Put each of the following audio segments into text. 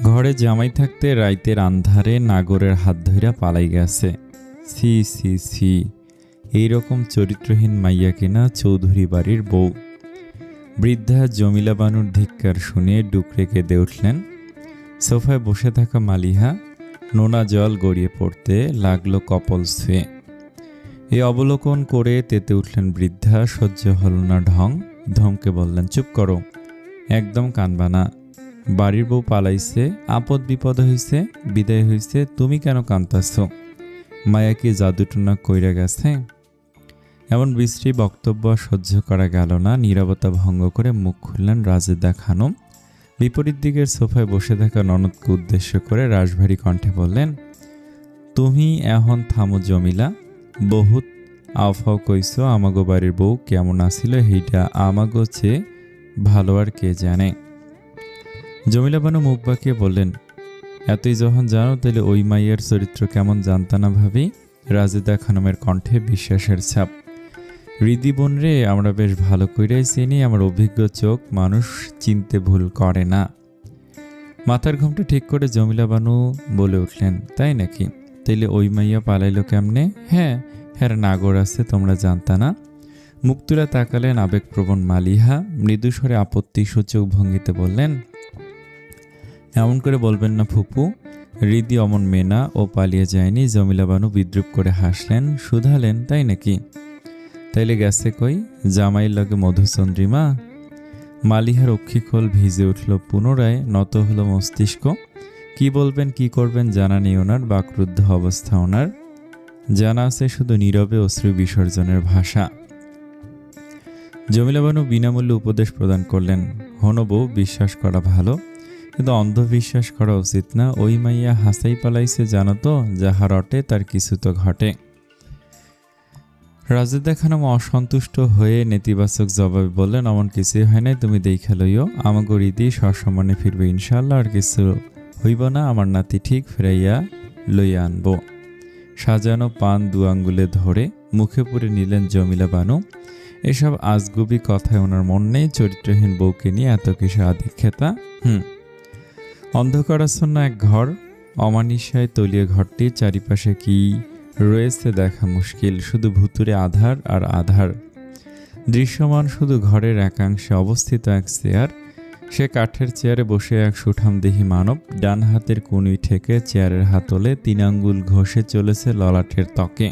ঘরে জামাই থাকতে রাইতের আন্ধারে নাগরের হাত ধইরা পালাই গেছে। সি সি সি, এইরকম চরিত্রহীন মাইয়া কিনা চৌধুরী বাড়ির বউ। বৃদ্ধা জমিলা বানুর ধিক্কার শুনে ডুকরে কেঁদে উঠলেন। সোফায় বসে থাকা মালিহা নোনা জল গড়িয়ে পড়তে লাগলো কপল ছুঁয়ে। এ অবলোকন করে তেতে উঠলেন বৃদ্ধা। সহ্য হল না ঢং, ধমকে বললেন, চুপ করো, একদম কানবা না। বাড়ির বউ পালাইছে, আপদ বিপদ হইছে, বিদায় হইছে, তুমি কেন কান্তাছ? মায়া কি জাদুটনা কইরা গেছে? এমন বিশ্রী বক্তব্য সহ্য করা গেল না। নীরবতা ভঙ্গ করে মুখ খুললেন রাজেদা খানম। বিপরীত দিকের সোফায় বসে থাকা ননদকে উদ্দেশ্য করে রাশভারী কণ্ঠে বললেন, তুমি এখন থামো জমিলা। বহুত আফাও কইছ আমাগো বাড়ির বউ কেমন আসিল, সেইটা আমাগো চেয়ে ভালো আর কে জানে। জমিলা বানু মুখ বাঁকিয়ে বললেন, এতই যখন জানো তাহলে ওই মাইয়ার চরিত্র কেমন জানতা না ভাবি? রাজেদা খানমের কণ্ঠে বিশ্বাসের ছাপ। রিদি বোন রে, আমরা বেশ ভালো কইরাই চিনি, আমার অভিজ্ঞ চোখ মানুষ চিনতে ভুল করে না। মাথার ঘুমটা ঠিক করে জমিলা বানু বলে উঠলেন, তাই নাকি? তাইলে ওই মাইয়া পালাইলো কেমনে? হ্যাঁ, নাগর আছে, তোমরা জানতা না? মুখ তুলে তাকালেন আবেগপ্রবণ মালিহা। মৃদুস্বরে আপত্তিসূচক ভঙ্গিতে বললেন, এমন করে বলবেন না ফুপু, রিদি অমন মেনা ও পালিয়ে যায়নি। জমিলা বানু বিদ্রুপ করে হাসলেন, শুধালেন, তাই নাকি? তাইলে গেছে কই? জামাইয়ের লগে মধুচন্দ্রিমা? মালিহার অক্ষিকোল ভিজে উঠল পুনরায়, নত হলো মস্তিষ্ক। কি বলবেন কি করবেন জানা নেই ওনার। বাকরুদ্ধ অবস্থা ওনার। জানা আছে শুধু নীরবে অশ্রু বিসর্জনের ভাষা। জমিলা বানু বিনামূল্যে উপদেশ প্রদান করলেন, হনো বউ, বিশ্বাস করা ভালো, কিন্তু অন্ধবিশ্বাস করা উচিত না। ওই মাইয়া হাসাই পালাইছে জানো তো, যাহা রটে তার কিছু তো ঘটে। রাজেদা খানম অসন্তুষ্ট হয়ে নেতিবাচক জবাবে বললেন, অমন কিছুই হয় নাই, তুমি দেখা লইও। আমাগো রীতি সসম্মানে ফিরবে ইনশাল্লাহ, আর কিছু হইব না। আমার নাতি ঠিক ফিরাইয়া লইয়া আনবো। সাজানো পান দু আঙ্গুলে ধরে মুখে পুরে নিলেন জমিলা বানু। এসব আজগুবি কথায় ওনার মন নেই। চরিত্রহীন বউকে নিয়ে এত কিছু আধিক্ষেতা। অন্ধকারাচ্ছন্ন এক ঘর, অমানিসায় তলিয়ে ঘরটি। চারিপাশে কি রয়েছে দেখা মুশকিল, শুধু ভুতুরে আধার আর আধার। দৃশ্যমান শুধু ঘরের একাংশে অবস্থিত এক চেয়ার। সে কাঠের চেয়ারে বসে এক সুঠামদেহী মানব। ডান হাতের কনুই ঠেকে চেয়ারের হাতলে 3 আঙ্গুল ঘষে চলেছে ললাটের ত্বকে।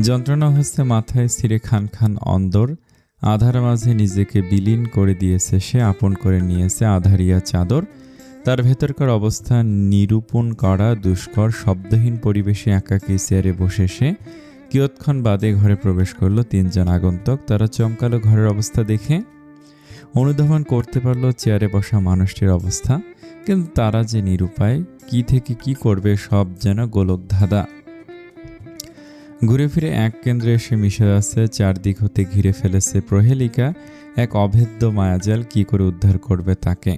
যন্ত্রণা হচ্ছে মাথায় ছিঁড়ে খান খান অন্দর। আধার মাঝে নিজেকে বিলীন করে দিয়েছে সে, আপন করে নিয়েছে আধারিয়া চাদর। তার ভেতরকার অবস্থা নিরূপণ করা দুষ্কর। শব্দহীন পরিবেশে একাকী চেয়ারে বসে সে কিয়ৎক্ষণ বাদে ঘরে প্রবেশ করলো 3 জন আগন্তুক। তারা চমকালো ঘরের অবস্থা দেখে। অনুধাবন করতে পারলো চেয়ারে বসা মানুষটির অবস্থা, কিন্তু তারা যে নিরুপায়, কি থেকে কি করবে সব যেন গোলক ধাঁধা। ঘুরে ফিরে এক কেন্দ্রে এসে মিশে যাচ্ছে। চারদিক হতে ঘিরে ফেলেছে প্রহেলিকা, এক অভেদ্য মায়াজাল। কি করে উদ্ধার করবে তাকে?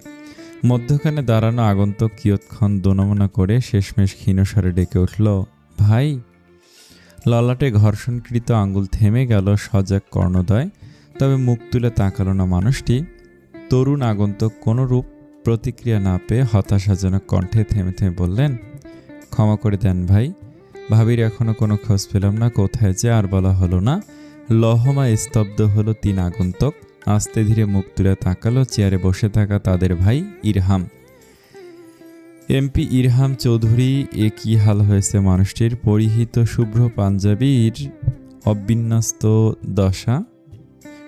মধ্যখানে দাঁড়ানো আগন্তুক কিয়ৎক্ষণ দোনমনা করে শেষমেশ ক্ষীণস্বরে ডেকে উঠল, ভাই। ললাটে ঘর্ষণকৃত আঙ্গুল থেমে গেল সজাগ কর্ণদয়। তবে মুখ তুলে তাকালো না মানুষটি। তরুণ আগন্তুক কোনরূপ প্রতিক্রিয়া না পেয়ে হতাশাজনক কণ্ঠে থেমে থেমে বললেন, ক্ষমা করে দেন ভাই, ভাবির এখনো কোনো খোঁজ পেলাম না, কোথায় যে আর বলা হলো না। লহমা স্তব্ধ হলো 3 আগন্তুক। আস্তে ধীরে মুখ তুলে তাকালো চেয়ারে বসে থাকা তাদের ভাই ইরহাম। এমপি ইরহাম চৌধুরী। এ কি হাল হয়েছে মানুষটির! পরিহিত শুভ্র পাঞ্জাবির অবিন্যস্ত দশা,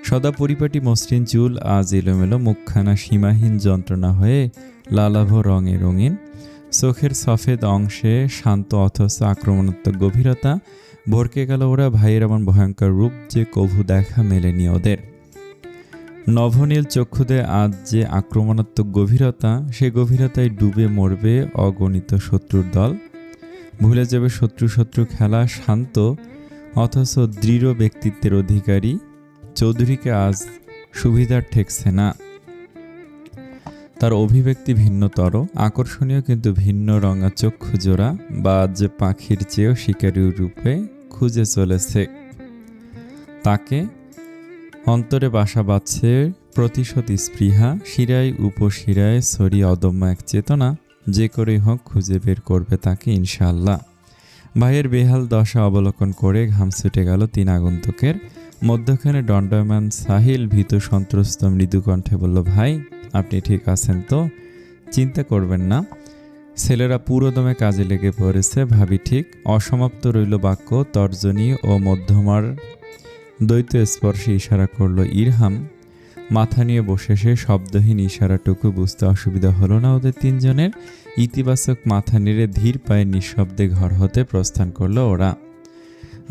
সদা পরিপাটি মসৃণ চুল আজ এলোমেলো, মুখখানা সীমাহীন যন্ত্রণা হয়ে লালাভ রঙে রঙিন। চোখের সফেদ অংশে শান্ত অথচ আক্রমণাত্মক গভীরতা। ভরকে গেল ওরা ভাইয়ের এমন ভয়ঙ্কর রূপ যে কভু দেখা মেলেনি ওদের। নভনীল চক্ষুদে আজ যে আক্রমণাত্মক গভীরতা, সে গভীরতায় ডুবে মরবে অগণিত শত্রুর দল। ভুলে যাবে শত্রু শত্রু খেলা। শান্ত অথচ দৃঢ় ব্যক্তিত্বের অধিকারী চৌধুরীকে আজ সুবিধার ঠেকছে না। তার অভিব্যক্তি ভিন্নতর, আকর্ষণীয় কিন্তু ভিন্ন রঙা চক্ষু জোড়া, বা যে পাখির চেয়েও শিকারী রূপে খুঁজে চলেছে তাকে। অন্তরে বাসা বাঁধছে প্রতিশোধ স্পৃহা, শিরায় উপশিরায় সরি অদম্য এক চেতনা, যে করেই হোক খুঁজে বের করবে তাকে ইনশাআল্লাহ। ভাইয়ের বেহাল দশা অবলোকন করে ঘাম ছুটে গেল 3 আগন্তুকের। মধ্যখানে দণ্ডায়মান সাহিল ভীত সন্ত্রস্ত মৃদু কণ্ঠে বলল, ভাই আপনি ঠিক আছেন তো? চিন্তা করবেন না, ছেলেরা পুরোদমে কাজে লেগে পড়েছে। ভাবি ঠিক। অসমাপ্ত রইল বাক্য। তর্জনী ও মধ্যমার দ্বৈত স্পর্শে ইশারা করল ইরহাম। মাথা নিয়ে বসে সে শব্দহীন ইশারাটুকু বুঝতে অসুবিধা হলো না ওদের তিনজনের। ইতিবাচক মাথা নেড়ে ধীর পায়ে নিঃশব্দে ঘর হতে প্রস্থান করলো ওরা।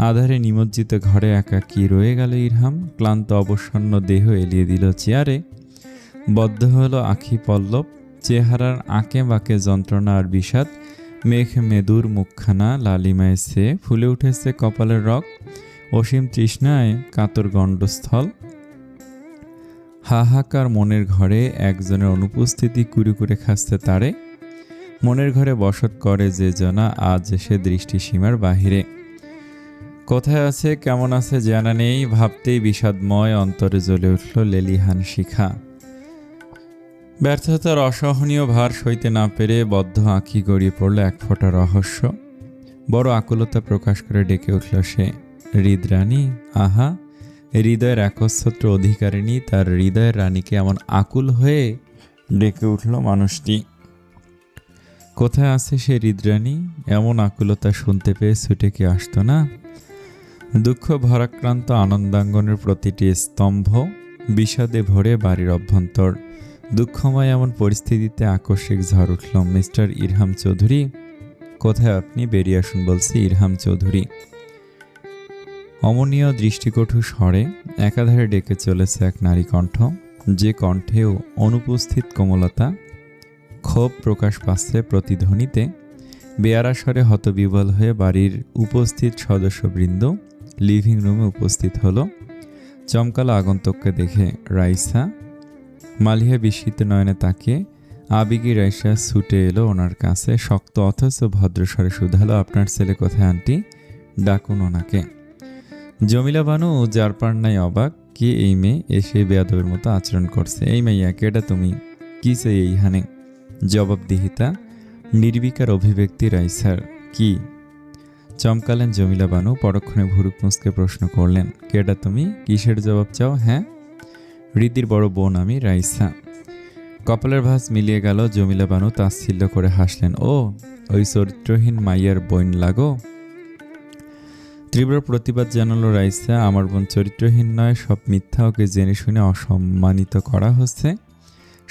আধারে নিমজ্জিত ঘরে একাকী রয়ে গেল ইরহাম। ক্লান্ত অবসন্ন দেহ এলিয়ে দিল চেয়ারে। বদ্ধ হলো আখি পল্লব। চেহারার আঁকে বাঁকে যন্ত্রণা আর বিষাদ। মেঘ মেদুর মুখখানা লালিমায় সে ফুলে উঠেছে কপালের রগ। অসীম তৃষ্ণায় কাতর গণ্ডস্থল। হাহাকার মনের ঘরে একজনের অনুপস্থিতি কুড়ে খাচ্ছে তারে। মনের ঘরে বসত করে যে জনা আজ সে দৃষ্টিসীমার বাহিরে। কোথায় আছে কেমন আছে জানা নেই, ভাবতেই বিষাদময় অন্তরে জ্বলে উঠল লেলিহান শিখা। ব্যর্থতার অসহনীয় ভার সইতে না পেরে বদ্ধ আঁখি গড়িয়ে পড়ল এক ফোঁটা রহস্য। বড় আকুলতা প্রকাশ করে ডেকে উঠল সে, হৃদরানী। আহা, হৃদয়ের একচ্ছত্র অধিকারিণী তার হৃদয়ের রানীকে এমন আকুল হয়ে ডেকে উঠল মানুষটি। কোথায় আছে সে হৃদরানী? এমন আকুলতা শুনতে পেয়ে ছুটে কি আসতো না? দুঃখ ভরাক্রান্ত আনন্দাঙ্গনের প্রতিটি স্তম্ভ বিষাদে ভরে বাড়ির অভ্যন্তর। দুঃখময় এমন পরিস্থিতিতে আকস্মিক ঝড় উঠল। মিস্টার ইরহাম চৌধুরী, কোথায় আপনি? বেরিয়ে আসুন বলছি। ইরহাম চৌধুরী অমনীয় দৃষ্টিকটু স্বরে একাধারে ডেকে চলেছে এক নারী কণ্ঠ, যে কণ্ঠেও অনুপস্থিত কোমলতা। ক্ষোভ প্রকাশ পাচ্ছে প্রতিধ্বনিতে। বেয়ারা স্বরে হতবিবল হয়ে বাড়ির উপস্থিত সদস্যবৃন্দ লিভিং রুমে উপস্থিত হলো। চমকালো আগন্তককে দেখে রাইসা। মালিহা বিস্মিত নয়নে তাকিয়ে আবেগী রাইসা ছুটে এলো ওনার কাছে। শক্ত অথচ ভদ্রস্বরে শুধালো, আপনার ছেলে কোথায় আন্টি? ডাকুন ওনাকে। জমিলা বানু যার পার নাই অবাক। কে এই মেয়ে? এসে বেয়াদবের মতো আচরণ করছে। এই মাইয়া কেটা তুমি? কি চাই এইখানে? জবাবদিহিতা, নির্বিকার অভিব্যক্তি রাইসার। কি? চমকালেন জমিলা বানু। পরক্ষণে ভুরুক মুচকে প্রশ্ন করলেন, কেটা তুমি? কিসের জবাব চাও? হ্যাঁ, হৃদির বড় বোন আমি, রাইসা। কপালের ভাঁজ মিলিয়ে গেল। জমিলা বানু তাচ্ছিল্য করে হাসলেন। ও, ওই চরিত্রহীন মাইয়ার বোন লাগো? তীব্র প্রতিবাদ জানালো রাইসা। আমার বোন চরিত্রহীন নয়, সব মিথ্যা। ওকে জেনে শুনে অসম্মানিত করা হচ্ছে।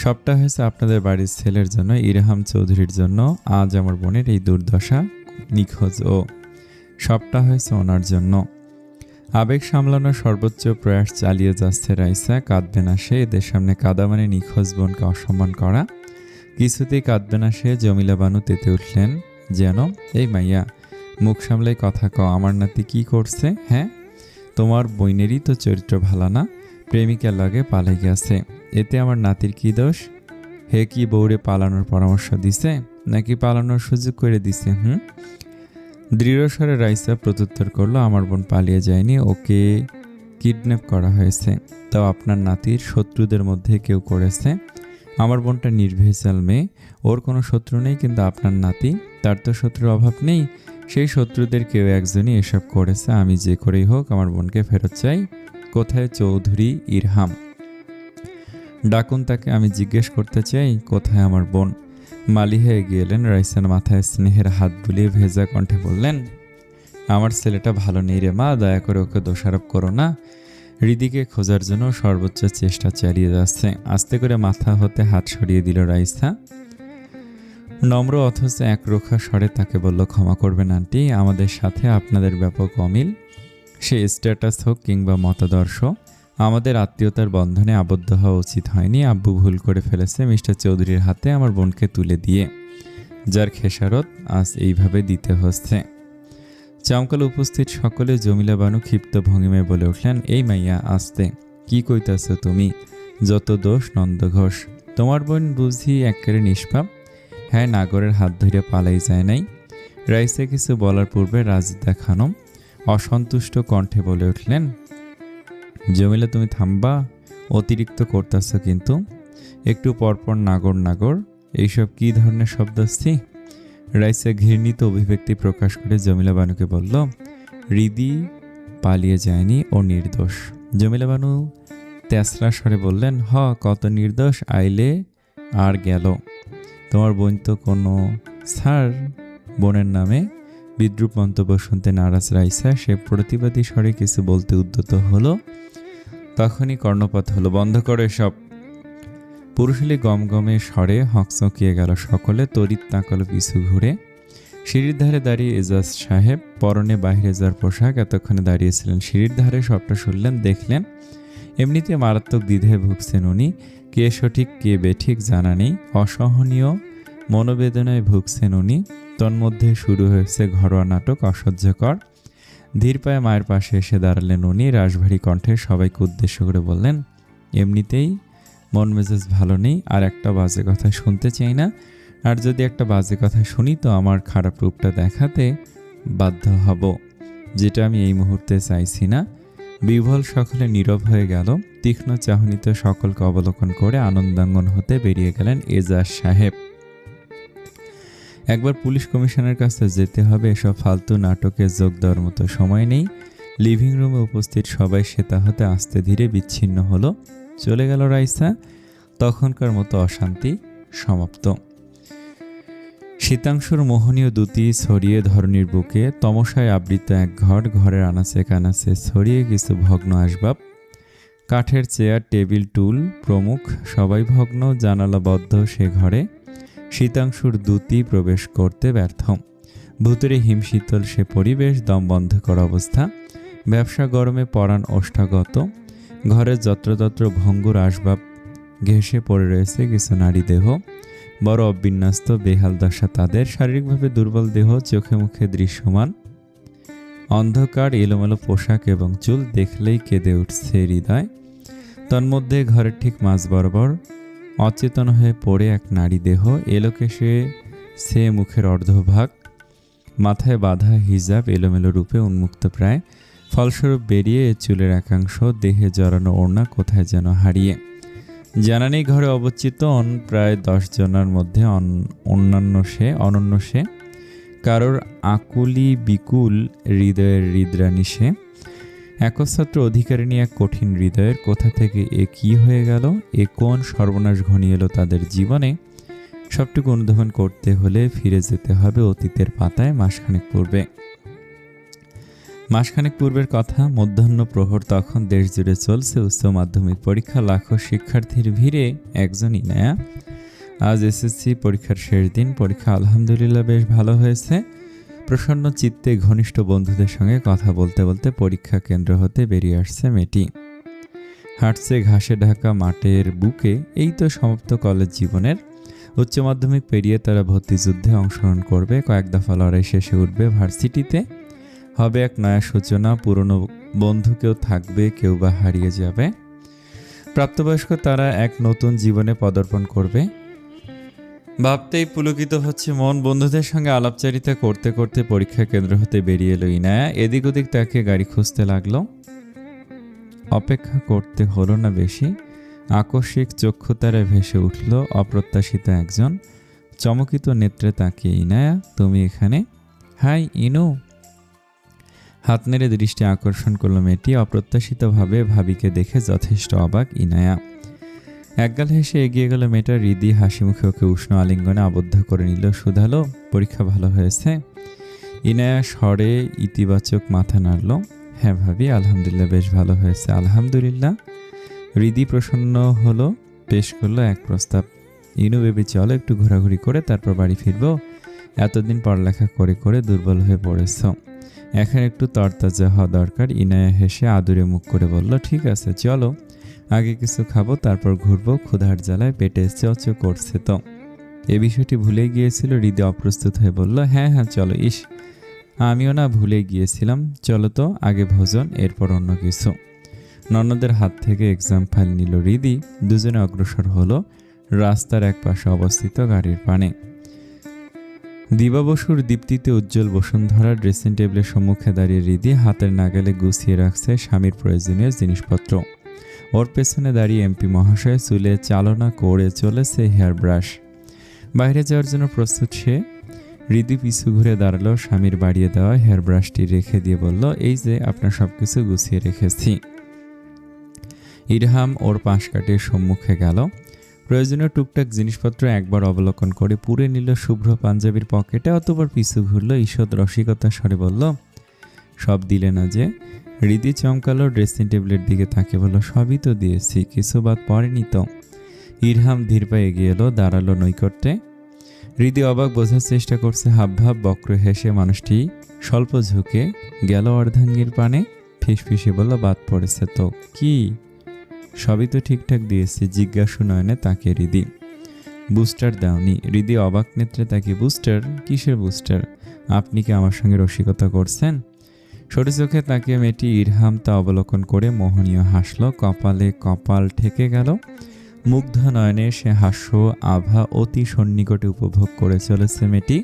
সবটা হয়েছে আপনাদের বাড়ির ছেলের জন্য, ইরহাম চৌধুরীর জন্য। আজ আমার বোনের এই দুর্দশা, নিখোঁজ ও। সবটা হয়েছে ওনার জন্য। আবেগ সামলানোর সর্বোচ্চ প্রয়াস চালিয়ে যাচ্ছে রাইসা। কাঁদবে না সে। এদের সামনে কাদা মানে নিখোঁজ বোনকে অসম্মান করা। কিছুতেই কাঁদবে না সে। জমিলা বানু তেতে উঠলেন যেন। এই মাইয়া, মুখ সামলাই কথা কও। আমার নাতি কি করছে? হ্যাঁ, তোমার বইনেরই তো চরিত্র ভালো না, প্রেমিকার লাগে পালাই গেছে। এতে আমার নাতির কি দোষ? হে কি বউরে পালানোর পরামর্শ দিছে নাকি পালানোর সুযোগ করে দিছে? দৃঢ়স্বরে রাইসা প্রত্যুত্তর করলো, আমার বোন পালিয়ে যায়নি, ওকে কিডন্যাপ করা হয়েছে। তাও আপনার নাতির শত্রুদের মধ্যে কেউ করেছে। আমার বোনটা নির্ভেজাল মেয়ে, ওর কোনো শত্রু নেই। কিন্তু আপনার নাতি, তার তো শত্রুর অভাব নেই। সেই শত্রুদের কেউ একজনই এসব করেছে। আমি যে করেই হোক আমার বোনকে ফেরত চাই। কোথায় চৌধুরী ইরহাম? ডাকুন তাকে। আমি জিজ্ঞেস করতে চাই, কোথায় আমার বোন? মালিহা এগিয়ে এলেন। রাইসার মাথায় স্নেহের হাত বুলিয়ে ভেজা কণ্ঠে বললেন, আমার ছেলেটা ভালো নেই রে মা, দয়া করে ওকে দোষারোপ করো না। হৃদিকে খোঁজার জন্য সর্বোচ্চ চেষ্টা চালিয়ে যাচ্ছে। আস্তে করে মাথা হতে হাত সরিয়ে দিল রাইসা। নম্র অথচ একরোখা স্বরে তাকে বলল, ক্ষমা করবেন আন্টি, আমাদের সাথে আপনাদের ব্যাপক অমিল। সে স্ট্যাটাস হোক কিংবা মতাদর্শ, আমাদের আত্মীয়তার বন্ধনে আবদ্ধ হওয়া উচিত হয়নি। আব্বু ভুল করে ফেলেছে মিস্টার চৌধুরীর হাতে আমার বোনকে তুলে দিয়ে, যার খেসারত আজ এইভাবে দিতে হচ্ছে। চমকাল উপস্থিত সকলে। জমিলা বানু ক্ষিপ্ত ভঙ্গিমায় বলে উঠলেন, এই মাইয়া আস্তে, কি কইতাছ তুমি? যত দোষ নন্দ ঘোষ। তোমার বোন বুঝি একেবারে নিষ্পাপ? হ্যাঁ, নাগরের হাত ধরে পালাই যায় নাই। রাইসা কিছু বলার পূর্বে রাজিদা খানম অসন্তুষ্ট কণ্ঠে বলে উঠলেন, জমিলা তুমি থামবা? অতিরিক্ত করতেছ কিন্তু। একটু পরপর নাগর নাগর, এইসব কি ধরনের শব্দ? ছি। রাইসা ঘৃণিত অভিব্যক্তি প্রকাশ করে জমিলা বানুকে বলল, হৃদি পালিয়ে যায়নি, ও নির্দোষ। জমিলা বানু তেসরা স্বরে বললেন, কত নির্দোষ, আইলে আর গেল। তোমার বোন তো কোনো স্যার। বোনের নামে বিদ্রুপ মন্তব্য শুনতে নারাজ রাইসা সে প্রতিবাদী স্বরে কিছু বলতে উদ্যত হলো, তখনই কর্ণপাত হলো, বন্ধ করো এসব। পুরুষালী গমগমে স্বরে হকচকিয়ে গেল সকলে। তড়িৎ তাকালো পিছু ঘুরে। সিঁড়ির ধারে দাঁড়িয়ে এজাজ সাহেব, পরনে বাহিরে যাওয়ার পোশাক, এতক্ষণে দাঁড়িয়েছিলেন সিঁড়ির ধারে। সবটা শুনলেন, দেখলেন। এমনিতে মারাত্মক দ্বিধায় ভুগছেন উনি। কে সঠিক কে বেঠিক জানা নেই। অসহনীয় মনোবেদনায় ভুগছেন উনি। তন্মধ্যে শুরু হয়েছে ঘরোয়া নাটক অসহ্যকর। ধীর পায়ে মায়ের পাশে এসে দাঁড়ালেন উনি। রাশভারী কণ্ঠে সবাইকে উদ্দেশ্য করে বললেন, এমনিতেই মন মেজাজ ভালো নেই, আর একটা বাজে কথা শুনতে চাই না। আর যদি একটা বাজে কথা শুনি তো আমার খারাপ রূপটা দেখাতে বাধ্য হব, যেটা আমি এই মুহূর্তে চাইছি না। বিহ্বল সকলে নীরব হয়ে গেল। তীক্ষ্ণ চাহনিতে সকলকে অবলোকন করে আনন্দাঙ্গন হতে বেরিয়ে গেলেন এজাজ সাহেব। একবার পুলিশ কমিশনারের কাছে যেতে হবে, এসব ফালতু নাটকে যোগ দেওয়ার মতো সময় নেই। লিভিং রুমে উপস্থিত সবাই শ্বেতা হতে আস্তে ধীরে বিচ্ছিন্ন হলো। চলে গেল রাইসা। তখনকার মতো অশান্তি সমাপ্ত। শীতাংশুর মোহনীয় দুটি ছড়িয়ে ধরনীর বুকে তমসায় আবৃত এক ঘর। ঘরের আনাচে কানাচে ছড়িয়ে কিছু ভগ্ন আসবাব, কাঠের চেয়ার, টেবিল, টুল প্রমুখ, সবাই ভগ্ন। জানালাবদ্ধ সে ঘরে শীতাংশুর দুটি প্রবেশ করতে ব্যর্থ। ভুতুরে হিমশীতল সে পরিবেশ, দম বন্ধ করা অবস্থা। ব্যবসা গরমে পরাণ ওষ্ঠাগত। ঘরের যত্রতত্র ভঙ্গুর আসবাব ঘেঁষে পড়ে রয়েছে কিছু নারী দেহ। বড় অবিন্যস্ত, বেহাল দশা তাদের। শারীরিকভাবে দুর্বল দেহ, চোখে মুখে দৃশ্যমান অন্ধকার, এলোমেলো পোশাক এবং চুল। দেখলেই কেঁদে উঠছে হৃদয়। তন্মধ্যে ঘরের ঠিক মাঝ বরাবর অচেতন হয়ে পড়ে এক নারী দেহ। এলোকেশে সে মুখের অর্ধভাগ, মাথায় বাঁধা হিজাব এলোমেলো রূপে উন্মুক্ত প্রায়। ফলস্বরূপ বেরিয়ে চুলের একাংশ, দেহে জড়ানো ওড়না কোথায় যেন হারিয়ে। জানা নেই ঘরে অবচিত প্রায় 10 জনের মধ্যে অনন্য সে। কারোর আকুলি বিকুল হৃদয়ের হৃদরানি সে। একচ্ছত্র অধিকারিণী এক কঠিন হৃদয়ের। কোথা থেকে এ কি হয়ে গেল, এ কোন সর্বনাশ ঘনিয়ে এলো তাদের জীবনে? সবটুকু অনুধাবন করতে হলে ফিরে যেতে হবে অতীতের পাতায় মাসখানেক পূর্বের কথা। মধ্যাহ্ন প্রহর তখন। দেশ জুড়ে চলছে উচ্চ মাধ্যমিক পরীক্ষা। লাখো শিক্ষার্থীর ভিড়ে একজন ইনায়া। আজ এসএসসি পরীক্ষার শেষ দিন। পরীক্ষা আলহামদুলিল্লাহ বেশ ভালো হয়েছে। প্রসন্ন চিত্তে ঘনিষ্ঠ বন্ধুদের সঙ্গে কথা বলতে বলতে পরীক্ষা কেন্দ্র হতে বেরিয়ে আসছে মেয়েটি। হাঁটছে ঘাসে ঢাকা মাঠের বুকে। এই তো সমাপ্ত কলেজ জীবনের। উচ্চ মাধ্যমিক পেরিয়ে তারা ভর্তি যুদ্ধে অংশগ্রহণ করবে। কয়েক দফা লড়াই শেষে উঠবে ভার্সিটিতে। হবে এক নয়া সূচনা। পুরনো বন্ধু কেউ থাকবে, কেউ বা হারিয়ে যাবে। প্রাপ্তবয়স্ক তারা এক নতুন জীবনে পদার্পণ করবে। ভাবতেই পুলকিত হচ্ছে মন। বন্ধুদের সঙ্গে আলাপচারিতা করতে করতে পরীক্ষা কেন্দ্র হতে বেরিয়ে এলো ইনায়া। এদিক ওদিক তাকে গাড়ি খুঁজতে লাগলো। অপেক্ষা করতে হলো না বেশি। আকস্মিক চক্ষুতারে ভেসে উঠল অপ্রত্যাশিত একজন। চমকিত নেত্রে তাকিয়ে, ইনায়া তুমি এখানে? হাই ইনু। হাত নেড়ে দৃষ্টি আকর্ষণ করল মেয়েটি। অপ্রত্যাশিতভাবে ভাবিকে দেখে যথেষ্ট অবাক ইনায়া। একগাল হেসে এগিয়ে গেল মেয়েটা। হৃদি হাসি মুখে ওকে উষ্ণ আলিঙ্গনে আবদ্ধ করে নিল। শুধালো, পরীক্ষা ভালো হয়েছে? ইনায়া স্বরে ইতিবাচক মাথা নাড়ল। হ্যাঁ ভাবি, আলহামদুলিল্লাহ বেশ ভালো হয়েছে। আলহামদুলিল্লাহ। হৃদি প্রসন্ন হলো, পেশ করলো এক প্রস্তাব। ইনু বেবি চলো একটু ঘোরাঘুরি করে তারপর বাড়ি ফিরবো। এতদিন পড়ালেখা করে করে দুর্বল হয়ে পড়েছ, এখন একটু তরতাজা হওয়া দরকার। ইনায়া হেসে আদুরে মুখ করে বলল, ঠিক আছে চলো, আগে কিছু খাবো তারপর ঘুরবো। ক্ষুধার জ্বালায় পেটে চচো করছে তো। এ বিষয়টি ভুলে গিয়েছিল। হৃদয় অপ্রস্তুত হয়ে বলল, হ্যাঁ চলো। ইস, আমিও না ভুলে গিয়েছিলাম। চলো তো, আগে ভোজন এরপর অন্য কিছু। ননদের হাত থেকে এক্সাম ফাইল নিল হৃদি। দুজনে অগ্রসর হলো রাস্তার এক পাশে অবস্থিত গাড়ির পানে। দিবাবসুর দীপ্তিতে উজ্জ্বল বসুন্ধরা। ড্রেসিং টেবিলের সম্মুখে দাঁড়িয়ে হৃদি হাতের নাগালে গুছিয়ে রাখছে স্বামীর প্রয়োজনীয় জিনিসপত্র। ওর পেছনে দাঁড়িয়ে এমপি মহাশয় চুলে চালনা করে চলেছে হেয়ার ব্রাশ। বাইরে যাওয়ার জন্য প্রস্তুত সে। হৃদি পিছু ঘুরে দাঁড়ালো, স্বামীর বাড়িয়ে দেওয়া হেয়ার ব্রাশটি রেখে দিয়ে বলল, এই যে আপনার সবকিছু গুছিয়ে রেখেছি। ইরহাম ওর পাশ কাটিয়ে সম্মুখে গেল। প্রয়োজনীয় টুকটাক জিনিসপত্র একবার অবলোকন করে পুরে নিল শুভ্র পাঞ্জাবির পকেটে, অতবার পিছু ঘুরল। ঈষৎ রসিকতার স্বরে বলল, সব দিলে না যে? হৃদি চমকালো, ড্রেসিং টেবিলের দিকে তাকে বলল, সবই তো দিয়েছি, কিছু বাদ পড়েনি তো। ইরহাম ধীর পায়ে এগিয়ে এলো, দাঁড়ালো নৈকট্যে। হৃদি অবাক বোঝার চেষ্টা করছে, হাবভাব বক্র হেসে মানুষটি স্বল্প ঝুঁকে গেল অর্ধাঙ্গীর পানে, ফিসফিসে বলল, বাদ পড়েছে তো? কি? সবই তো ঠিকঠাক দিয়েছি। জিজ্ঞাসু নয়নে তাকে হৃদি। বুস্টার দাওনি? হৃদি অবাক নেত্রে তাকে, বুস্টার? কিসের বুস্টার? আপনি কি আমার সঙ্গে রসিকতা করছেন? ছোট চোখে তাকে মেয়েটি ইরহাম তা অবলোকন করে মোহনীয় হাসল, কপালে কপাল ঠেকে গেল। মুগ্ধ নয়নে সে হাস্য আভা অতি সন্নিকটে উপভোগ করে চলেছে মেয়েটি।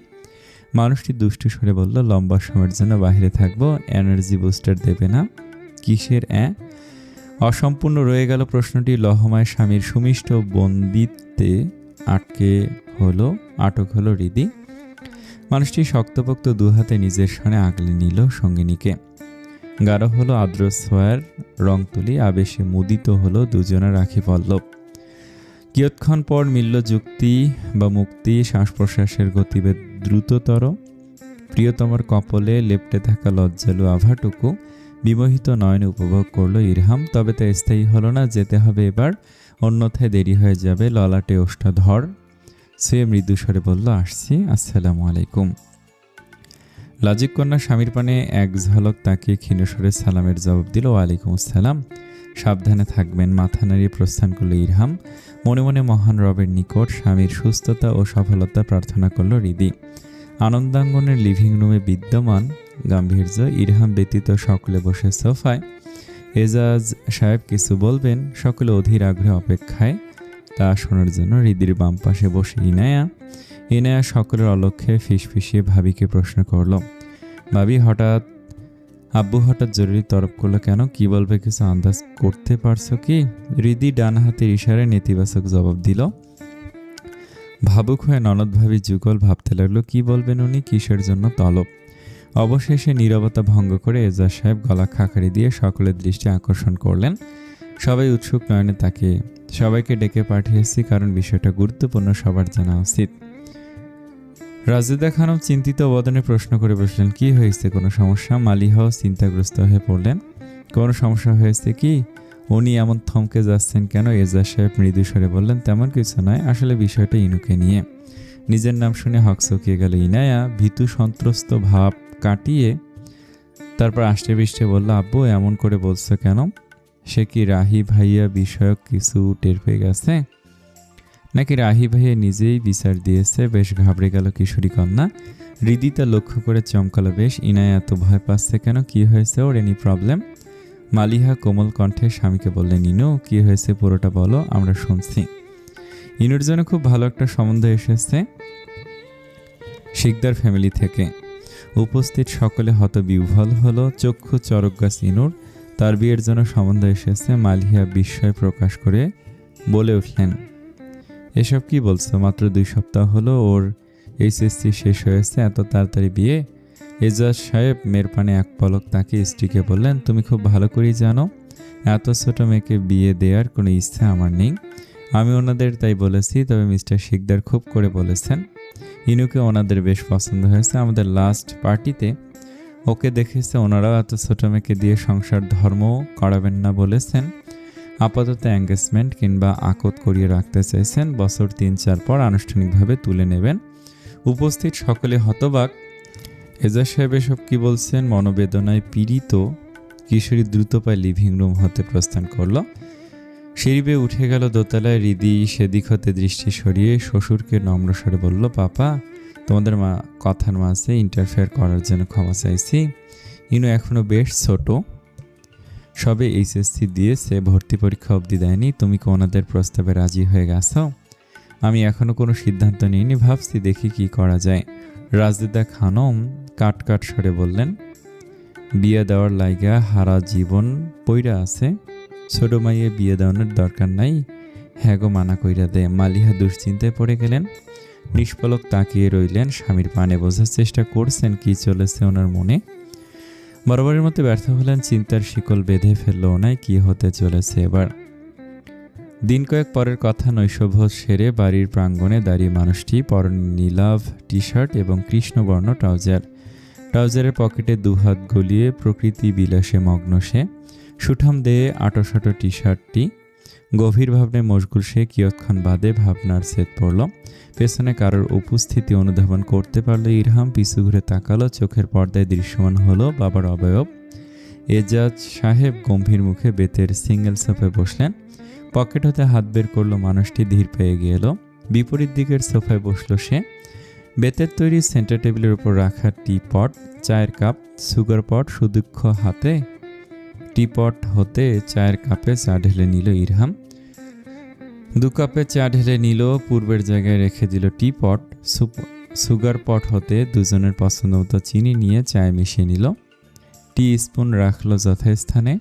মানুষটি দুষ্টু স্বরে বলল, লম্বা সময়ের জন্য বাইরে থাকবো, এনার্জি বুস্টার দেবে না? কিসের অসম্পূর্ণ রয়ে গেল প্রশ্নটি। লহমায় স্বামীর সুমিষ্ট বন্দিত্বে আটক হলো হৃদি। মানুষটি শক্তপোক্ত দুহাতে নিজের সামনে আগলে নিল সঙ্গিনীকে। গাঢ় হলো আর্দ্র ছোঁয়ার রং তুলি, আবেশে মুদিত হলো দুজনের আঁখি পল্লব। কিয়ৎক্ষণ পর মিলল যুক্তি বা মুক্তি, শ্বাস প্রশ্বাসের গতিবেগ দ্রুততর। প্রিয়তমার কপলে লেপ্টে থাকা লজ্জালু আভাটুকু বিমোহিত নয়নে উপভোগ করলো ইরহাম। তবে তা স্থায়ী হলো না, যেতে হবে এবার, অন্যথায় দেরি হয়ে যাবে। ললাটে ওষ্ঠাধর সে মৃদু স্বরে বলল, আসছি, আসসালামু আলাইকুম। লাজিক কন্যা স্বামীর পানে এক ঝলক তাকে ক্ষীণস্বরে সালামের জবাব দিল, ওয়ালাইকুম আসসালাম। সাবধানে থাকবেন। মাথা নাড়িয়ে প্রস্থান করল ইরহাম। মনে মনে মহান রবের নিকট স্বামীর সুস্থতা ও সফলতা প্রার্থনা করল হৃদি। আনন্দাঙ্গনের লিভিং রুমে বিদ্যমান গাম্ভীর্য। ইরহাম ব্যতীত সকলে বসে সোফায়। এজাজ সাহেব কিছু বলবেন, সকলে অধীর আগ্রহে অপেক্ষায় তা শোনার জন্য। হৃদির বাম পাশে বসে ইনায়া সকলের অলক্ষ্যে ফিসফিসিয়ে ভাবিকে প্রশ্ন করল, ভাবি আব্বু হঠাৎ জরুরি তরফ করলো কেন? কি বলবে কিছু আন্দাজ করতে পারছো কি? হৃদি ডান হাতের ইশারায় নেতিবাচক জবাব দিল। ভাবুক হয়ে ননদ ভাবি যুগল ভাবতে লাগলো, কি বলবেন উনি, কিসের জন্য তলব। অবশেষে নীরবতা ভঙ্গ করে এজাজ সাহেব গলা খাকারি দিয়ে সকলের দৃষ্টি আকর্ষণ করলেন। সবাই উৎসুক নয়নে তাকে। সবাইকে ডেকে পাঠিয়েছি কারণ বিষয়টা গুরুত্বপূর্ণ, সবার জানা উচিত। রাজেদা খানম চিন্তিত বদনে প্রশ্ন করে বসলেন, কি হয়েছে, কোনো সমস্যা? মালিহাও চিন্তাগ্রস্ত হয়ে পড়লেন, কোনো সমস্যা হয়েছে কি? উনি এমন থমকে যাচ্ছেন কেন? এজাজ সাহেব মৃদু স্বরে বললেন, তেমন কিছু নয়, আসলে বিষয়টা ইনুকে নিয়ে। নিজের নাম শুনে হকচকিয়ে গেল ইনায়া। ভীতু সন্ত্রস্ত ভাব কাটিয়ে তারপর আষ্টে পৃষ্ঠে বলল, আব্বু এমন করে বলছো কেন? সে কি রাহি ভাইয়া বিষয়ক কিছু টের পেয়ে গেছে, নাকি রাহি ভাইয়া নিজেই বিচার দিয়েছে? বেশ ঘাবড়ে গেল কিশোরী কন্যা। হৃদি তা লক্ষ্য করে চমকালো বেশ। ইনায়া এত ভয় পাচ্ছে কেন? কি হয়েছে ওর? Any problem? মালিহা কোমল কণ্ঠে স্বামীকে বললেন, ইনু কি হয়েছে পুরোটা বলো, আমরা শুনছি। ইনুর জন্য খুব ভালো একটা সম্বন্ধ এসেছে শিকদার ফ্যামিলি থেকে। উপস্থিত সকলে হতবিহ্বল হলো। চক্ষু চরক গাছ ইনুর। তার বিয়ের জন্য সম্বন্ধ এসেছে। মালিহা বিস্ময় প্রকাশ করে বলে উঠলেন, এসব কি বলছো? মাত্র 2 সপ্তাহ হলো ওর এইচএসসি শেষ হয়েছে, এত তাড়াতাড়ি বিয়ে? এজাজ সাহেব মেয়ের পানে এক পলক তাকে স্ত্রীকে বললেন, তুমি খুব ভালো করেই জানো এত ছোট মেয়েকে বিয়ে দেওয়ার কোনো ইচ্ছা আমার নেই। আমি ওনাদের তাই বলেছি, তবে মিস্টার শিকদার খুব করে বলেছেন। ইনুকে ওনাদের বেশ পছন্দ হয়েছে। আমাদের লাস্ট পার্টিতে ওকে দেখেছে। ওনারাও এত ছোট মেয়েকে দিয়ে সংসার ধর্ম করাবেন না বলেছেন। আপাতত এঙ্গেজমেন্ট কিংবা আকদ করিয়ে রাখতে চাইছেন। বছর 3-4 পর আনুষ্ঠানিকভাবে তুলে নেবেন। উপস্থিত সকলে হতবাক। এজাজ সাহেব এসব কি বলছেন? মনোবেদনায় পীড়িত কিশোরী দ্রুত পায়ে লিভিং রুম হতে প্রস্থান করল। সিঁড়ি বেয়ে উঠে গেল দোতলায়। হৃদি সেদিক হতে দৃষ্টি সরিয়ে শ্বশুরকে নম্র স্বরে বলল, পাপা তোমাদের কথার মাঝে ইন্টারফেয়ার করার জন্য ক্ষমা চাইছি। ইনু এখনো বেশ ছোট, সবে এইচএসসি দিয়েছে, ভর্তি পরীক্ষা অবধি দেয়নি। তুমি কি ওনাদের প্রস্তাবে রাজি হয়ে গেছো? আমি এখনো কোনো সিদ্ধান্ত নিইনি, ভাবছি দেখি কি করা যায়। রাজেদা খানম কাট স্বরে বললেন, বিয়ে দেওয়ার লাইগা হারা জীবন পইরা আছে, ছোট মাইয়ে বিয়ে দেওয়ানোর দরকার নাই, হ্যাঁ গো মানা কইরা দে। মালিহা দুশ্চিন্তায় পড়ে গেলেন। নিষ্পলক তাকিয়ে রইলেন, স্বামীর পানে বোঝার চেষ্টা করছেন কি চলেছে ওনার মনে। বরাবরের মতো ব্যর্থ হলেন, চিন্তার শিকল বেঁধে ফেলল ওনায় কি হতে চলেছে এবার। দিন কয়েক পরের কথা, নৈশভোজ সেরে বাড়ির প্রাঙ্গণে দাঁড়িয়ে মানুষটি পরনে নীলাভ টি শার্ট এবং কৃষ্ণবর্ণ ট্রাউজারের পকেটে দুহাত গলিয়ে প্রকৃতি বিলাসে মগ্ন সে। সুঠাম দেহে আটোসাটো টি শার্টটি, গভীর ভাবনায় মশগুল সে। কিয়ৎক্ষণ বাদে ভাবনার ছেদ পড়ল। পেছনে কারোর উপস্থিতি অনুধাবন করতে পারল ইরহাম। পিছু ঘুরে তাকালো, চোখের পর্দায় দৃশ্যমান হলো বাবার অবয়ব। এজাজ সাহেব গম্ভীর মুখে বেতের সিঙ্গেল সোফায় বসলেন। পকেট হতে হাত বের করলো মানুষটি, ধীর পেয়ে গেল। বিপরীত দিকের সোফায় বসল সে। বেতের তৈরি সেন্টার টেবিলের উপর রাখা টি পট, চায়ের কাপ, সুগার পট। সুদীক্ষ হাতে টি পট হতে চায়ের কাপে চা ঢেলে নিল ইরহাম। 2 কাপে চা ঢেলে নিল, পূর্বের জায়গায় রেখে দিল টি পট। সুগার পট হতে দুজনের পছন্দ মতো চিনি নিয়ে চায়ে মিশিয়ে নিল। টি স্পুন রাখলো যথাস্থানে।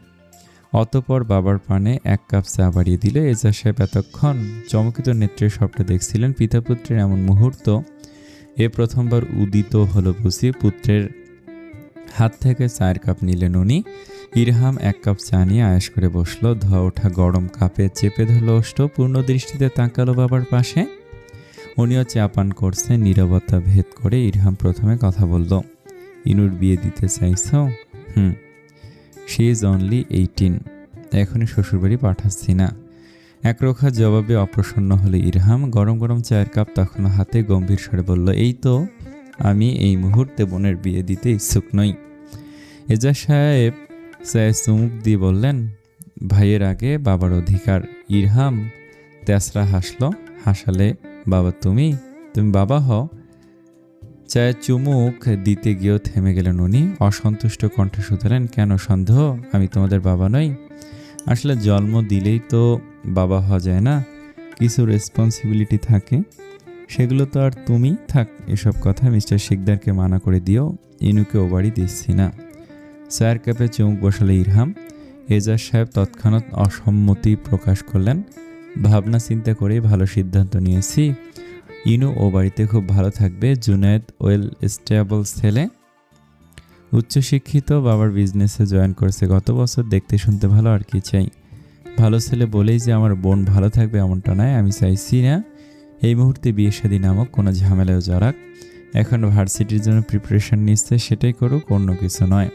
অতঃপর বাবার পানে 1 কাপ চা বাড়িয়ে দিল। এজাজ সাহেব এতক্ষণ চমকিত নেত্রে সবটা দেখছিলেন। পিতাপুত্রের এমন মুহূর্ত এ প্রথমবার উদিত হলো বুঝি। পুত্রের হাত থেকে চায়ের কাপ নিলেন উনি। ইরহাম 1 কাপ চা নিয়ে আয়েশ করে বসলো। ধোয়া ওঠা গরম কাপে চেপে ধরল ওষ্ঠ। পূর্ণ দৃষ্টিতে তাকালো বাবার পাশে। উনিও চা পান করছেন। নীরবতা ভেদ করে ইরহাম প্রথমে কথা বলল। ইনুর বিয়ে দিতে চাইছ? শি ইজ অনলি 18, এখনই শ্বশুরবাড়ি পাঠাচ্ছি না। একরোখা জবাবে অপ্রসন্ন হলে ইরহাম। গরম গরম চায়ের কাপ তখনও হাতে, গম্ভীর স্বরে বলল, এই তো আমি এই মুহূর্তে বোনের বিয়ে দিতে ইচ্ছুক নই। এজাজ সাহেব চায়ে চুমুক দিয়ে বললেন, ভাইয়ের আগে বাবার অধিকার। ইরহাম তেসরা হাসালে, বাবা তুমি বাবা হও। চায়ে চুমুক দিতে গিয়েও থেমে গেলেন উনি। অসন্তুষ্ট কণ্ঠে শুধালেন, কেন সন্দেহ আমি তোমাদের বাবা নই? আসলে জন্ম দিলেই তো বাবা হওয়া যায় না, কিছু রেসপন্সিবিলিটি থাকে, সেগুলো তো আর তুমি থাক। এসব কথা মিস্টার শিকদারকে মানা করে দিও, ইনুকে ও বাড়ি দিচ্ছি না। চায়ের কাপে চুমুক বসালে ইরহাম। এজাজ সাহেব তৎক্ষণাৎ অসম্মতি প্রকাশ করলেন। ভাবনা চিন্তা করেই ভালো সিদ্ধান্ত নিয়েছি, ইনু ও বাড়িতে খুব ভালো থাকবে। জুনায়েদ ওয়েল স্টেবল ছেলে, উচ্চশিক্ষিত, বাবার বিজনেসে জয়েন করেছে গত বছর। দেখতে শুনতে ভালো, আর কি চাই? ভালো ছেলে বলেই যে আমার বোন ভালো থাকবে এমনটা নয়। আমি চাইছি না এই মুহূর্তে বিয়ে শাদী নামক কোনো ঝামেলায় জড়াক। এখন ভার্সিটির জন্য প্রিপারেশন নিচ্ছে, সেটাই করুক, অন্য কিছু নয়।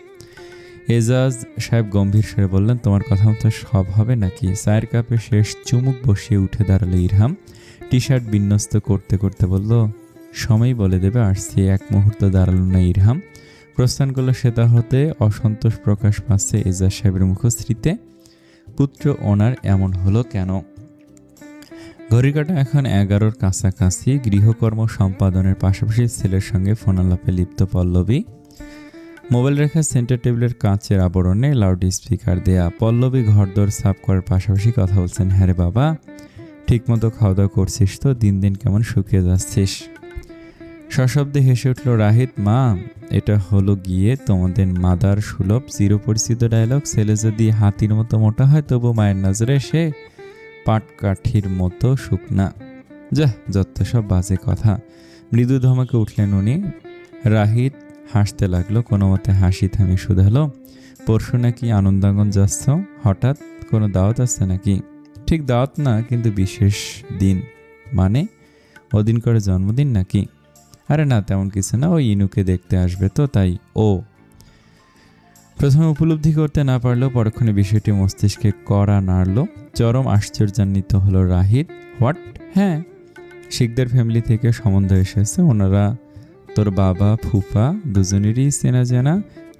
এজাজ সাহেব গম্ভীর স্বরে বললেন, তোমার কথা মতো সব হবে নাকি? চায়ের কাপে শেষ চুমুক বসিয়ে উঠে দাঁড়ালো ইরহাম। টি শার্ট বিন্যস্ত করতে করতে বলল, সময় বলে দেবে, আসছি। এক মুহূর্ত দাঁড়ালো না ইরহাম, প্রস্থান করলো সেটা হতে। অসন্তোষ প্রকাশ পাচ্ছে এজাজ সাহেবের মুখশ্রীতে। পুত্র ওনার এমন হলো কেন? ঘড়ির কাঁটা এখন 11টার কাছাকাছি। গৃহকর্ম সম্পাদনের পাশাপাশি ছেলের সঙ্গে ফোন আলাপে লিপ্ত পল্লবী। মোবাইল রেখা সেন্টার টেবিলের কাঁচের আবরণে লাউড স্পিকার দেয়া। পল্লবী ঘরদোর সাফ করার পাশাপাশি কথা বলছেন। হ্যাঁ রে বাবা, ঠিকমতো খাওয়া দাওয়া করছিস তো? দিন দিন কেমন শুকিয়ে যাচ্ছিস। সশব্দে হেসে উঠল রাহিত। মা, এটা হলো গিয়ে তোমাদের মাদার সুলভ চিরপরিচিত ডায়লগ। ছেলে যদি হাতির মতো মোটা হয় তবু মায়ের নজরে সে পাটকাঠির মতো শুকনা। যত সব বাজে কথা। মৃদু ধমকে উঠলেন উনি। রাহিত হাসতে লাগলো। কোনো মতে হাসি থামিয়ে শুধালো, পরশু নাকি আনন্দাঙ্গন যাচ্ছ? হঠাৎ কোনো দাওয়াত আছে নাকি? ঠিক দাওয়াত না, কিন্তু বিশেষ দিন। মানে ওদিন করে জন্মদিন নাকি? আরে না, তেমন কিছু না, ওই ইনুকে দেখতে আসবে তো তাই। ও। প্রথমে উপলব্ধি করতে না পারলেও পরক্ষণে বিষয়টি মস্তিষ্কে কড়া নাড়ল। চরম আশ্চর্যান্বিত হলো রাহিত। হোয়াট? হ্যাঁ, শিকদার ফ্যামিলি থেকে সম্বন্ধ এসেছে। ওনারা তোর বাবা ফুফা দুজনেরই চেনা জানা,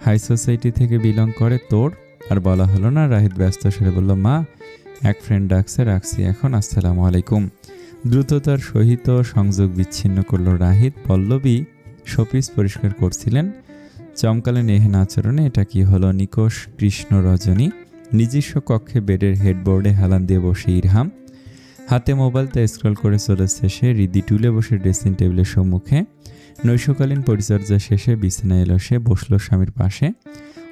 হাই সোসাইটি থেকে বিলং করে। তোর আর বলা হলো না? রাহিত ব্যস্ত স্বরে বলল, মা এক ফ্রেন্ড ডাকছে, রাখছি এখন, আসসালামু আলাইকুম। দ্রুততার সহিত সংযোগ বিচ্ছিন্ন করল রাহিত। পল্লবী শোপিস পরিষ্কার করছিলেন। চমকালেন এহেন আচরণে। এটা কি হলো? নিকোষ কৃষ্ণ রজনী। নিজস্ব কক্ষে বেডের হেডবোর্ডে হেলান দিয়ে বসে ইরহাম। হাতে মোবাইলটা স্ক্রল করে চলেছে সে। রিদি টুলে বসে ড্রেসিং টেবিলের সম্মুখে। নৈশকালীন পরিচর্যা শেষে বিছানায় এলো সে, বসলো স্বামীর পাশে।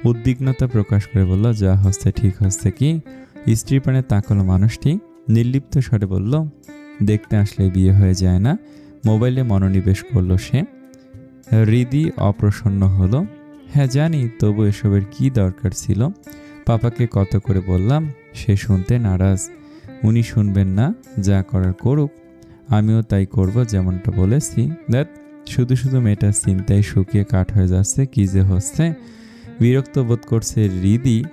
উদ্বিগ্নতা প্রকাশ করে বলল, যা হচ্ছে ঠিক হচ্ছে কি? স্ত্রীর পানে তাকালো মানুষটি, নির্লিপ্ত স্বরে বলল, দেখতে আসলে বিয়ে হয়ে যায় না। মোবাইলে মনোনিবেশ করলো সে। হৃদি অপ্রসন্ন হলো। হ্যাঁ জানি, তবু এসবের কি দরকার ছিল? পাপাকে কত করে বললাম, সে শুনতে নারাজ। উনি শুনবেন না, যা করার করুক, আমিও তাই করব যেমনটা বলেছি। দেখ, শুধু শুধু মেয়েটার চিন্তায় শুকিয়ে কাঠ হয়ে যাচ্ছে, কি যে হচ্ছে। বিরক্ত বোধ করছে হৃদি।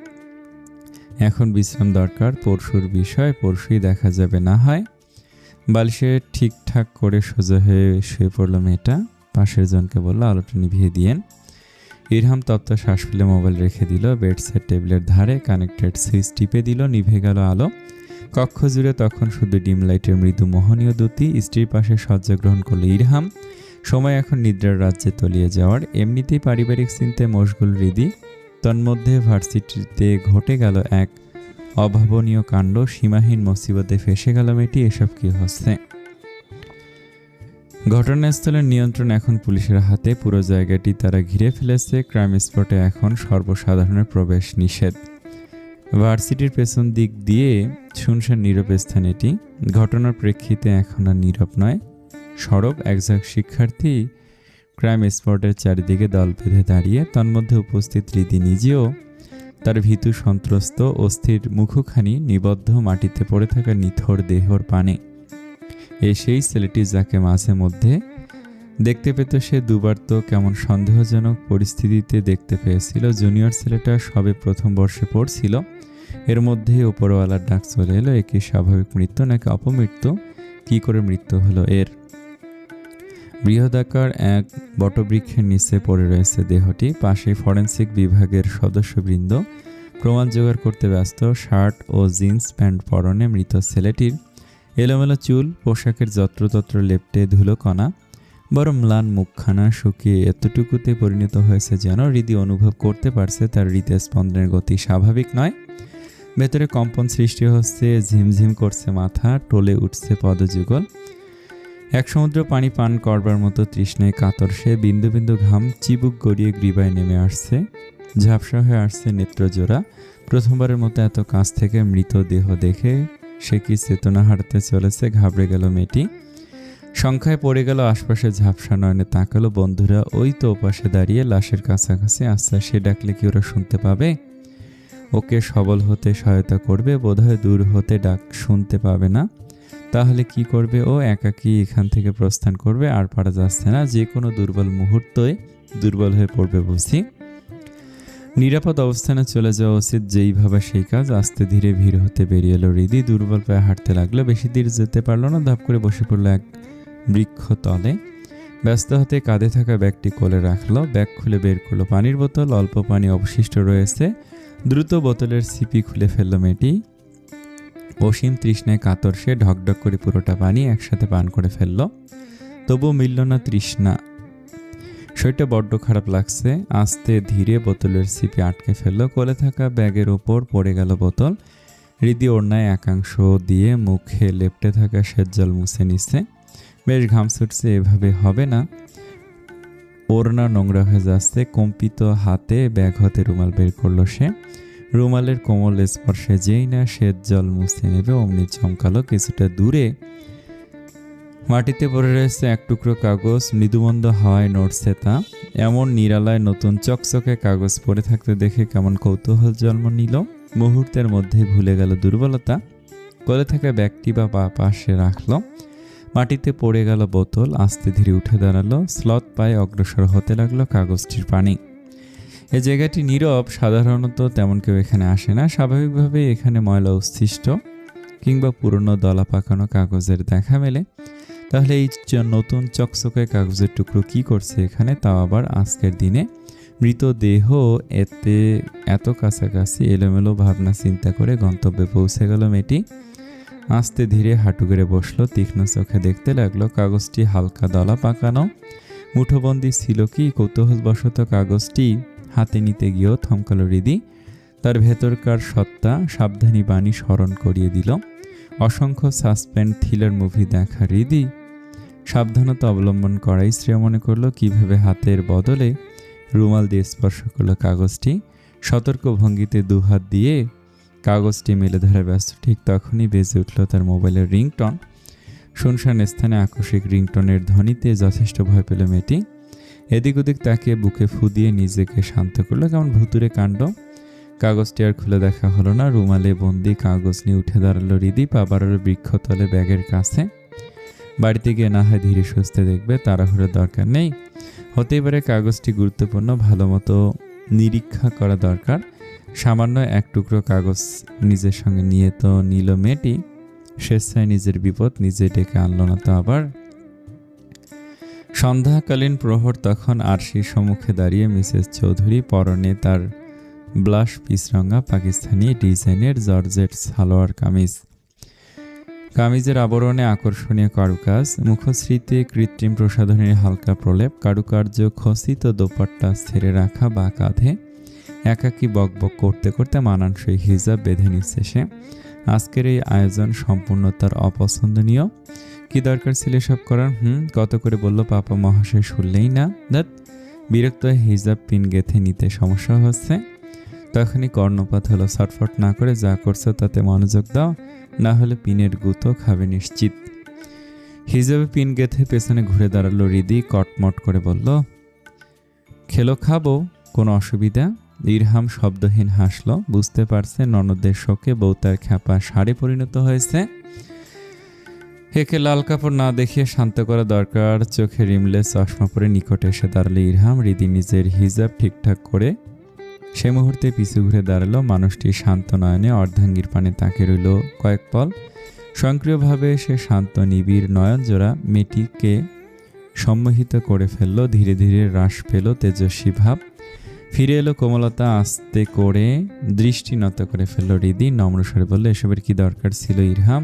এখন বিশ্রাম দরকার, পরশুর বিষয় পরশুই দেখা যাবে না হয়। বালিশে ঠিকঠাক করে সোজা হয়ে শুয়ে পড়ল মেয়েটা। পাশের জনকে বলল, আলোটা নিভিয়ে দিয়েন। ইরহাম তপ্ত শ্বাস ফেলে মোবাইল রেখে দিল বেডসাইড টেবিলের ধারে। কানেক্টেড সুইচ টিপে দিল, নিভে গেল আলো। কক্ষ জুড়ে তখন শুধু ডিম লাইটের মৃদু মোহনীয় দ্যুতি। স্ত্রীর পাশে শয্যা গ্রহণ করল ইরহাম। সময় এখন নিদ্রার রাজ্যে তলিয়ে যাওয়ার। এমনিতেই পারিবারিক চিন্তায় মশগুল হৃদি। তন্মধ্যে ভার্সিটিতে ঘটে গেল এক অভাবনীয় কাণ্ড। সীমাহীন মুসিবতে ফেসে গেল মেয়েটি। এসব কি হচ্ছে? ঘটনাস্থলের নিয়ন্ত্রণ এখন পুলিশের হাতে। পুরো জায়গাটি তারা ঘিরে ফেলেছে। ক্রাইম স্পটে এখন সর্বসাধারণের প্রবেশ নিষেধ। ভার্সিটির পেছন দিক দিয়ে শুনশান নীরব স্থান এটি। ঘটনার প্রেক্ষিতে এখন আর নীরব নয়, সরব। একঝাঁক শিক্ষার্থী ক্রাইম স্পটের চারিদিকে দল বেঁধে দাঁড়িয়ে। তন্মধ্যে উপস্থিত রীতি নিজেও। তার ভীতু সন্ত্রস্ত অস্থির মুখখানি নিবদ্ধ মাটিতে পড়ে থাকা নিথর দেহর পানে। সেই ছেলেটি যাকে মাঝে মধ্যে দেখতে পেত সে দুবার তো কেমন সন্দেহজনক পরিস্থিতিতে দেখতে পেয়েছিল। জুনিয়র ছেলেটা সবে প্রথম বর্ষে পড়ছিল। এর মধ্যেই ওপরওয়ালার ডাক চলে এলো। একই স্বাভাবিক মৃত্যু নাকি অপমৃত্যু? কি করে মৃত্যু হলো এর? বৃহদাকার এক বটবৃক্ষের নিচে পড়ে রয়েছে দেহটি। পাশে ফরেনসিক বিভাগের সদস্যবৃন্দ প্রমাণ জোগাড় করতে ব্যস্ত। শার্ট ও জিন্স প্যান্ট পরনে মৃত ছেলেটির। এলোমেলো চুল, পোশাকের যত্রতত্র লেপ্টে ধুলোকণা। বড় ম্লান মুখখানা শুকিয়ে এতটুকুতে পরিণত হয়েছে যেন হৃদি অনুভব করতে পারছে তার হৃদস্পন্দনের গতি স্বাভাবিক নয়। ভেতরে কম্পন সৃষ্টি হচ্ছে, ঝিমঝিম করছে মাথা, টলে উঠছে পদযুগল। এক সমুদ্র পানি পান করবার মতো তৃষ্ণায় কাতর সে। বিন্দু বিন্দু ঘাম চিবুক গড়িয়ে গ্রীবায় নেমে আসছে, ঝাপসা হয়ে আসছে নেত্রজোড়া। প্রথমবারের মতো এত কাছ থেকে মৃতদেহ দেখে সে কি চেতনা হারাতে চলেছে? ঘাবড়ে গেল মেয়েটি। সংখ্যায় পড়ে গেল আশপাশে। ঝাপসা নয়নে তাকালো। বন্ধুরা ওই তো ওপাশে দাঁড়িয়ে লাশের কাছাকাছি। আচ্ছা, সে ডাকলে কি ওরা শুনতে পাবে? ওকে সবল হতে সহায়তা করবে বোধহয়। দূর হতে ডাক শুনতে পাবে না। তাহলে কি করবে ও? একাকী এখান থেকে প্রস্থান করবে। আর পারা যাচ্ছে না। যে কোনো দুর্বল মুহূর্তে দুর্বল হয়ে পড়বে বুঝি। নিরাপদ অবস্থানে চলে যাওয়া উচিত। যেইভাবে সেই কাজ। আস্তে ধীরে ভিড় হতে বেরিয়ে এলো হৃদি। দুর্বল পায়ে হাঁটতে লাগলো। বেশি দূর যেতে পারলো না। ধাপ করে বসে পড়লো এক বৃক্ষ তলে। ব্যস্ত হাতে কাঁধে থাকা ব্যাগটি কোলে রাখলো। ব্যাগ খুলে বের করলো পানির বোতল। অল্প পানি অবশিষ্ট রয়েছে। দ্রুত বোতলের সিপি খুলে ফেললো মেয়েটি। অসীম তৃষ্ণায় কাতর সে। ঢকঢক করে পুরোটা পানি একসাথে পান করে ফেললো। তবুও মিলল না তৃষ্ণা। শরীরটা বড্ড খারাপ লাগছে। আস্তে ধীরে বোতলের সিপি আটকে ফেললো। কোলে থাকা ব্যাগের ওপর পড়ে গেল বোতল। হৃদি ওড়নায় একাংশ দিয়ে মুখে লেপ্টে থাকা শ্বেত জল মুছে নিচ্ছে। বেশ ঘাম ছুটছে। এভাবে হবে না। ওড়না নোংরা হয়ে যাচ্ছে। কম্পিত হাতে ব্যাগ হতে রুমাল বের করলো সে। রুমালের কোমল স্পর্শে যেই না শ্বেত জল মুছে নেবে অমনি চমকালো। কিছুটা দূরে মাটিতে পড়ে রয়েছে এক টুকরো কাগজ। মৃদুমন্দ হাওয়ায় নড়ছে তা। এমন নিরালায় নতুন চকচকে কাগজ পড়ে থাকতে দেখে কেমন কৌতূহল জন্ম নিল। মুহূর্তের মধ্যে ভুলে গেল দুর্বলতা। কোলে থাকা ব্যাগটি বা পাশে রাখলো। মাটিতে পড়ে গেল বোতল। আস্তে ধীরে উঠে দাঁড়ালো। স্লথ পায়ে অগ্রসর হতে লাগলো কাগজটির পানি। এই জায়গাটি নীরব। সাধারণত তেমন কেউ এখানে আসে না। স্বাভাবিকভাবেই এখানে ময়লা উচ্ছিষ্ট কিংবা পুরনো দলা পাকানো কাগজের দেখা মেলে। তাহলে এই নতুন চকচকে কাগজের টুকরো কি করছে এখানে, তাও আবার আজকের দিনে? মৃতদেহ এত কাছাকাছি। এলোমেলো ভাবনা চিন্তা করে গন্তব্যে পৌঁছে গেল মেয়েটি। আস্তে ধীরে হাঁটু গেড়ে বসলো। তীক্ষ্ণ চোখে দেখতে লাগলো। কাগজটি হালকা দলা পাকানো। মুঠোবন্দি ছিল কি? কৌতূহলবশত কাগজটি হাতে নিতে গিয়েও থমকালো হৃদি। তার ভেতরকার সত্তা সাবধানী বাণী স্মরণ করিয়ে দিল। অসংখ্য সাসপেন্স থ্রিলার মুভি দেখা হৃদি সাবধানতা অবলম্বন করাই শ্রেয় মনে করলো। কিভাবে হাতের বদলে রুমাল দিয়ে স্পর্শ করলো কাগজটি। সতর্ক ভঙ্গিতে দুহাত দিয়ে কাগজটি মেলে ধরে ব্যস্ত, ঠিক তখনই বেজে উঠল তার মোবাইলের রিংটন। শুনশান স্থানে আকস্মিক রিংটনের ধ্বনিতে যথেষ্ট ভয় পেল মেয়েটি। এদিক ওদিক তাকিয়ে বুকে ফু দিয়ে নিজেকে শান্ত করলো। কেমন ভুতুরে কাণ্ড। কাগজটি আর খুলে দেখা হলো না। রুমালে বন্দি কাগজ নিয়ে উঠে দাঁড়ালো রিদি। পা বাড়ালো বৃক্ষতলে ব্যাগের কাছে। বাড়িতে গিয়ে না হয় ধীরে সুস্থে দেখবে, তাড়াহুড়োর দরকার নেই। হতেই পারে কাগজটি গুরুত্বপূর্ণ, ভালো মতো নিরীক্ষা করা দরকার। সামান্য এক টুকরো কাগজ নিজের সঙ্গে নিয়ে তো নিল মেয়েটি। স্বেচ্ছায় নিজের বিপদ নিজে ডেকে আনলো না তো আবার। সন্ধ্যাকালীন প্রহর তখন আরশির সম্মুখে দাঁড়িয়ে মিসেস চৌধুরী, পরনে তার ব্লাশ পিচরঙা পাকিস্তানি ডিজাইনের জর্জেট সালোয়ার কামিজ। কামিজের আবরণে আকর্ষণীয় কারুকাজ, মুখশ্রীতে কৃত্রিম প্রসাধনীর হালকা প্রলেপ, কারুকার্য খচিত দোপাট্টা ছেড়ে রাখা বা কাঁধে। একাকী বকবক করতে করতে মানানসই হিজাব বেঁধে নিচ্ছে সে। আজকের এই আয়োজন সম্পূর্ণ তার অপছন্দনীয়। কি দরকার ছিল সব করার? কত করে বলল পাপা মহাশয়, শুনলেই না। বিরক্ত হয়ে হিজাব পিন গেঁথে নিতে সমস্যা হচ্ছে। তখনই কর্ণপাত হলো। ছটফট না করে যা করছো তাতে মনোযোগ দাও, না হলে পিনের গুঁতো খাবে নিশ্চিত। হিজাবে পিন গেঁথে পেছনে ঘুরে দাঁড়ালো রিদি। কটমট করে বলল, খেলো খাবো, কোনো অসুবিধা? ইরহাম শব্দহীন হাসলো। বুঝতে পারছে ননদের শোকে বউ তার খ্যাপা ষাঁড়ে পরিণত হয়েছে। একে লাল কাপড় না দেখিয়ে শান্ত করা দরকার। চোখে রিমলে চশমা পরে নিকটে এসে দাঁড়ালো ইরহাম। রিদি নিজের হিজাব ঠিকঠাক করে সে মুহূর্তে পিছু ঘুরে দাঁড়ালো। মানুষটি শান্ত নয়নে অর্ধাঙ্গীর পানে তাকে রইল কয়েক পল। স্বয়ংক্রিয়ভাবে সে শান্ত নিবিড় নয়ন জোড়া মেয়েটিকে সম্মোহিত করে ফেলল। ধীরে ধীরে হ্রাস পেল তেজস্বী ভাব। ফিরে এলো কোমলতা। আস্তে করে দৃষ্টি নত করে ফেলল রিদি। নম্রস্বরে বলল, এসবের কি দরকার ছিল ইরহাম?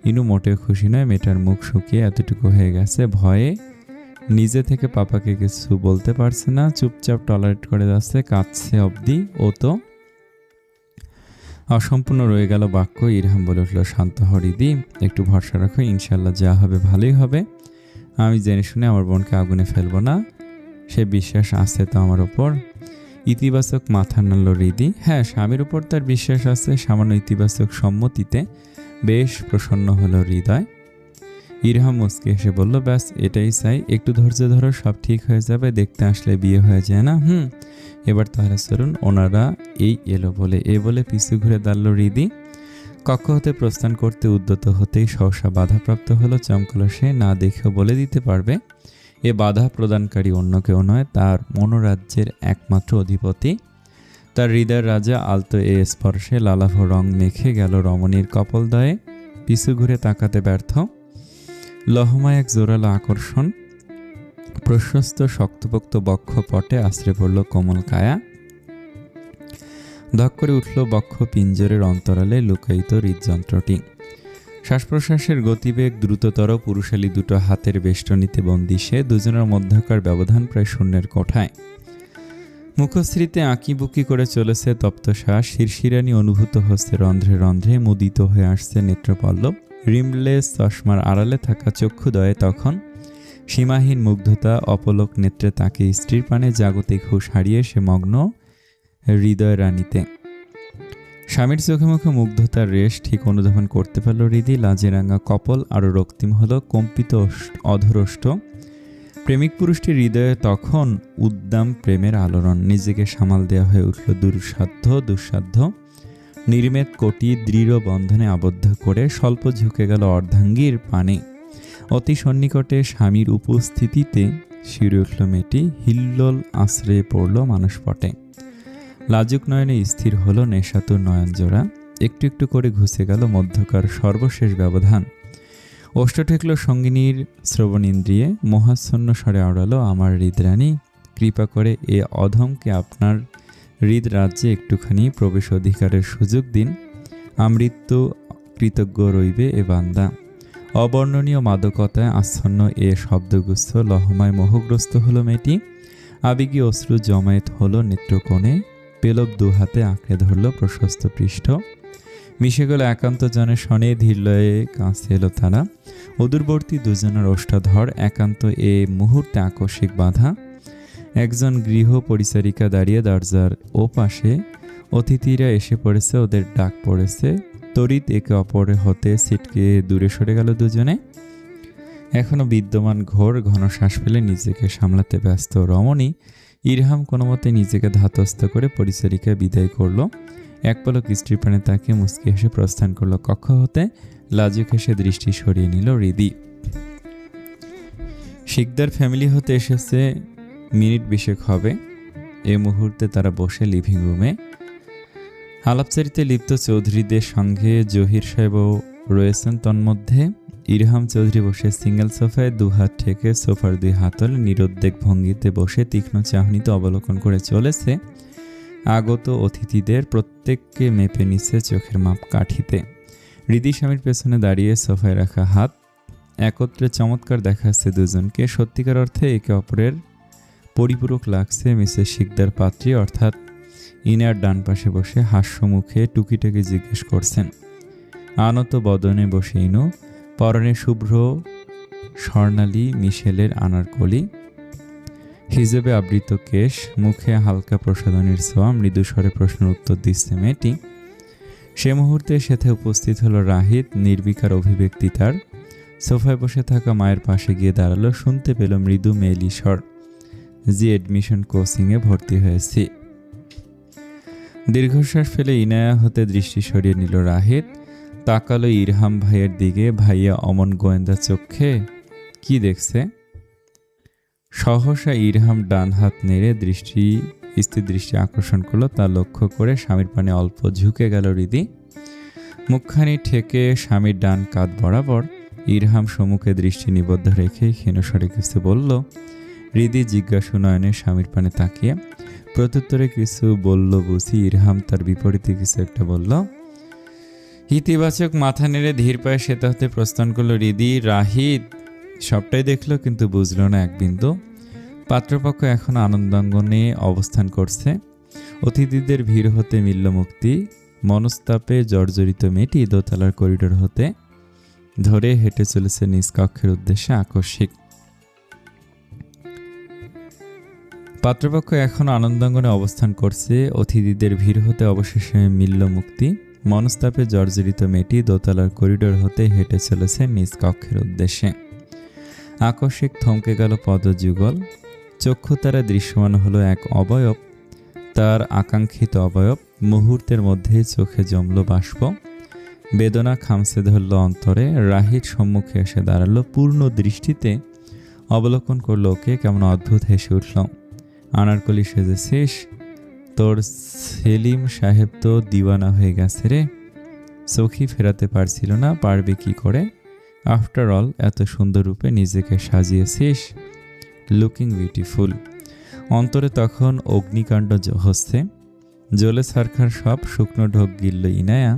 ইনু মোটেও খুশি নয়। মেয়েটার মুখ শুকিয়ে এতটুকু হয়ে গেছে। ভয়ে নিজে থেকে পাপাকে কিছু বলতে পারছে না। চুপচাপ টলারেট করে যাচ্ছে, কাঁদছে অবধি। ও তো অসম্পূর্ণ রয়ে গেল বাক্য। ইরহাম বলে উঠল, শান্ত হ রিদি, একটু ভরসা রাখো, ইনশাল্লাহ যা হবে ভালোই হবে। আমি জেনে শুনে আমার বোনকে আগুনে ফেলবো না, সে বিশ্বাস আছে তো আমার ওপর। ইতিবাচক মাথা নাড়ল রিদি। হ্যাঁ, স্বামীর উপর তার বিশ্বাস আছে। সামান্য ইতিবাচক সম্মতিতে বেশ প্রসন্ন হলো হৃদয়। ইরহাম মুচকে এসে বলল, ব্যাস এটাই চাই, একটু ধৈর্য ধরো, সব ঠিক হয়ে যাবে। দেখতে আসলে বিয়ে হয়ে যায় না? এবার তাহলে চলুন, ওনারা এই এলো বলে। এ বলে পিছু ঘুরে দাঁড়ালো রিদি। কক্ষ হতে প্রস্থান করতে উদ্যত হতেই সহসা বাধাপ্রাপ্ত হলো। চমকালো সে। না দেখেও বলে দিতে পারবে এ বাধা প্রদানকারী অন্য কেউ নয়, তার মনোরাজ্যের একমাত্র অধিপতি, তার হৃদয়ের রাজা। আলতো এ স্পর্শে লালাভ রং মেখে গেল রমণীর কপলদয়ে। পিছু ঘুরে তাকাতে ব্যর্থ। লহমায় এক জোরালো আকর্ষণ। প্রশস্ত শক্তপোক্ত বক্ষ পটে আশ্রে পড়ল কোমল কায়া। ধক করে উঠল বক্ষ পিঞ্জরের অন্তরালে লুকায়িত হৃদযন্ত্রটি। শ্বাস প্রশ্বাসের গতিবেগ দ্রুততর। পুরুষালী দুটো হাতের বেষ্টনীতে বন্দী সে। দুজনের মধ্যকার ব্যবধান প্রায় শূন্যের কোঠায়। মুখশ্রীতে আঁকিবুকি করে চলেছে তপ্ত শ্বাস। শিরশিরানি অনুভূত হচ্ছে রন্ধ্রে রন্ধ্রে। মুদিত হয়ে আসছে নেত্রপল্লব। রিমলেস চশমার আড়ালে থাকা চক্ষুদয়ে তখন সীমাহীন মুগ্ধতা। অপলক নেত্রে তাকে স্ত্রীর পানে জাগতিক হুঁশ হারিয়ে সে মগ্ন হৃদয় রানীতে। স্বামীর চোখে মুখে মুগ্ধতার রেশ ঠিক অনুধাবন করতে পারল হৃদি। লাজে রাঙা কপল আরো রক্তিম হলো, কম্পিত অধরষ্ট। প্রেমিক পুরুষটির হৃদয়ে তখন উদ্দাম প্রেমের আলোড়ন। নিজেকে সামাল দেওয়া হয়ে উঠল দুঃসাধ্য। নির্মেদ কোটি দৃঢ় বন্ধনে আবদ্ধ করে স্বল্প ঝুঁকে গেল অর্ধাঙ্গীর পানে। অতি সন্নিকটে স্বামীর উপস্থিতিতে শিউরে উঠল মেয়েটি। হিল্লোল আশ্রয়ে পড়ল মানসপটে। লাজুক নয়নে স্থির হলো নেশাতুর নয়ন জোড়া। একটু একটু করে ঘুষে গেল মধ্যকার সর্বশেষ ব্যবধান। ওষ্ঠ ঠেকল সঙ্গিনীর শ্রবণেন্দ্রিয়ে। মোহাচ্ছন্ন স্বরে আওড়ালো, আমার হৃদরানী, কৃপা করে এ অধমকে আপনার হৃদ রাজ্যে একটুখানি প্রবেশ অধিকারের সুযোগ দিন। আমৃত্যু কৃতজ্ঞ রইবে এ বান্দা। অবর্ণনীয় মাদকতায় আচ্ছন্ন এ শব্দগুচ্ছ লহমায় মোহগ্রস্ত হলো মেয়েটি। আবেগী অশ্রু জমায়েত হলো নেত্রকোণে। পেলব দু হাতে আঁকড়ে ধরল প্রশস্ত পৃষ্ঠ। মিশে গেল একান্ত জনে শনে। ধীরলয়ে কাছে এলো তারা। অদূরবর্তী দুজনের ওষ্ঠাধর। একান্ত এ মুহূর্তে আকস্মিক বাধা। একজন গৃহ পরিচারিকা দাঁড়িয়ে দরজার ও পাশে অতিথিরা এসে পড়েছে, ওদের ডাক পড়েছে। তড়িৎ একে অপরের হতে ছিটকে দূরে সরে গেল দুজনে। এখনো বিদ্যমান ঘোর ঘন শ্বাস ফেলে নিজেকে সামলাতে ব্যস্ত রমণী। ইরহাম কোনো মতে নিজেকে ধাতস্থ করে পরিচারিকা বিদায় করলো। এক পলক স্ত্রীর পানে তাকে মুচকি হেসে প্রস্থান করলো কক্ষ হতে। লাজুক হেসে দৃষ্টি সরিয়ে নিল হৃদি। শিকদার ফ্যামিলি হতে এসেছে মিনিট 20 হবে। এ মুহূর্তে তারা বসে লিভিং রুমে আলাপচারিতে লিপ্ত। চৌধুরীদের সঙ্গে জহির সাহেবও রয়েছেন তন্মধ্যে। ইরহাম চৌধুরী বসে সিঙ্গেল সোফায় দুহাত ঠেকে সোফার 2 হাতল নিরুদ্বেগ ভঙ্গিতে বসে তীক্ষ্ণ চাহনিতে অবলোকন করে চলেছে আগত অতিথিদের। প্রত্যেককে মেপে নিচ্ছে চোখের মাপ কাঠিতে। হৃদি স্বামীর পেছনে দাঁড়িয়ে সোফায় রাখা হাত একত্রে চমৎকার দেখাচ্ছে দুজনকে। সত্যিকার অর্থে একে অপরের পরিপূরক লাগছে। মিসেস শিকদার পাত্রী অর্থাৎ ইনার ডান পাশে বসে হাস্যমুখে টুকিটাকি জিজ্ঞেস করছেন। আনত বদনে বসে ইনু, পরনে শুভ্র স্বর্ণালী মিশেলের আনারকলি, হিজেবে আবৃত কেশ, মুখে হালকা প্রসাধনীর ছোঁয়া। মৃদু স্বরে প্রশ্নের উত্তর দিচ্ছে মেয়েটি। সে মুহূর্তে সাথে উপস্থিত হলো রাহিত। নির্বিকার অভিব্যক্তি তার। সোফায় বসে থাকা মায়ের পাশে গিয়ে দাঁড়ালো। শুনতে পেল মৃদু মেয়েলি স্বর। জি অ্যাডমিশন কোচিংয়ে ভর্তি হয়েছি। দীর্ঘশ্বাস ফেলে ইনায়া হতে দৃষ্টি সরিয়ে নিল রাহিত। তাকালো ইরহাম ভাইয়ের দিকে। ভাইয়া অমন গোয়েন্দা চোখে কি দেখছে? সহসা ইরহাম ডান হাত নেড়ে স্ত্রীর দৃষ্টি আকর্ষণ করলো। তা লক্ষ্য করে স্বামীর পানে অল্প ঝুঁকে গেল হৃদি। মুখখানি ঠেকে স্বামীর ডান কাঁধ বরাবর। ইরহাম সম্মুখে দৃষ্টি নিবদ্ধ রেখে ক্ষীণস্বরে কিছু বলল। হৃদি জিজ্ঞাসু নয়নে স্বামীর পানে তাকিয়ে। প্রত্যুত্তরে কিছু বলল বুঝি। ইরহাম তার বিপরীতে কিছু একটা বলল। ইতিবাচক মাথা নেড়ে ধীর পায়ে সেটা হতে প্রস্থান করলো হৃদি। রাহিত সবটাই দেখলো কিন্তু বুঝলো না এক বিন্দু। পাত্রপক্ষ এখন আনন্দাঙ্গনে অবস্থান করছে। অতিথিদের ভিড় হতে মিলল মুক্তি। মনস্তাপে জর্জরিত মেয়েটি দোতলার করিডোর হতে ধরে হেঁটে চলেছে নিজ কক্ষের উদ্দেশ্যে আকস্মিক। পাত্রপক্ষ এখন আনন্দাঙ্গনে অবস্থান করছে। অতিথিদের ভিড় হতে অবশেষে মিলল মুক্তি। মনস্তাপে জর্জরিত মেয়েটি দোতলার করিডোর হতে হেঁটে চলেছে নিজ কক্ষের উদ্দেশ্যে। আকস্মিক থমকে গেল পদযুগল। চক্ষু তারা দৃশ্যমান হলো এক অবয়ব, তার আকাঙ্ক্ষিত অবয়ব। মুহূর্তের মধ্যে চোখে জমল বাষ্প। বেদনা খামছে ধরল অন্তরে। রাহিত সম্মুখে এসে দাঁড়ালো। পূর্ণ দৃষ্টিতে অবলোকন করলো ওকে। কেমন অদ্ভুত হেসে উঠল। আনারকলি সেজেছিস? তোর সেলিম সাহেব তো দিওয়ানা হয়ে গেছে রে। চোখই ফেরাতে পারছিল না। পারবে কি করে? আফটার অল এত সুন্দর রূপে নিজেকে সাজিয়েছিস। Looking beautiful. অন্তরে তখন অগ্নিকাণ্ড হচ্ছে। জ্বলে ছারখার সব শুকনো ঢোক গিলল ইনায়া।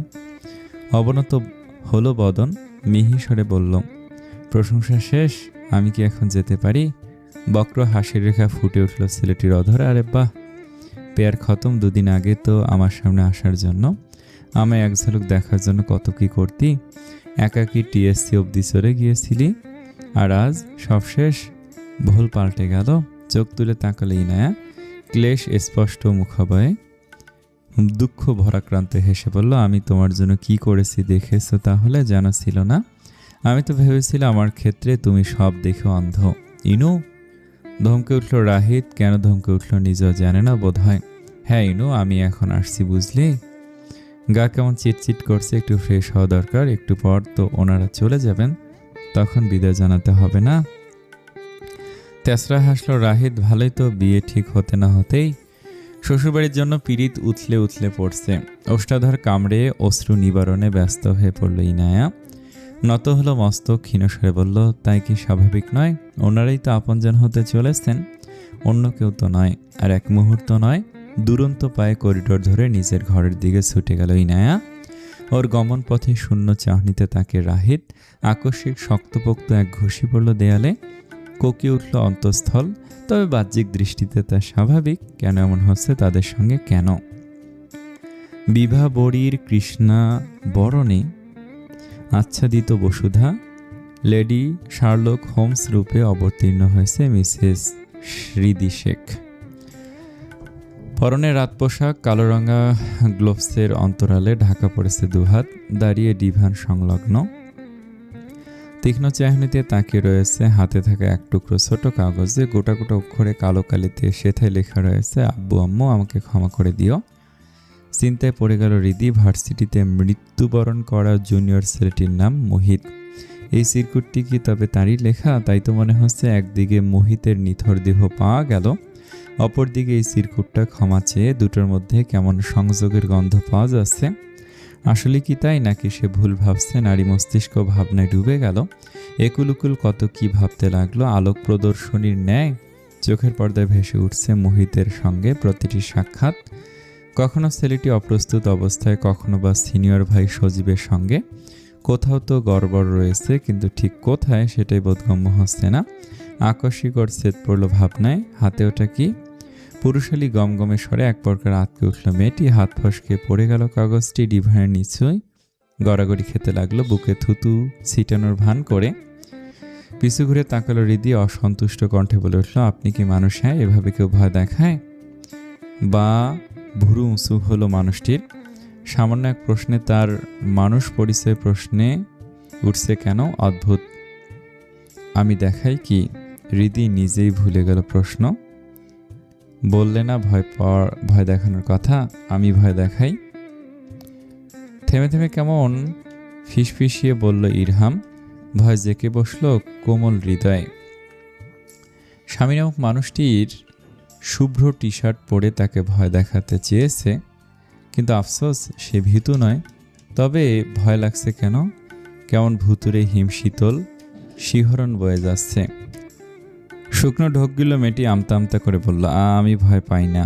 অবনত হলো বদন। মিহিস্বরে বলল, প্রশংসা শেষ? আমি কি এখন যেতে পারি? বক্র হাসির রেখা ফুটে উঠল ছেলেটির অধরে। আরে বাহ, পেয়ার খতম। 2 দিন আগে তো আমার সামনে আসার জন্য, আমায় এক ঝলক দেখার জন্য কত কি করতি। একাকি টিএসসি অবধি চলে গিয়েছিলি, আর আজ সব শেষ। ভুল পাল্টে গেল। চোখ তুলে তাকালে ইনায়া। ক্লেশ স্পষ্ট মুখাবয়ে। দুঃখ ভরাক্রান্ত হেসে বলল, আমি তোমার জন্য কি করেছি দেখেছো তাহলে? জানা ছিল না? আমি তো ভেবেছিলাম আমার ক্ষেত্রে তুমি সব দেখে অন্ধ। ইনু, ধমকে উঠল রাহিত। কেন ধমকে উঠল নিজেও জানে না বোধ হয়। হ্যাঁ ইনু, আমি এখন আসছি বুঝলি। গা কেমন চিটচিট করছে, একটু ফ্রেশ হওয়া দরকার। একটু পর তো ওনারা চলে যাবেন, তখন বিদায় জানাতে হবে না? তেসরা হাসল রাহিত। ভালোই তো, বিয়ে ঠিক হতে না হতেই শ্বশুরবাড়ির জন্য পীড়িত উথলে উথলে পড়ছে। ওষ্ঠাধর কামড়ে অশ্রু নিবারণে ব্যস্ত হয়ে পড়ল ইনায়া। নত হলো মস্তক, ক্ষীণস্বরে বলল, তাই কি স্বাভাবিক নয়? ওনারাই তো আপনজন হতে চলেছেন, অন্য কেউ তো নয়। আর এক মুহূর্ত নয়, দুরন্ত পায়ে করিডোর ধরে নিজের ঘরের দিকে ছুটে গেল ইনায়া। ওর গমন পথে শূন্য চাহনিতে তাকে রাহিত। আকস্মিক শক্তপোক্ত এক ঘুষি পড়ল দেয়ালে। কোকিয়ে উঠল অন্তঃস্থল। তবে বাহ্যিক দৃষ্টিতে তা স্বাভাবিক। কেন এমন হচ্ছে তাদের সঙ্গে? কেন? বিভা বড়ির কৃষ্ণা বরণে আচ্ছাদিত বসুধা লেডি শার্লক হোমস রূপে অবতীর্ণ হয়েছে মিসেস হৃদি শেখ। পরনে রাত পোশাক, কালো রঙা গ্লোভসের অন্তরালে ঢাকা পড়েছে দুহাত, দাঁড়িয়ে ডিভান সংলগ্ন। তীক্ষ্ণ চাহনিতে তাকিয়ে রয়েছে হাতে থাকা এক টুকরো ছোট কাগজে গোটা গোটা অক্ষরে কালো কালিতে সেথায় লেখা রয়েছে, আব্বু আম্মু আমাকে ক্ষমা করে দিও। চিন্তায় পড়ে গেল রিদি। ভার্সিটিতে মৃত্যুবরণ করা জুনিয়র ছেলেটির নাম মোহিত। এই চিরকুটটি কি তবে তারই লেখা? তাই তো মনে হচ্ছে। একদিকে মোহিতের নিথর দেহ পাওয়া গেল, অপরদিকে এই চিরকুটটা ক্ষমা চেয়ে। দুটোর মধ্যে কেমন সংযোগের গন্ধ পাওয়া যাচ্ছে। আসলে কি তাই, নাকি সে ভুল ভাবছে? নারী মস্তিষ্ক ভাবনায় ডুবে গেল। একুলুকুল কত কি ভাবতে লাগলো। আলোক প্রদর্শনীর ন্যায় চোখের পর্দায় ভেসে উঠছে মোহিতের সঙ্গে প্রতিটি সাক্ষাৎ। কখনো ছেলেটি অপ্রস্তুত অবস্থায়, কখনো বা সিনিয়র ভাই সজীবের সঙ্গে। কোথাও তো গড়বড় রয়েছে, কিন্তু ঠিক কোথায় সেটাই বোধগম্য হচ্ছে না। আকস্মিকর ছেদ পড়ল ভাবনায়। হাতে ওটা কি? পুরুষালী গমগমে স্বরে এক প্রকার আটকে উঠল মেয়েটি। হাত ফসকে পড়ে গেল কাগজটি ডিভানের নিচই। গড়াগড়ি খেতে লাগলো, বুকে থুতু ছিটানোর ভান করে। পিছু ঘুরে তাকালো হৃদি, অসন্তুষ্ট কণ্ঠে বলে উঠল, আপনি কি মানুষ? হ্যাঁ, এভাবে কেউ ভয় দেখায়? বা ভুরু উঁচু হলো মানুষটির। সামান্য এক প্রশ্নে তার মানুষ পরিচয় প্রশ্নে উঠছে কেন? অদ্ভুত। আমি দেখাই কি? হৃদি নিজেই ভুলে গেল প্রশ্ন। বললে না ভয় দেখানোর কথা, আমি ভয় দেখাই? থেমে থেমে কেমন ফিসফিসিয়ে বলল ইরহাম। ভয় জেকে বসল কোমল হৃদয়ে। স্বামী নামক মানুষটির শুভ্র টি শার্ট পরে তাকে ভয় দেখাতে চেয়েছে, কিন্তু আফসোস সে ভীতু নয়। তবে ভয় লাগছে কেন? কেমন ভুতুরে হিমশীতল শিহরণ বয়ে যাচ্ছে। শুকনো ঢোকগুলো মেয়েটি আমতা আমতা করে বলল, আমি ভয় পাই না।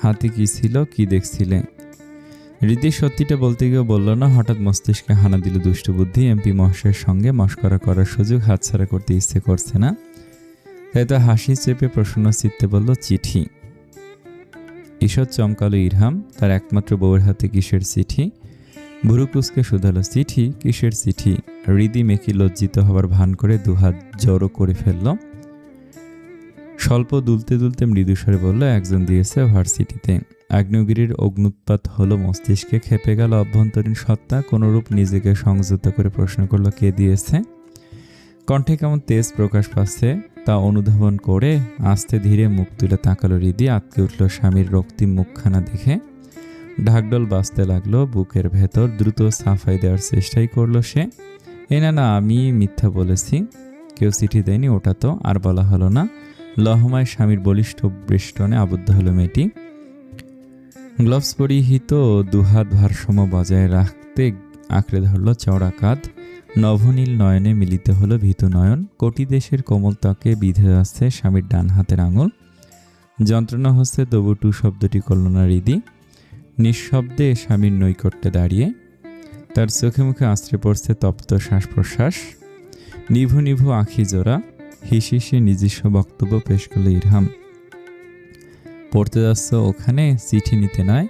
হাতে কি ছিল? কি দেখছিলে? হৃদি সত্যিটা বলতে গিয়ে বলল না। হঠাৎ মস্তিষ্কে হানা দিল দুষ্ট বুদ্ধি। এমপি মহাশয়ের সঙ্গে মশকরা করার সুযোগ হাতছাড়া করতে ইচ্ছে করছে না। তাই তো হাসি চেপে প্রসন্ন চিত্তে বলল, চিঠি। ঈষৎ চমকালো ইরহাম। তার একমাত্র বউয়ের হাতে কিসের চিঠি? ভুরু কুচকে শুধালো, চিঠি? কিসের চিঠি? হৃদি মেকি লজ্জিত হবার ভান করে দুহাত জড়ো করে ফেলল। স্বল্প দুলতে দুলতে মৃদুস্বরে বলল, একজন দিয়েছে ভার্সিটিতে। আগ্নেয়গিরির অগ্নুৎপাত হলো মস্তিষ্কে। খেপে গেল অভ্যন্তরীণ সত্তা। কোনরূপ নিজেকে সংযত করে প্রশ্ন করল, কে দিয়েছে? কণ্ঠে কেমন তেজ প্রকাশ পাচ্ছে তা অনুধাবন করে আস্তে ধীরে মুখ তুলে তাকালো হৃদি। আটকে উঠল স্বামীর রক্তিম মুখখানা দেখে। ঢাকডোল বাজতে লাগলো বুকের ভেতর। দ্রুত সাফাই দেওয়ার চেষ্টাই করলো সে। না, আমি মিথ্যা বলেছি, কেউ চিঠি দেয়নি। ওটা তো আর বলা হলো না। লহমায় স্বামীর বলিষ্ঠ বেষ্টনে আবদ্ধ হলো মেয়েটি। গ্লাভস পরিহিত দুহাত ভারসাম্য বজায় রাখতে আঁকড়ে ধরল চওড়া কাঁধ। নভনীল নয়নে মিলিত হলো ভীতু নয়ন। কোটি দেশের কোমল ত্বকে বিধে আসছে স্বামীর ডান হাতের আঙুল। যন্ত্রণা হচ্ছে, তবু টু শব্দটি করল না হৃদি। নিঃশব্দে স্বামীর নৈকট্যে দাঁড়িয়ে তার চোখে মুখে আশ্রে পড়ছে তপ্ত শ্বাস প্রশ্বাস। নিভু নিভু আঁখি জোড়া। হিসিসে নিজস্ব বক্তব্য পেশ করল ইরহাম। পড়তে যাচ্ছ ওখানে, চিঠি নিতে নয়।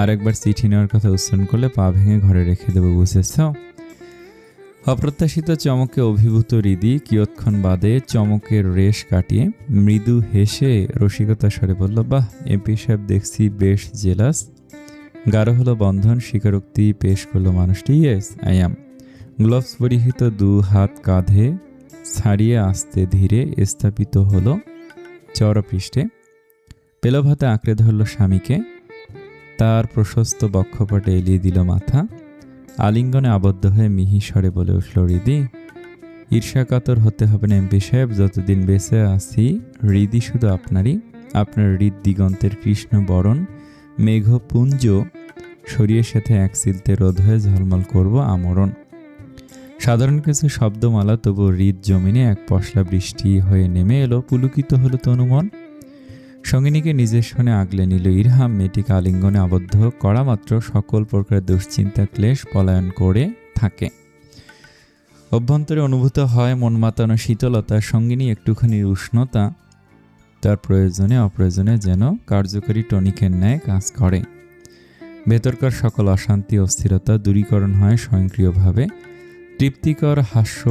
আরেকবার চিঠি নেওয়ার কথা উচ্চারণ করলে পা ভেঙে ঘরে রেখে দেবো, বুঝেছ? অপ্রত্যাশিত চমকে অভিভূত হৃদি কিয়ৎক্ষণ বাদে চমকের রেশ কাটিয়ে মৃদু হেসে রসিকতা স্বরে বলল, বাহ, এমপি সাহেব দেখছি বেশ জেলাস। গাঢ় হলো বন্ধন। স্বীকারোক্তি পেশ করলো মানুষটি। Yes, I am. গ্লোভস পরিহিত দু হাত কাঁধে ছাড়িয়ে আস্তে ধীরে স্থাপিত হলো চওড়া পৃষ্ঠে। পেলব হাতে আঁকড়ে ধরল স্বামীকে। তার প্রশস্ত বক্ষপটে এলিয়ে দিল মাথা। আলিঙ্গনে আবদ্ধ হয়ে মিহি স্বরে বলে উঠল হৃদি, ঈর্ষাকাতর হতে হবে না এমপি সাহেব। যতদিন বেঁচে আছি হৃদি শুধু আপনারই। আপনার হৃদ দিগন্তের কৃষ্ণ বরণ মেঘপুঞ্জ শরীরের সাথে এক সিলতে রোধ হয়ে ঝলমল করব আমরণ। সাধারণ কিছু শব্দমালা, তবু হৃদ জমিনে এক পশলা বৃষ্টি হয়ে নেমে এলো। পুলকিত হলো তনুমন। সঙ্গিনীকে নিজের সনে আগলে নিল ইরহাম। মেয়েটিকে আলিঙ্গনে আবদ্ধ করা মাত্র সকল প্রকার দুশ্চিন্তা ক্লেশ পলায়ন করে থাকে। অভ্যন্তরে অনুভূত হয় মন মাতানো শীতলতা। সঙ্গিনী একটুখানি উষ্ণতা তার প্রয়োজনে অপ্রয়োজনে যেন কার্যকরী টনিকের ন্যায় কাজ করে। ভেতরকার সকল অশান্তি অস্থিরতা দূরীকরণ হয় স্বয়ংক্রিয়ভাবে। তৃপ্তিকর হাস্য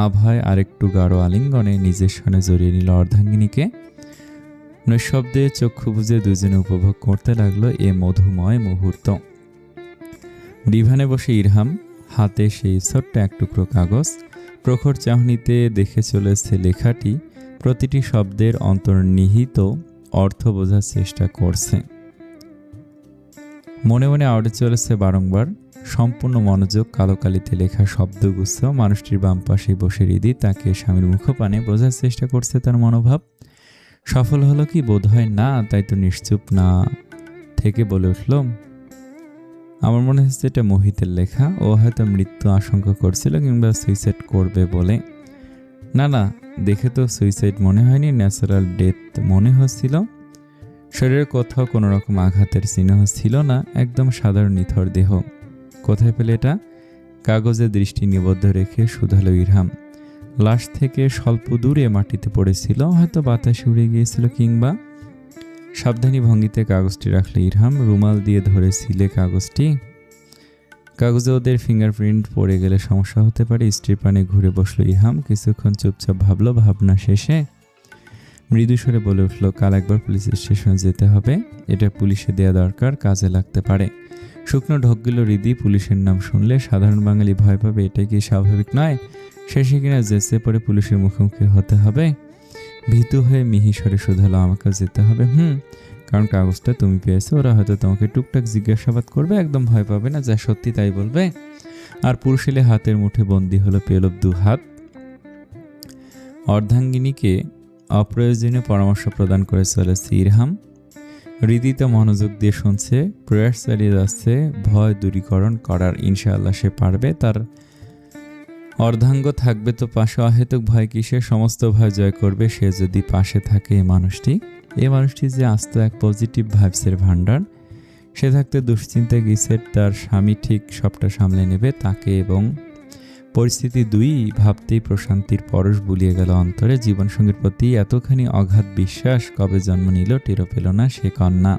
আভায় আরেকটু গাঢ় আলিঙ্গনে নিজের সনে জড়িয়ে নিল অর্ধাঙ্গিনীকে। নৈশব্দে চক্ষু বুজে দুজনে উপভোগ করতে লাগলো এ মধুময় মুহূর্ত। ডিভানে বসে ইরহাম, হাতে সেই ছোট্ট এক টুকরো কাগজ, প্রখর চাহনিতে দেখে চলেছে লেখাটি, প্রতিটি শব্দের অন্তর্নিহিত অর্থ বোঝার চেষ্টা করছে। মনে মনে আওড়ে চলেছে বারংবার সম্পূর্ণ মনোযোগ কালো কালিতে লেখা শব্দগুচ্ছ। মানুষটির বাম পাশে বসে হৃদি তাকে স্বামীর মুখপানে বোঝার চেষ্টা করছে তার মনোভাব। সফল হলো কি? বোধ হয় না। তাই তো নিশ্চুপ না থেকে বলে উঠল, আমার মনে হচ্ছে এটা মোহিতের লেখা। ও হয়তো মৃত্যু আশঙ্কা করছিল কিংবা সুইসাইড করবে বলে। না না, দেখে তো সুইসাইড মনে হয়নি, ন্যাচারাল ডেথ মনে হচ্ছিল। শরীরের কোথাও কোনো রকম আঘাতের চিহ্ন ছিল না, একদম সাধারণ নিথর দেহ। কোথায় পেলে এটা? কাগজে দৃষ্টি নিবদ্ধ রেখে শুধালো ইরহাম। লাশ থেকে স্বল্প দূরে মাটিতে পড়েছিল, হয়তো বাতাসে উড়ে গিয়েছিল কিংবা। সাবধানী ভঙ্গিতে কাগজটি রাখলে ইরহাম, রুমাল দিয়ে ধরেছিলে কাগজটি। কাগজে ওদের ফিঙ্গারপ্রিন্ট পড়ে গেলে সমস্যা হতে পারে। স্ত্রীর পানে ঘুরে বসলো ইরহাম, কিছুক্ষণ চুপচাপ ভাবলো। ভাবনা শেষে মৃদু স্বরে বলে উঠল, কাল একবার পুলিশ স্টেশনে যেতে হবে, এটা পুলিশে দেয়া দরকার, কাজে লাগতে পারে। শুকনো ঢোক গেল হৃদি। পুলিশের নাম শুনলে সাধারণ বাঙালি ভয় পাবে, এটাই কি স্বাভাবিক নয়? শেষে কিনা যেচে পরে পুলিশের মুখোমুখি হতে হবে। ভীতু হয়ে মিহি স্বরে শুধালো, আমাকে যেতে হবে? কারণ কাগজটা তুমি পেয়েছো, ওরা হয়তো তোমাকে টুকটাক জিজ্ঞাসাবাদ করবে, একদম ভয় পাবে না, যা সত্যি তাই বলবে। আর পুরুষেলে হাতের মুঠে বন্দী হলো পেলব দু হাত। অর্ধাঙ্গিনীকে অপ্রয়োজনীয় পরামর্শ প্রদান করে চলেছে ইরহাম। হৃদিতে মনোযোগ দিয়ে শুনছে, প্রয়াস চালিয়ে যাচ্ছে ভয় দূরীকরণ করার। ইনশাআল্লাহ সে পারবে। তার অর্ধাঙ্গ থাকবে তো পাশে, অহেতুক ভয় কিসে? সমস্ত ভয় জয় করবে সে যদি পাশে থাকে। এই মানুষটি যে আস্ত এক পজিটিভ ভাইবসের ভান্ডার। সে থাকতে দুশ্চিন্তা গিয়েছে তার স্বামী ঠিক সবটা সামলে নেবে তাকে, এবং পরিস্থিতি দুই ভাবতেই প্রশান্তির পরশ বুলিয়ে গেল অন্তরে। জীবনসঙ্গীর প্রতি এতখানি অগাধ বিশ্বাস কবে জন্ম নিল টেরও পেল না সে কন্যা।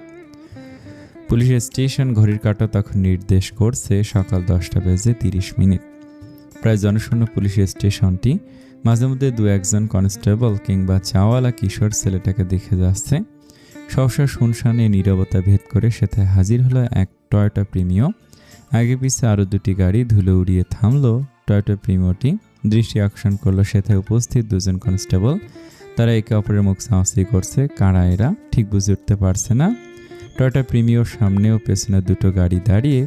পুলিশের স্টেশন ঘড়ির কাঁটা তখন নির্দেশ করছে সকাল 10:30। প্রায় জনশূন্য পুলিশের স্টেশনটি। মাঝে মধ্যে দু একজন কনস্টেবল কিংবা চাওয়ালা কিশোর ছেলেটাকে দেখে যাচ্ছে। সহসা শুনশানে নীরবতা ভেদ করে সেথায় হাজির হলো এক টয়োটা প্রিমিও। আগে পিছে আরও দুটি গাড়ি ধুলো উড়িয়ে থামলো টয়োটা প্রিমিওটি। দৃষ্টি আকর্ষণ করলো সেথায় উপস্থিত দুজন কনস্টেবল। তারা একে অপরের মুখ চাওয়াচাই করছে। কারা এরা ঠিক বুঝে উঠতে পারছে না। টয়োটা প্রিমিওর সামনে ও পেছনে দুটো গাড়ি দাঁড়িয়ে।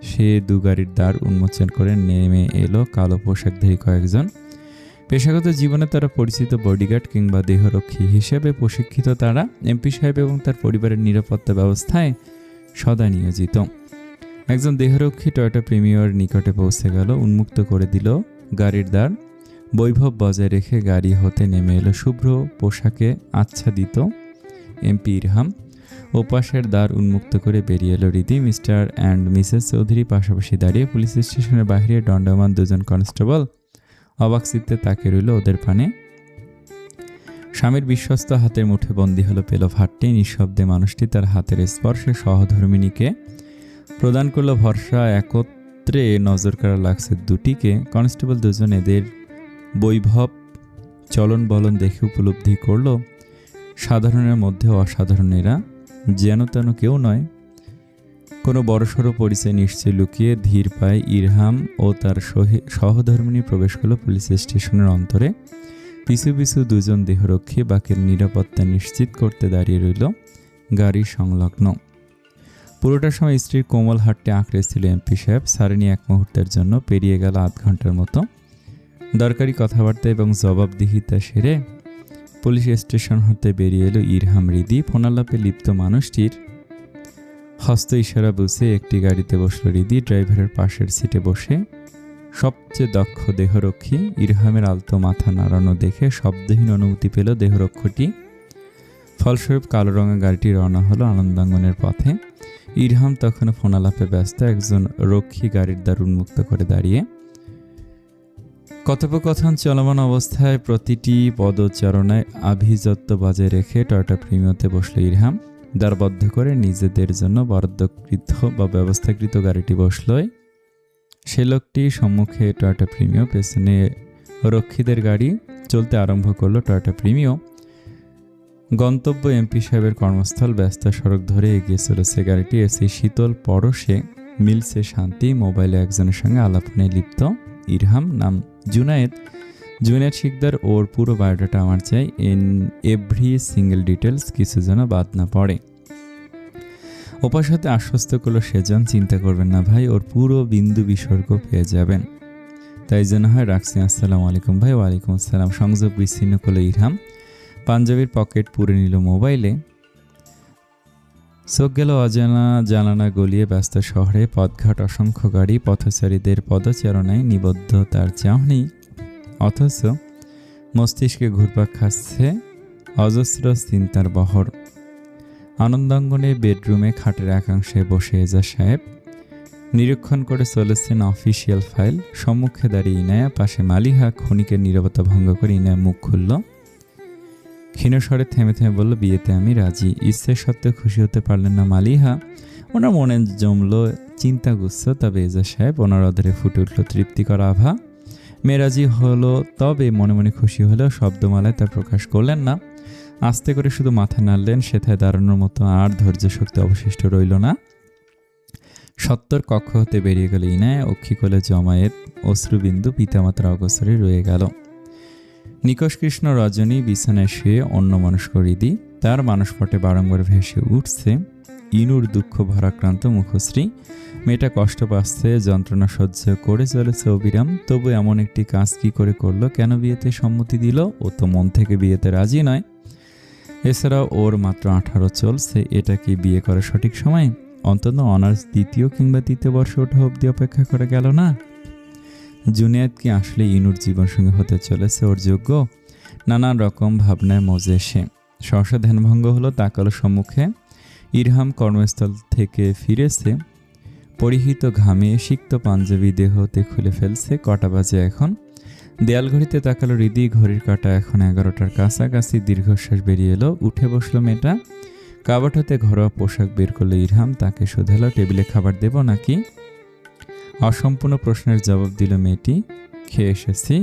সে দু গাড়ির দ্বার উন্মোচন করে নেমে এলো কালো পোশাকধারী কয়েকজন। পেশাগত জীবনে তারা পরিচিত বডিগার্ড কিংবা দেহরক্ষী হিসেবে প্রশিক্ষিত। তারা এমপি সাহেব এবং তার পরিবারের নিরাপত্তা ব্যবস্থায় সদা নিয়োজিত। একজন দেহরক্ষী টয়োটা প্রিমিওর নিকটে পৌঁছে গেল, উন্মুক্ত করে দিল গাড়ির দ্বার। বৈভব বজায় রেখে গাড়ি হতে নেমে এলো শুভ্র পোশাকে আচ্ছাদিত এমপি ইরহাম। ওপাশের দ্বার উন্মুক্ত করে বেরিয়ে এলো হৃদি। মিস্টার অ্যান্ড মিসেস চৌধুরী পাশাপাশি দাঁড়িয়ে। পুলিশ স্টেশনের বাইরে দণ্ডায়মান দুজন কনস্টেবল অবাক চিত্তে তাকে রইল ওদের পানে। স্বামীর বিশ্বস্ত হাতের মুঠে বন্দী হলো পেলভ হাতটি। নিঃশব্দে মানুষটি তার হাতের স্পর্শে সহধর্মিণীকে প্রদান করলো ভরসা। একত্রে নজর কাড়া লাগছে দুটিকে। কনস্টেবল দুজন এদের বৈভব চলন বলন দেখে উপলব্ধি করল সাধারণের মধ্যে অসাধারণেরা যেন তেন কেউ নয়। কোনো বড়সড় পরিচয় নিশ্চয় লুকিয়ে ধীর পায়ে ইরহাম ও তার সহধর্মিণী প্রবেশ করল পুলিশ স্টেশনের অন্তরে। পিছু পিছু দুজন দেহরক্ষী বাকির নিরাপত্তা নিশ্চিত করতে দাঁড়িয়ে রইল গাড়ি সংলগ্ন। পুরোটা সময় স্ত্রীর কোমল হাতটি আঁকড়েছিল এমপি সাহেব। সারেনি এক মুহূর্তের জন্য। পেরিয়ে গেল আধ ঘন্টার মতো। দরকারি কথাবার্তা এবং জবাবদিহিতা সেরে পুলিশ স্টেশন হতে বেরিয়ে এলো ইরহাম হৃদি। ফোনালাপে লিপ্ত মানুষটির হস্ত ইশারা বুঝে একটি গাড়িতে বসল হৃদি। ড্রাইভারের পাশের সিটে বসে সবচেয়ে দক্ষ দেহরক্ষী ইরহামের আলতো মাথা নাড়ানো দেখে শব্দহীন অনুমতি পেল দেহরক্ষীটি। ফলস্বরূপ কালো রঙা গাড়িটি রওনা হলো আনন্দাঙ্গনের পথে। ইরহাম তখনও ফোনালাপে ব্যস্ত। একজন রক্ষী গাড়ির দ্বার উন্মুক্ত করে দাঁড়িয়ে। কথোপকথন চলমান অবস্থায় প্রতিটি পদচারণায় আভিজাত্য বজায় রেখে টয়োটা প্রিমিওতে বসল ইরহাম। দ্বারবদ্ধ করে নিজেদের জন্য বরাদ্দকৃত বা ব্যবস্থাকৃত গাড়িটি বসলই। সে লোকটি সম্মুখে টয়োটা প্রিমিও, পেছনে রক্ষীদের গাড়ি। চলতে আরম্ভ করলো টয়োটা প্রিমিও। গন্তব্য এমপি সাহেবের কর্মস্থল, ব্যস্ত সড়ক ধরে এগিয়ে চলেছে গাড়িটি। এসি শীতল পরশে মিলছে শান্তি। মোবাইলে একজনের সঙ্গে আলাপনে লিপ্ত ইরহাম, নাম জুনায়েদ শিকদার। ওর পুরো বায়োডাটা আমার চাই, এভরি সিঙ্গেল ডিটেলস, কিছু যেন বাদ না পড়ে। ওপার সাথে আশ্বস্ত করলো সেজন, চিন্তা করবেন না ভাই, ওর পুরো বিন্দু বিসর্গ পেয়ে যাবেন। তাই যেন হয় রাখছি। আসসালামু আলাইকুম ভাই। ওয়ালাইকুম আসসালাম। সংযোগ বিচ্ছিন্ন করলো ইরহাম। পাঞ্জাবির পকেট পুরে নিল মোবাইলে। চোখ গেল অজানা জানানা গলিয়ে, ব্যস্ত শহরে পথঘাট, অসংখ্য গাড়ি, পথচারীদের পদচারণায় নিবদ্ধ তার চাহনি। অথচ মস্তিষ্কে ঘুরপাক খাচ্ছে অজস্র চিন্তার বহর। আনন্দাঙ্গনে বেডরুমে খাটের একাংশে বসে এজাজ সাহেব নিরীক্ষণ করে চলেছেন অফিসিয়াল ফাইল। সম্মুখে দাঁড়িয়ে ইনায়া, পাশে মালিহা। ক্ষণিকের নীরবতা ভঙ্গ করে ইনায়া মুখ খুলল। ক্ষীণস্বরে থেমে থেমে বলল, বিয়েতে আমি রাজি। ইচ্ছে সত্ত্বেও খুশি হতে পারলেন না মালিহা। ওনার মনে জমল চিন্তাগুচ্ছ। তবে এজাজ সাহেব ওনার অধরে ফুটে উঠল তৃপ্তিকর আভা। মেয়ে রাজি হলো, তবে মনে মনে খুশি হলেও শব্দমালায় তা প্রকাশ করলেন না। আস্তে করে শুধু মাথা নাড়লেন। সেথায় দাঁড়ানোর মতো আর ধৈর্য শক্তি অবশিষ্ট রইল না। সত্তর কক্ষ হতে বেরিয়ে গেল ইনায়া। অক্ষিকোলে জমায়েত অশ্রুবিন্দু পিতামাতার অগোচরে রয়ে গেল। নিকষ কৃষ্ণ রজনী বিছানায় শুয়ে অন্যমনস্ক হৃদি। তার মানসপটে বারংবার ভেসে উঠছে ইনুর দুঃখ ভারাক্রান্ত মুখশ্রী। মেয়েটা কষ্ট পাচ্ছে, যন্ত্রণা সহ্য করে চলেছে অবিরাম। তবু এমন একটি কাজ কি করে করলো? কেন বিয়েতে সম্মতি দিল? ও তো মন থেকে বিয়েতে রাজি নয়। এছাড়াও ওর মাত্র 18 চলছে। এটা কি বিয়ে করার সঠিক সময়? অন্তত অনার্স দ্বিতীয় কিংবা তৃতীয় বর্ষ ওঠা অবধি অপেক্ষা করে গেল না? জুনায়েদ কি আসলে ইনুর জীবনসঙ্গী হতে চলেছে? ওর যোগ্য? নানান রকম ভাবনায় মজে সে। সহসা ধ্যানভঙ্গ হলো। তাকালো সম্মুখে। ইরহাম কর্মস্থল থেকে ফিরেছে। পরিহিত ঘামে সিক্ত পাঞ্জাবি দেহতে খুলে ফেলছে। কটা বাজে এখন? দেয়াল ঘড়িতে তাকালো হৃদি। ঘড়ির কাঁটা এখন 11টার কাছাকাছি। দীর্ঘশ্বাস বেরিয়ে এলো। উঠে বসলো মেয়েটা। কাবাট হতে ঘরোয়া পোশাক বের করলো ইরহাম। তাকে শোধালো, টেবিলে খাবার দেব নাকি? অসম্পূর্ণ প্রশ্নের জবাব দিল মেয়েটি, খেয়ে এসেছি।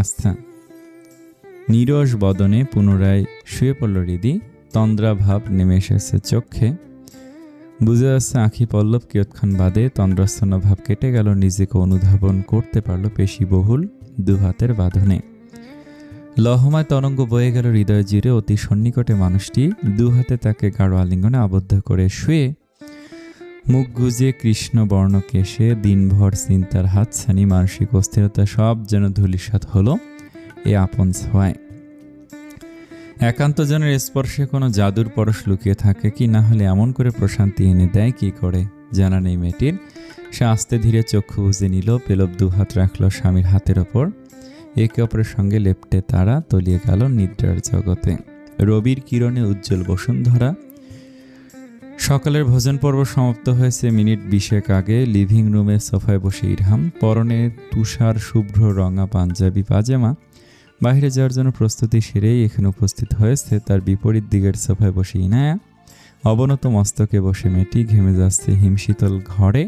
আচ্ছা। নীরস বদনে পুনরায় শুয়ে পড়ল হৃদি। তন্দ্রা ভাব নেমে এসেছে চোখে। বুঝে যাচ্ছে আঁখি পল্লব কিয়ৎক্ষণ বাদে তন্দ্রাচ্ছন্ন ভাব কেটে গেল। নিজেকে অনুধাবন করতে পারল পেশিবহুল দুহাতের বাঁধনে। লহমায় তরঙ্গ বয়ে গেল হৃদয় জিরে। অতি সন্নিকটে মানুষটি দুহাতে তাকে গাঢ় আলিঙ্গনে আবদ্ধ করে শুয়ে মুখ গুজে কৃষ্ণ বর্ণ কেশে দিনভর চিন্তার হাতছানি, মানসিক অস্থিরতা সব যেন ধূলিসাৎ হলো এ আপন ছোঁয়ায়। একান্ত জনের স্পর্শে কোনো জাদুর পরশ লুকিয়ে থাকে কি? না হলে এমন করে প্রশান্তি এনে দেয় কি করে? জানা নেই মেয়েটির। সে আস্তে ধীরে চক্ষু বুজে নিল। পেলব দুহাত রাখল স্বামীর হাতের ওপর। একে অপরের সঙ্গে লেপ্টে তারা তলিয়ে গেল নিদ্রার জগতে। রবির কিরণে উজ্জ্বল বসুন্ধরা। সকালের ভোজন পর্ব সমাপ্ত হয়েছে মিনিট 20 আগে। লিভিং রুমে সোফায় বসে ইরহাম, পরনে তুষার শুভ্র রঙা পাঞ্জাবি পাজামা। বাইরে যাওয়ার জন্য প্রস্তুতি সেরেই এখানে উপস্থিত হয়েছে। তার বিপরীত দিকের সোফায় বসে ইনায়া। অবনত মস্তকে বসে মেয়েটি ঘেমে যাচ্ছে হিমশীতল ঘরে।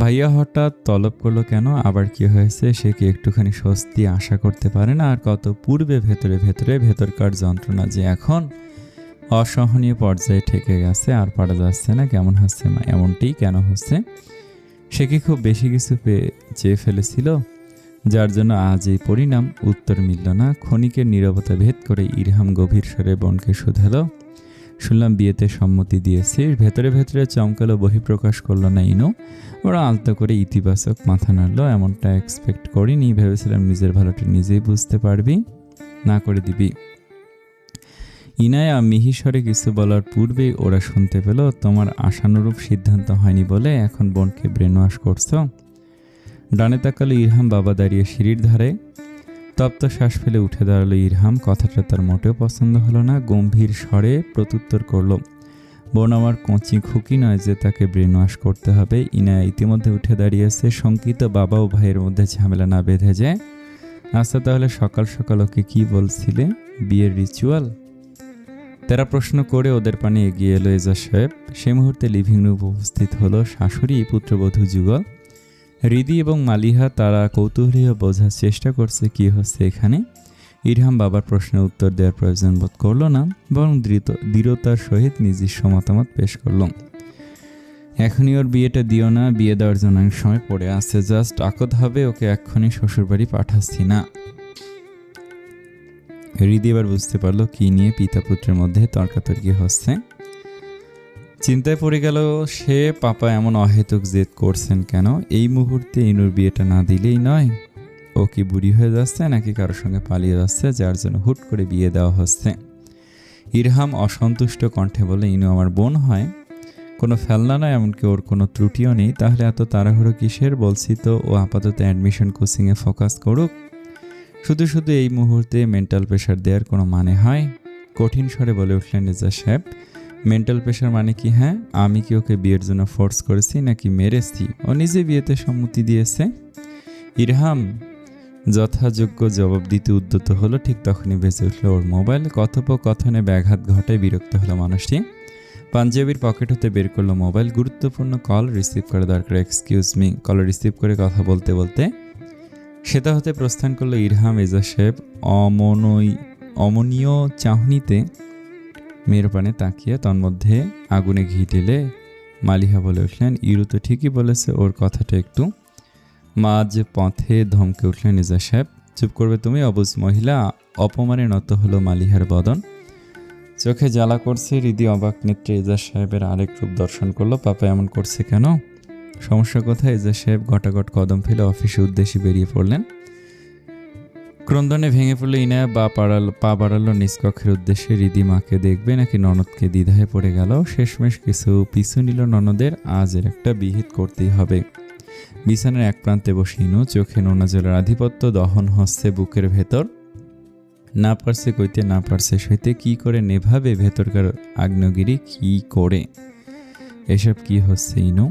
ভাইয়া হঠাৎ তলব করলো কেন? আবার কি হয়েছে? সে কি একটুখানি স্বস্তি আশা করতে পারে না? আর কত পূর্বে ভেতরে ভেতরে ভেতরকার যন্ত্রণা যে এখন অসহনীয় পর্যায়ে ঠেকে গেছে, আর পারা যাচ্ছে না। কেমন হচ্ছে মা? এমনটি কেন হচ্ছে? সে কি খুব বেশি কিছু চেয়ে ফেলেছিল যার জন্য আজ এই পরিণাম? উত্তর মিলল না। ক্ষণিকের নীরবতা ভেদ করে ইরহাম গভীর স্বরে বোনকে শুধালো, শুনলাম বিয়েতে সম্মতি দিয়েছিস? ভেতরে ভেতরে চমকালো, বহিঃপ্রকাশ করলো না ইনু। ওরা আলতো করে ইতিবাচক মাথা নাড়লো। এমনটা এক্সপেক্ট করিনি। ভেবেছিলাম নিজের ভালোটা নিজেই বুঝতে পারবি, না করে দিবি। ইনায়া মিহিস্বরে কিছু বলার পূর্বেই ওরা শুনতে পেল, তোমার আশানুরূপ সিদ্ধান্ত হয়নি বলে এখন বোনকে ব্রেন ওয়াশ করছো। ডানে তাকালো ইরহাম। বাবা দাঁড়িয়ে সিঁড়ির ধারে। তপ্ত শ্বাস ফেলে উঠে দাঁড়ালো ইরহাম। কথাটা তার মোটেও পছন্দ হলো না। গম্ভীর স্বরে প্রত্যুত্তর করলো, বোন আমার কচি খুকি নয় যে তাকে ব্রেন ওয়াশ করতে হবে। ইনায়া ইতিমধ্যে উঠে দাঁড়িয়েছে। শঙ্কিত বাবা ও ভাইয়ের মধ্যে ঝামেলা না বেঁধে যায়। আচ্ছা, তাহলে সকাল সকাল ওকে কি বলছিলে? বিয়ের রিচুয়াল? তারা প্রশ্ন করে ওদের পানে এগিয়ে এলো এজাজ সাহেব। সে মুহূর্তে লিভিং রুম উপস্থিত হলো শাশুড়ি, পুত্রবধূ যুগল, হৃদি এবং মালিহা। তারা কৌতূহলী বোঝার চেষ্টা করছে কি হচ্ছে এখানে। ইরহাম বাবার প্রশ্নের উত্তর দেওয়ার প্রয়োজন বোধ করল না, বরং দৃঢ়তার সহিত নিজস্ব মতামত পেশ করল। এখনই ওর বিয়েটা দিও না, বিয়ে দেওয়ার জন্য অনেক সময় পড়ে আছে, জাস্ট আকদ হবে, ওকে এক্ষুনি শ্বশুরবাড়ি পাঠাচ্ছি না। হৃদি এবার বুঝতে পারলো কি নিয়ে পিতা পুত্রের মধ্যে তর্কাতর্কি হচ্ছে। চিন্তায় পড়ে গেল সে, পাপা এমন অহেতুক জেদ করছেন কেন? এই মুহূর্তে ইনুর বিয়েটা না দিলেই নয়। ও কি বুড়ি হয়ে যাচ্ছে নাকি কারোর সঙ্গে পালিয়ে যাচ্ছে, যার জন্য হুট করে বিয়ে দেওয়া হচ্ছে? ইরহাম অসন্তুষ্ট কণ্ঠে বলে, ইনু আমার বোন হয়, কোনো ফেলনা নয়, এমনকি ওর কোনো ত্রুটিও নেই। তাহলে এত তাড়াহুড়ো কিসের? বলছি তো ও আপাতত অ্যাডমিশন কোচিংয়ে ফোকাস করুক। শুধু শুধু এই মুহূর্তে মেন্টাল প্রেশার দেওয়ার কোনো মানে হয়? কঠিন স্বরে বলে উঠলেন রেজা সাহেব। মেন্টাল প্রেশার মানে কি? হ্যাঁ, আমি কি ওকে বিয়ের জন্য ফোর্স করেছি নাকি মেরেছি? ও নিজে বিয়েতে সম্মতি দিয়েছে। ইরহাম যথাযোগ্য জবাব দিতে উদ্যত হলো, ঠিক তখনই বেজে উঠল ওর মোবাইল। কথোপকথনে ব্যাঘাত ঘটায় বিরক্ত হলো মানুষটি। পাঞ্জাবির পকেট হতে বের করলো মোবাইল। গুরুত্বপূর্ণ কল রিসিভ করা দরকার। Excuse me. কল রিসিভ করে কথা বলতে বলতে সেটা হতে প্রস্থান করলো ইরহাম। রেজা সাহেব অমনীয় চাহনিতে মেয়ের পানে তাকিয়ে তন্মধ্যে আগুনে ঘি ঢেলে মালিহা বলে উঠলেন, ইরু তো ঠিকই বলেছে, ওর কথাটা একটু। মাঝ পথে ধমকে উঠলেন রেজা সাহেব। চুপ করবে তুমি, অবুঝ মহিলা। অপমানে নত হলো মালিহার বদন। চোখে জ্বালা করছে। হৃদি অবাক নেত্রে রেজা সাহেবের আরেক রূপ দর্শন করলো। পাপা এমন করছে কেন? সমস্যা কোথায়? রেজা সাহেব গটাগট কদম ফেলে অফিসে উদ্দেশ্যে বেরিয়ে পড়লেন। ক্রন্দনে ভেঙে পড়লো ইনায়া। পা বাড়ালো নিষ্কক্ষের উদ্দেশ্যে। হৃদি মাকে দেখবে নাকি ননদকে? দ্বিধায় পড়ে গেল। শেষমেশ কিছু পিছু নিল ননদের। আজ এর একটা বিহিত করতেই হবে। বিছানার এক প্রান্তে বসে ইনু, চোখে নোনা জলের আধিপত্য দহন হচ্ছে বুকের ভেতর। না পারছে কইতে, না পারছে সইতে। কি করে নেভাবে ভেতরকার আগ্নেয়গিরি? কি করে? এসব কি হচ্ছে ইনু?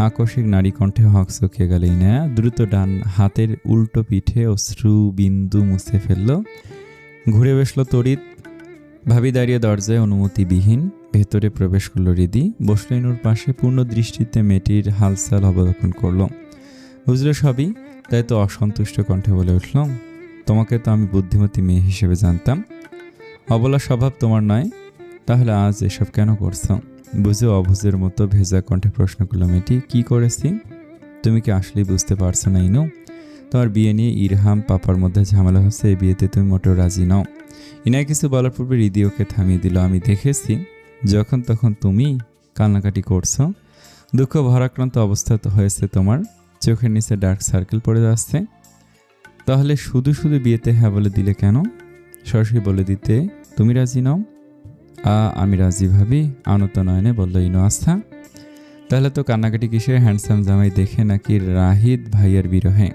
আকস্মিক নারী কণ্ঠে হক চকিয়ে গেল ইনায়া। দ্রুত ডান হাতের উল্টো পিঠে অশ্রু বিন্দু মুছে ফেলল। ঘুরে বসল তড়িৎ। ভাবি দাঁড়িয়ে দরজায় অনুমতিবিহীন। ভেতরে প্রবেশ করলো হৃদি। বসল ইনুর পাশে। পূর্ণ দৃষ্টিতে মেয়েটির হালচাল অবলোকন করল। বুঝলো সবই, তাই তো অসন্তুষ্ট কণ্ঠে বলে উঠল, তোমাকে তো আমি বুদ্ধিমতী মেয়ে হিসেবে জানতাম। অবলা স্বভাব তোমার নয়, তাহলে আজ এসব কেন করছো? বুঝে অবুঝের মতো ভেজা কণ্ঠে প্রশ্ন করল মেয়েটি। কি করেছি? তুমি কি আসলেই বুঝতে পারছো না ইনু? তোমার বিয়ে নিয়ে ইরহাম পাপার মধ্যে ঝামেলা হচ্ছে। এই বিয়েতে তুমি মোটেও রাজি নও। ইনায় কিছু বলার পূর্বে হৃদি ওকে থামিয়ে দিল। আমি দেখেছি যখন তখন তুমি কান্নাকাটি করছো। দুঃখ ভারাক্রান্ত অবস্থা হয়েছে তোমার। চোখের নিচে ডার্ক সার্কেল পড়ে যাচ্ছে। তাহলে শুধু শুধু বিয়েতে হ্যাঁ বলে দিলে কেন? সরাসরি বলে দিতে তুমি রাজি নও। আমি রাজি ভাবি, আনত নয়নে বলল ইনু। আচ্ছা, তাহলে তো কান্নাকাটি কিসের? হ্যান্ডসাম জামাই দেখে নাকি রাহিদ ভাইয়ার বিরহে?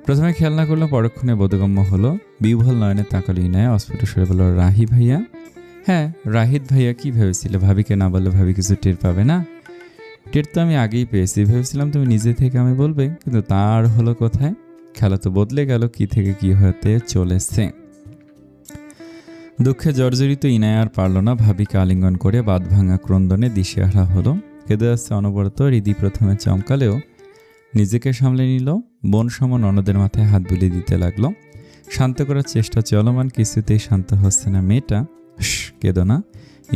প্রথমে খেয়াল না করলো, পরক্ষণে বোধগম্য হলো। বিহ্বল নয়নে তাকালো ইনায়া। অস্ফুট সরে বলল, রাহি ভাইয়া? হ্যাঁ, রাহিদ ভাইয়া। কি ভেবেছিলে ভাবিকে না বললে ভাবি কিছু টের পাবে না? টের তো আমি আগেই পেয়েছি। ভেবেছিলাম তুমি নিজে থেকে আমি বলবে, কিন্তু তার হলো কোথায়? খেলা তো বদলে গেল। কি থেকে কি হতে চলেছে। দুঃখে জর্জরিত ইনায়া আর পারল না। ভাবিকে আলিঙ্গন করে বাদ ভাঙা ক্রন্দনে দিশেহারা হলো। কেঁদে আসছে অনবরত। হৃদি প্রথমে চমকালেও নিজেকে সামলে নিল। বোন সম ননদের মাথায় হাত বুলিয়ে দিতে লাগলো। শান্ত করার চেষ্টা চলমান, কিছুতেই শান্ত হচ্ছে না মেয়েটা। কেঁদো না,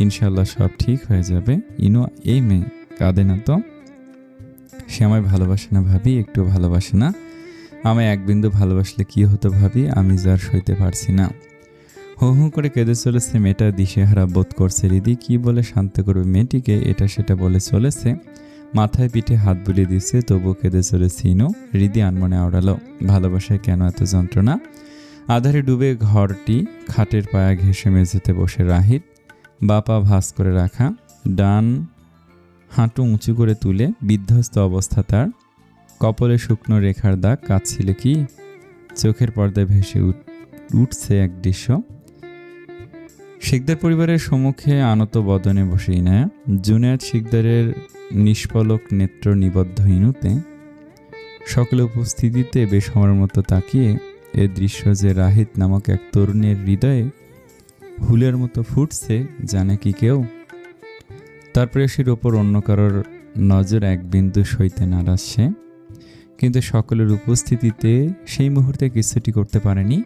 ইনশাল্লাহ সব ঠিক হয়ে যাবে। ইনু এই মেয়ে কাঁদে না তো? সে আমায় ভালোবাসে না ভাবি, একটু ভালোবাসে না। আমায় এক বিন্দু ভালোবাসলে কি হতো ভাবি, আমি যার সইতে পারছি না। হু হু করে কেঁদে চলেছে মেয়েটা। দিশেহারা বোধ করছে হৃদি। কি বলে শান্ত করবে মেয়েটিকে? এটা সেটা বলে চলেছে। মাথায় পিঠে হাত বুলিয়ে দিচ্ছে, তবুও কেঁদে চলেছে ইনু। হৃদি আনমনে আওড়ালো, ভালোবাসায় কেন এত যন্ত্রণা? আধারে ডুবে ঘরটি। খাটের পায়া ঘেঁষে মেঝেতে বসে রাহিদ। বাপা ভাঁজ করে রাখা, ডান হাঁটু উঁচু করে তুলে বিধ্বস্ত অবস্থা তার। কপালে শুকনো রেখার দাগ। কাঁদছিলে কি? চোখের পর্দায় ভেসে উঠছে এক দৃশ্য। শিকদার পরিবারের সম্মুখে আনত বদনে বসে ইনায়া। জুনায়েদ শিকদারের নিষ্পলক নেত্র নিবদ্ধ ইনুতে। সকলে উপস্থিতিতে বেসময়ের মতো তাকিয়ে এ দৃশ্য যে রাহিদ নামক এক তরুণের হৃদয়ে হুলের মতো ফুটছে, জানে কি কেউ? তার প্রেয়সীর ওপর অন্য কারোর নজর এক বিন্দু সইতে নারাজ সে। কিন্তু সকলের উপস্থিতিতে সেই মুহূর্তে কিছুটি করতে পারেনি।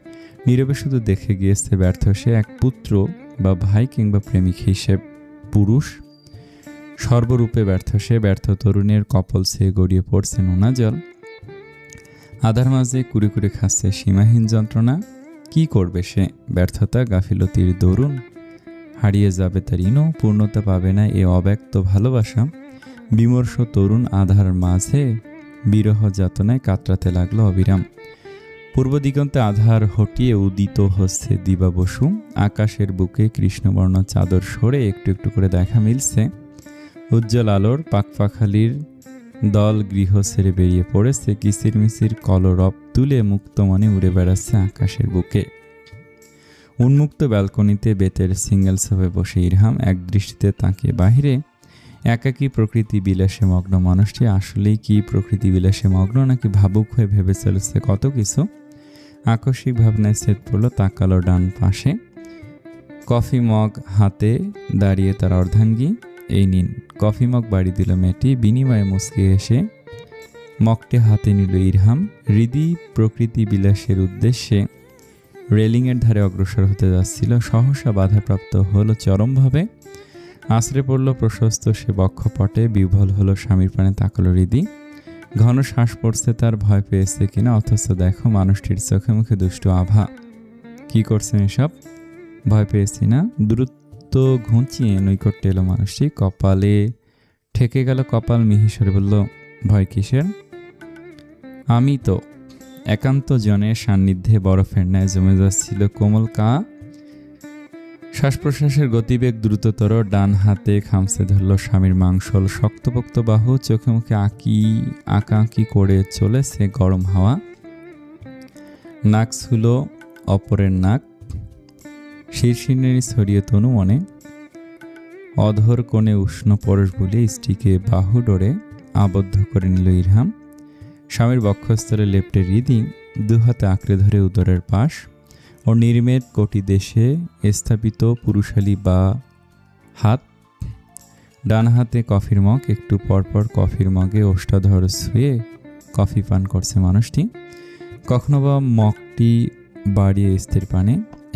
নীরবে শুধু দেখে গিয়েছে ব্যর্থ সে এক পুত্র বা ভাই কিংবা প্রেমিক হিসেব পুরুষ। সর্বরূপে ব্যর্থ সে ব্যর্থ তরুণের কপল সে গড়িয়ে পড়ছে নোনা জল। আধার মাঝে কুড়ে কুড়ে খাচ্ছে সীমাহীন যন্ত্রণা। কি করবে সে? ব্যর্থতা গাফিলতির দরুন হারিয়ে যাবে তার ইনো, পূর্ণতা পাবে না এ অব্যক্ত ভালোবাসা। বিমর্ষ তরুণ আধার মাঝে বিরহ যাতনায় কাতরাতে লাগলো অবিরাম। পূর্ব দিগন্তে আধার হটিয়ে উদিত হচ্ছে দিবা বসু। আকাশের বুকে কৃষ্ণবর্ণ চাদর সরে একটু একটু করে দেখা মিলছে। উজ্জ্বল আলোর পাকপাখালির দল গৃহ ছেড়ে বেরিয়ে পড়েছে। কিচিরমিচির কলরব তুলে মুক্ত মনে উড়ে বেড়াচ্ছে আকাশের বুকে। উন্মুক্ত ব্যালকনিতে বেতের সিঙ্গেল সোফে বসে ইরহাম এক দৃষ্টিতে তাকিয়ে বাহিরে। একাকী প্রকৃতি বিলাসে মগ্ন মানুষটি আসলেই কি প্রকৃতি বিলাসে মগ্ন, নাকি ভাবুক হয়ে ভেবে চলেছে কত কিছু? আকস্মিক ভাবনায় ছেদ পড়ল, তাকালো ডান পাশে। কফি মগ হাতে দাঁড়িয়ে তার অর্ধাঙ্গী। এই নিন। কফি মগ বাড়ি দিল মেয়েটি, বিনিময়ে মুচকি এসে মগটি হাতে নিল ইরহাম। হৃদি প্রকৃতি বিলাসের উদ্দেশ্যে রেলিংয়ের ধারে অগ্রসর হতে যাচ্ছিল, সহসা বাধাপ্রাপ্ত হলো চরমভাবে। আছড়ে পড়ল প্রশস্ত সে বক্ষপটে। বিহ্বল হলো স্বামীর প্রাণে তাকালো হৃদি। ঘন শ্বাস পড়ছে তার, ভয় পেয়েছে কিনা, অথচ দেখো মানুষটির চোখে মুখে দুষ্টু আভা। কি করছেন এসব? ভয় পেয়েছি না। দ্রুত ঘুঁচিয়ে নৈকট্যে এলো মানুষটি, কপালে ঠেকে গেল কপাল। মিহিসরে বলল, ভয় কিসের? আমি তো। একান্ত জনের সান্নিধ্যে বরফের ন্যায় জমে যাচ্ছিল কোমল কা। শ্বাস প্রশ্বাসের গতিবেগ দ্রুততর। ডান হাতে খামচে ধরল স্বামীর মাংসল শক্তপোক্ত বাহু। চোখে মুখে আঁকি করে চলেছে গরম হাওয়া। নাক ছুলো অপরের নাক। শীর্ষিনেরি ছড়িয়ে তনু মনে। অধর কোণে উষ্ণ পরশ বলে স্ত্রীকে বাহু ডোরে আবদ্ধ করে নিল ইরহাম। স্বামীর বক্ষস্থলে লেপ্টে হৃদি, দুহাতে আঁকড়ে ধরে উদরের পাশ ও নির্মেদ কোটি দেশে স্থাপিত পুরুষালী বা হাত। ডান হাতে কফির মগ, একটু পরপর কফির মগে ওষ্ঠাধর ছুঁয়ে কফি পান করছে মানুষটি। কখনো বা মগটি বাড়িয়ে স্ত্রীর পানে,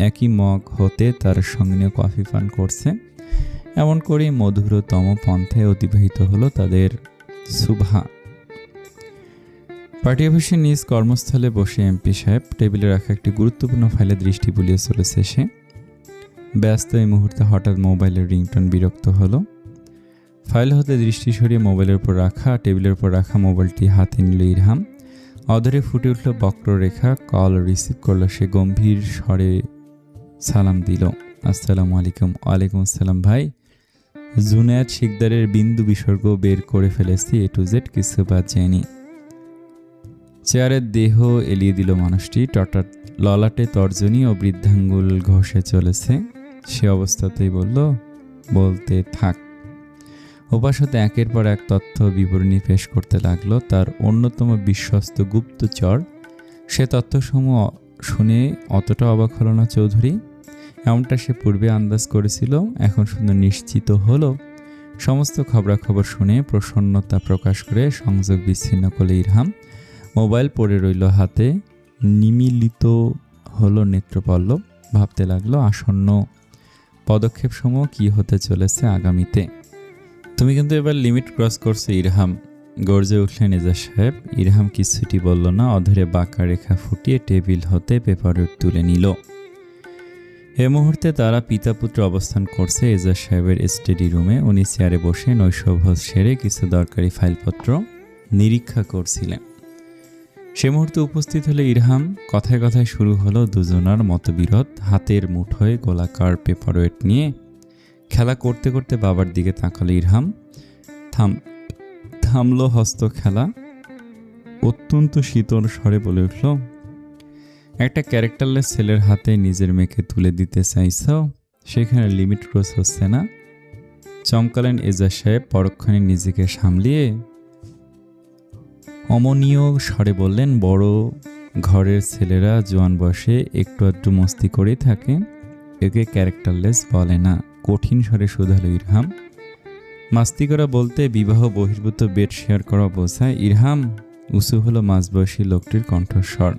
একই মগ হতে তার সঙ্গে কফি পান করছে। এমন করে মধুরতম পন্থায় অতিবাহিত হলো তাদের সুভা। পার্টি অফিসে নিজ কর্মস্থলে বসে এমপি সাহেব টেবিলে রাখা একটি গুরুত্বপূর্ণ ফাইলে দৃষ্টি বুলিয়ে চলেছে সে। ব্যস্ত এই মুহূর্তে হঠাৎ মোবাইলের রিংটোন বিরক্ত হলো। ফাইল হতে দৃষ্টি সরিয়ে মোবাইলের উপর রাখা, টেবিলের উপর রাখা মোবাইলটি হাতে নিল ইরহাম। অধরে ফুটে উঠল বক্ররেখা। কল রিসিভ করলো সে। গম্ভীর স্বরে সালাম দিল, আসসালামু আলাইকুম। ওয়ালাইকুম আসসালাম ভাই। জুনায়েদ শিকদারের বিন্দু বিসর্গ বের করে ফেলেছি, এ টু জেড কিছু বাদ যায়নি। চেয়ারের দেহ এলিয়ে দিল মানুষটি। টটার ললাটে তর্জনী ও বৃদ্ধাঙ্গুল ঘষে চলেছে। সে অবস্থাতেই বলল, বলতে থাক। উপাসতে একের পর এক তথ্য বিবরণী পেশ করতে লাগলো তার অন্যতম বিশ্বস্ত গুপ্তচর। সে তথ্যসমূহ শুনে অতটা অবাক হলো না চৌধুরী। এমনটা সে পূর্বে আন্দাজ করেছিল, এখন শুধু নিশ্চিত হলো। সমস্ত খবরাখবর শুনে প্রসন্নতা প্রকাশ করে সংযোগ বিচ্ছিন্ন করল ইরহাম। মোবাইল পড়ে রইল হাতে। নিমিলিত হলো নেত্রপল্লব। ভাবতে লাগলো আসন্ন পদক্ষেপসমূহ কি হতে চলেছে আগামীতে। তুমি কিন্তু এবার লিমিট ক্রস করছো ইরহাম, গর্জে উঠলেন এজাজ সাহেব। ইরহাম কিছুটি বলল না, অধরে বাঁকা রেখা ফুটিয়ে টেবিল হতে পেপারওয়েট তুলে নিল। এ মুহূর্তে তারা পিতা পুত্র অবস্থান করছে এজাজ সাহেবের স্টাডি রুমে। উনি চেয়ারে বসে নৈশভোজ সেরে কিছু দরকারি ফাইলপত্র নিরীক্ষা করছিলেন। সে মুহূর্তে উপস্থিত হলে ইরহাম। কথায় কথায় শুরু হলো দুজনার মতবিরোধ। হাতের মুঠোয় গোলাকার পেপারওয়েট নিয়ে খেলা করতে করতে বাবার দিকে তাকালো ইরহাম। থামলো হস্ত খেলা। অত্যন্ত শীতল স্বরে বলে উঠল, একটা ক্যারেক্টারলেস ছেলের হাতে নিজের মেয়েকে তুলে দিতে চাইছ, সেখানে লিমিট ক্রস হচ্ছে না? চমকালেন এজাজ সাহেব। পরক্ষণে নিজেকে সামলিয়ে অমনীয় স্বরে বললেন, বড় ঘরের ছেলেরা জোয়ান বয়সে একটু আধটু মস্তি করেই থাকে, একে ক্যারেক্টারলেস বলে না। কঠিন স্বরে শুধালো ইরহাম। মাস্তি করা বলতে বিবাহ বহির্ভূত বেড শেয়ার করা বোঝায়। ইরহাম উঁচু হলো মাঝবয়সী লোকটির কণ্ঠস্বর।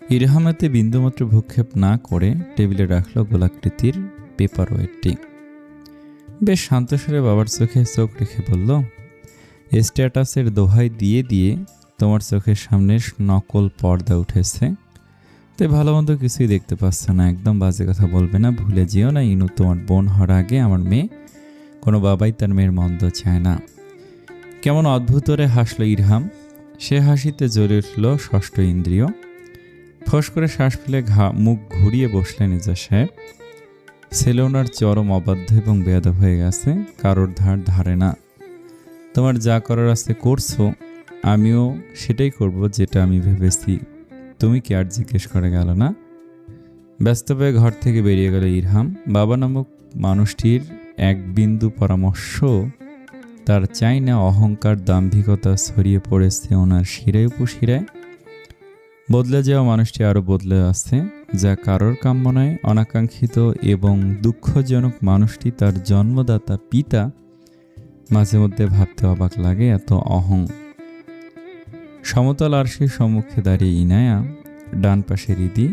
ইরহামাতে বিন্দুমাত্র ভূক্ষেপ না করে টেবিলে রাখলো গোলাকৃতির পেপার ওয়েটটি। বেশ শান্তস্বরে বাবার চোখে চোখ রেখে বলল, স্ট্যাটাসের দোহাই দিয়ে দিয়ে তোমার চোখের সামনে নকল পর্দা উঠেছে, তাই ভালো মন্দ কিছুই দেখতে পাচ্ছ না। একদম বাজে কথা বলবে না, ভুলে যেও না ইনু তোমার বোন হওয়ার আগে আমার মেয়ে। কোনো বাবাই তার মেয়ের মন্দ চায় না। কেমন অদ্ভুতরে হাসল ইরহাম। সে হাসিতে জ্বলে উঠল ষষ্ঠ ইন্দ্রিয়। ফস করে শ্বাস ফেলে মুখ ঘুরিয়ে বসলেন এজা সাহেব। ছেলে ওনার চরম অবাধ্য এবং বেয়াদব হয়ে গেছে, কারোর ধারে না। তোমার যা করার আছে করছো, আমিও সেটাই করব যেটা আমি ভেবেছি। তুমি কি আর জিজ্ঞেস করে গেল না? ব্যস্ত হয়ে ঘর থেকে বেরিয়ে গেল ইরহাম। বাবা নামক মানুষটির এক বিন্দু পরামর্শ তার চাই না। অহংকার দাম্ভিকতা ছড়িয়ে পড়েছে ওনার শিরায় উপশিরায়। বদলে যাওয়া মানুষটি আরও বদলে আছে, যা কারোর কাম্য নয়। অনাকাঙ্ক্ষিত এবং দুঃখজনক মানুষটি তার জন্মদাতা পিতা। মাঝে মধ্যে ভাবতে অবাক লাগে, এত অহং। সমতল আরশির সম্মুখে দাঁড়িয়ে ইনায়া, ডান পাশে রিদি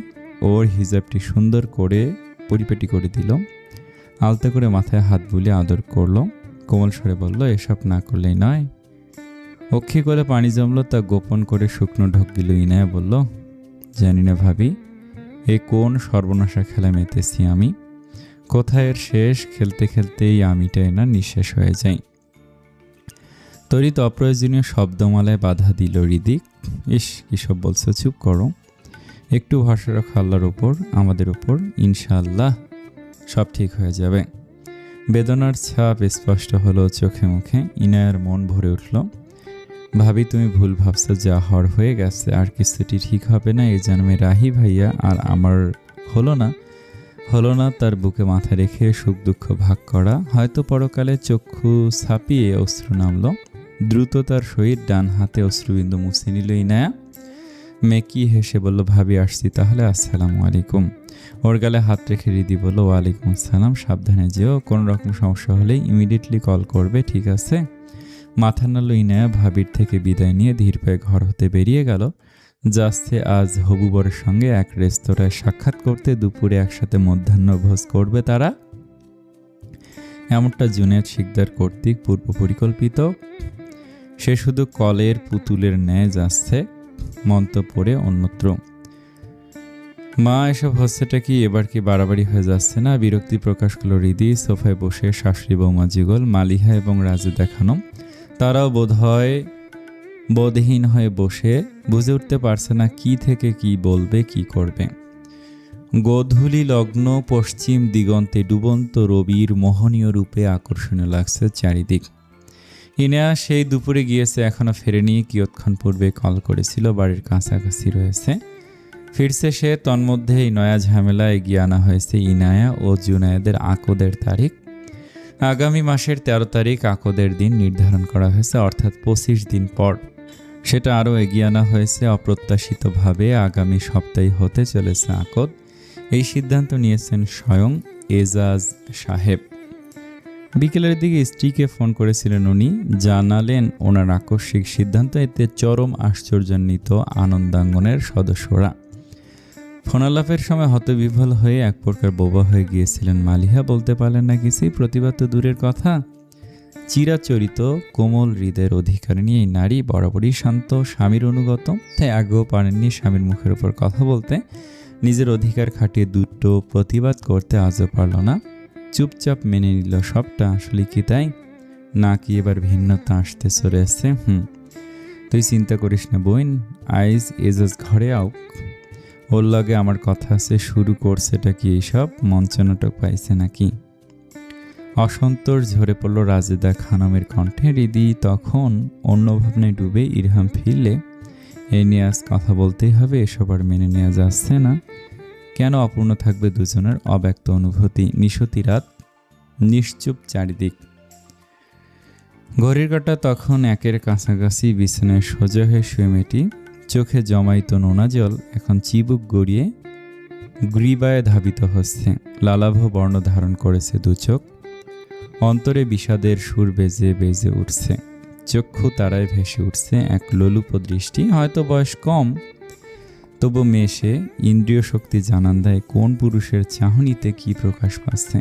ওর হিজাবটি সুন্দর করে পরিপাটি করে দিল। আলতো করে মাথায় হাত বুলিয়ে আদর করল। কোমল স্বরে বলল, এসব না করলেই নয়। অক্ষি করে পানি জমলো, তা গোপন করে শুকনো ঢোক দিল। ইনায়া বলল, জানি না ভাবি, এ কোন সর্বনাশা খেলা মেতেছি আমি। কোথায় এর শেষ? খেলতে খেলতেই আমিটাই না নিঃশেষ হয়ে যাই। তরিত অপ্রয়োজনীয় শব্দমালায় বাধা দিল রিদিক। ইস, কিসব বলছো, চুপ করো। একটু ভরসা রাখো আল্লাহর ওপর, আমাদের ওপর। ইনশাআল্লাহ সব ঠিক হয়ে যাবে। বেদনার ছাপ স্পষ্ট হলো চোখে মুখে। ইনায়ার মন ভরে উঠল। ভাবি, তুমি ভুল ভাবছো, যা হওয়ার হয়ে গেছে। আর কিছুটি ঠিক হবে না। এই জন্মে রাহি ভাইয়া আর আমার হলো না তার বুকে মাথা রেখে সুখ দুঃখ ভাগ করা। হয়তো পরকালে চক্ষু ছাপিয়ে অশ্রু নামল। দ্রুত তার সহিত ডান হাতে অশ্রুবিন্দু মুছে নিল ইনায়া। মেকি হেসে বলল, ভাবি আসছি তাহলে, আসসালামু আলাইকুম। ওর গালে হাত রেখে রিদি বলল, ওয়ালাইকুম আসসালাম। সাবধানে যেও, কোনো রকম সমস্যা হলেই ইমিডিয়েটলি কল করবে, ঠিক আছে? মাথা নাড়ল ইনায়া। ভাবির থেকে বিদায় নিয়ে ধীর পায়ে ঘর হতে বেরিয়ে গেল। যাচ্ছে আজ হবু বরের সঙ্গে এক রেস্তোরাঁয় সাক্ষাৎ করতে। দুপুরে একসাথে মধ্যাহ্নভোজ করবে তারা। এমনটা জুনেদ শিকদার কর্তৃক পূর্ব পরিকল্পিত। সে শুধু কলের পুতুলের ন্যায় যাচ্ছে মন্তব্যে অন্যত্র। মা, এসব হচ্ছেটা কি? এবার কি বাড়াবাড়ি হয়ে যাচ্ছে না? বিরক্তি প্রকাশ করল রিদি। সোফায় বসে শাশুড়ি বৌমা যুগল, মালিহা এবং রাজু দেখানো। তারাও বোধহীন হয়ে বসে, বুঝে উঠতে পারছে না কি থেকে কি বলবে, কি করবে। গোধূলি লগ্ন, পশ্চিম দিগন্তে ডুবন্ত রবির মোহনীয় রূপে আকর্ষণীয় লাগছে চারিদিক। ইনায়া সেই দুপুরে গিয়েছে, এখনো ফেরেনি। কিয়ৎক্ষণ পূর্বে কল করেছিল, বাড়ির কাছাকাছি রয়েছে। ফিরছে সে। তন্মধ্যেই নয়া ঝামেলা এগিয়ে আনা হয়েছে ইনায়া ও জুনায়েদের আকদের তারিখ। আগামী মাসের 13 তারিখ আকদের দিন নির্ধারণ করা হয়েছে, অর্থাৎ 25 দিন পর। সেটা আরও এগিয়ে আনা হয়েছে অপ্রত্যাশিতভাবে। আগামী সপ্তাহে হতে চলেছে আকদ। এই সিদ্ধান্ত নিয়েছেন স্বয়ং এজাজ সাহেব। বিকেলের দিকে স্ত্রীকে ফোন করেছিলেন উনি। জানালেন ওনার আকস্মিক সিদ্ধান্ত। এতে চরম আশ্চর্যান্বিত আনন্দাঙ্গনের সদস্যরা। ফোনালাপের সময় হতবিহ্বল হয়ে এক প্রকার বোবা হয়ে গিয়েছিলেন মালিহা। বলতে পারলেন না কিছুই। প্রতিবাদ তো দূরের কথা, চিরাচরিত কোমল হৃদয়ের অধিকারিণী এই নারী বরাবরই শান্ত, স্বামীর অনুগত। তাই আগেও পারেননি স্বামীর মুখের উপর কথা বলতে। নিজের অধিকার খাটিয়ে দুটো প্রতিবাদ করতে আজও পারল না। চুপচাপ মেনে নিল সবটা। আসলে কি তাই? নাকি এবার ভিন্নতা আসতে চলেছে? তুই চিন্তা করিস না বোন, আইজ এজাজ ঘরে আও। ওর লগে আমার কথা আছে। শুরু করছেটা কি এইসব মঞ্চ নাটক পাইছে নাকি? অসন্তোষ ঝরে পড়ল রাজেদা খানমের কণ্ঠে। রিদি তখন অন্য ভাবনায় ডুবে। ইরহাম ফিরলে এ নিয়ে আজ কথা বলতেই হবে। এসব আর মেনে নেওয়া যাচ্ছে না। কেন অপূর্ণ থাকবে দুজনের অব্যক্ত অনুভূতি? নিশতি রাত, নিশ্চুপ চারিদিক। ঘড়ির কাঁটা তখন একের কাছাকাছি। বিছানায় সোজা হয়ে শুয়ে মেয়েটি। চোখে জমাইত নোনা জল এখন চিবুক গড়িয়ে গ্রীবায় ধাবিত হচ্ছে। লালাভ বর্ণ ধারণ করেছে দু চোখ। অন্তরে বিষাদের সুর বেজে বেজে উঠছে। চক্ষু তারায় ভেসে উঠছে এক লোলুপ দৃষ্টি, হয়তো বয়স কম, তবু মেশে ইন্দ্রিয় শক্তি জানান দেয় কোন পুরুষের চাহনিতে কি প্রকাশ পাচ্ছে।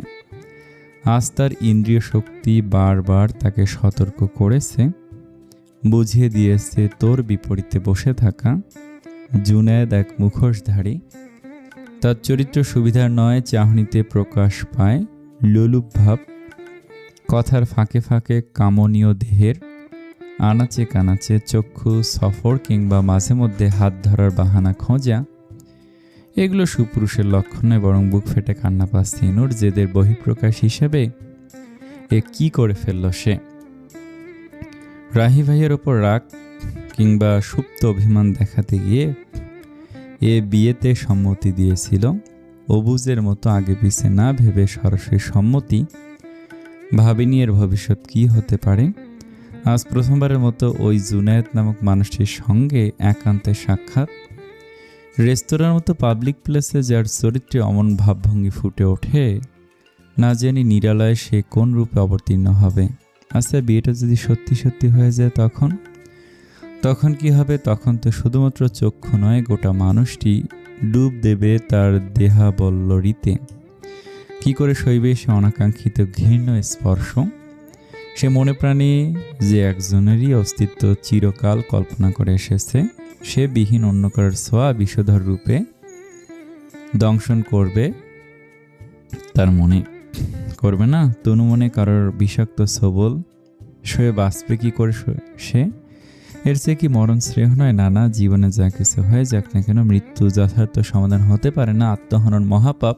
আজ তার ইন্দ্রিয় শক্তি বারবার তাকে সতর্ক করেছে, বুঝিয়ে দিয়েছে তোর বিপরীতে বসে থাকা জুনায়েদ এক মুখোশধারী। তার চরিত্র সুবিধার নয়, চাহনিতে প্রকাশ পায় লোলুপ ভাব। কথার ফাঁকে ফাঁকে কামনীয় দেহের আনাচে কানাচে চক্ষু সফর কিংবা মাঝে মধ্যে হাত ধরার বাহানা খোঁজা, এগুলো সুপুরুষের লক্ষণ নয়, বরং বুক ফেটে কান্না পাচ্ছে ইনুর। জেদের বহিঃপ্রকাশ হিসেবে এ কি করে ফেলল সে? রাহি ভাইয়ের ওপর রাগ কিংবা সুপ্ত অভিমান দেখাতে গিয়ে এ বিয়েতে সম্মতি দিয়েছিল। অবুজের মতো আগে পিছে না ভেবে সরাসরি সম্মতি। ভাবিনি এর ভবিষ্যৎ কি হতে পারে। আজ প্রথমবারের মতো ওই জুনায়েদ নামক মানুষটির সঙ্গে একান্তে সাক্ষাৎ। রেস্তোরাঁর মতো পাবলিক প্লেসে যার চরিত্রে অমন ভাবভঙ্গি ফুটে ওঠে, না জানি নিরালয়ে সে কোন রূপে অবতীর্ণ হবে। আচ্ছা, বিয়েটা যদি সত্যি সত্যি হয়ে যায় তখন কি হবে? তখন তো শুধুমাত্র চক্ষু নয়, গোটা মানুষটি ডুব দেবে তার দেহাবল্লরিতে। কি করে সইবে সে অনাকাঙ্ক্ষিত ঘৃণ্য স্পর্শ? সে মনে প্রাণে যে একজনেরই অস্তিত্ব চিরকাল কল্পনা করে এসেছে, সে বিহীন অন্য কারোর ছোঁয়া বিষধর রূপে দংশন করবে তার মনে। করবে না? তনু মনে কারোর বিষাক্ত সবল সয়ে বাঁচবে কি করে সে? এর চেয়ে কি মরণ শ্রেয় নয়? না, জীবনে যা কিছু হয়ে যাক না কেন, মৃত্যু যথার্থ সমাধান হতে পারে না। আত্মহনন মহাপাপ,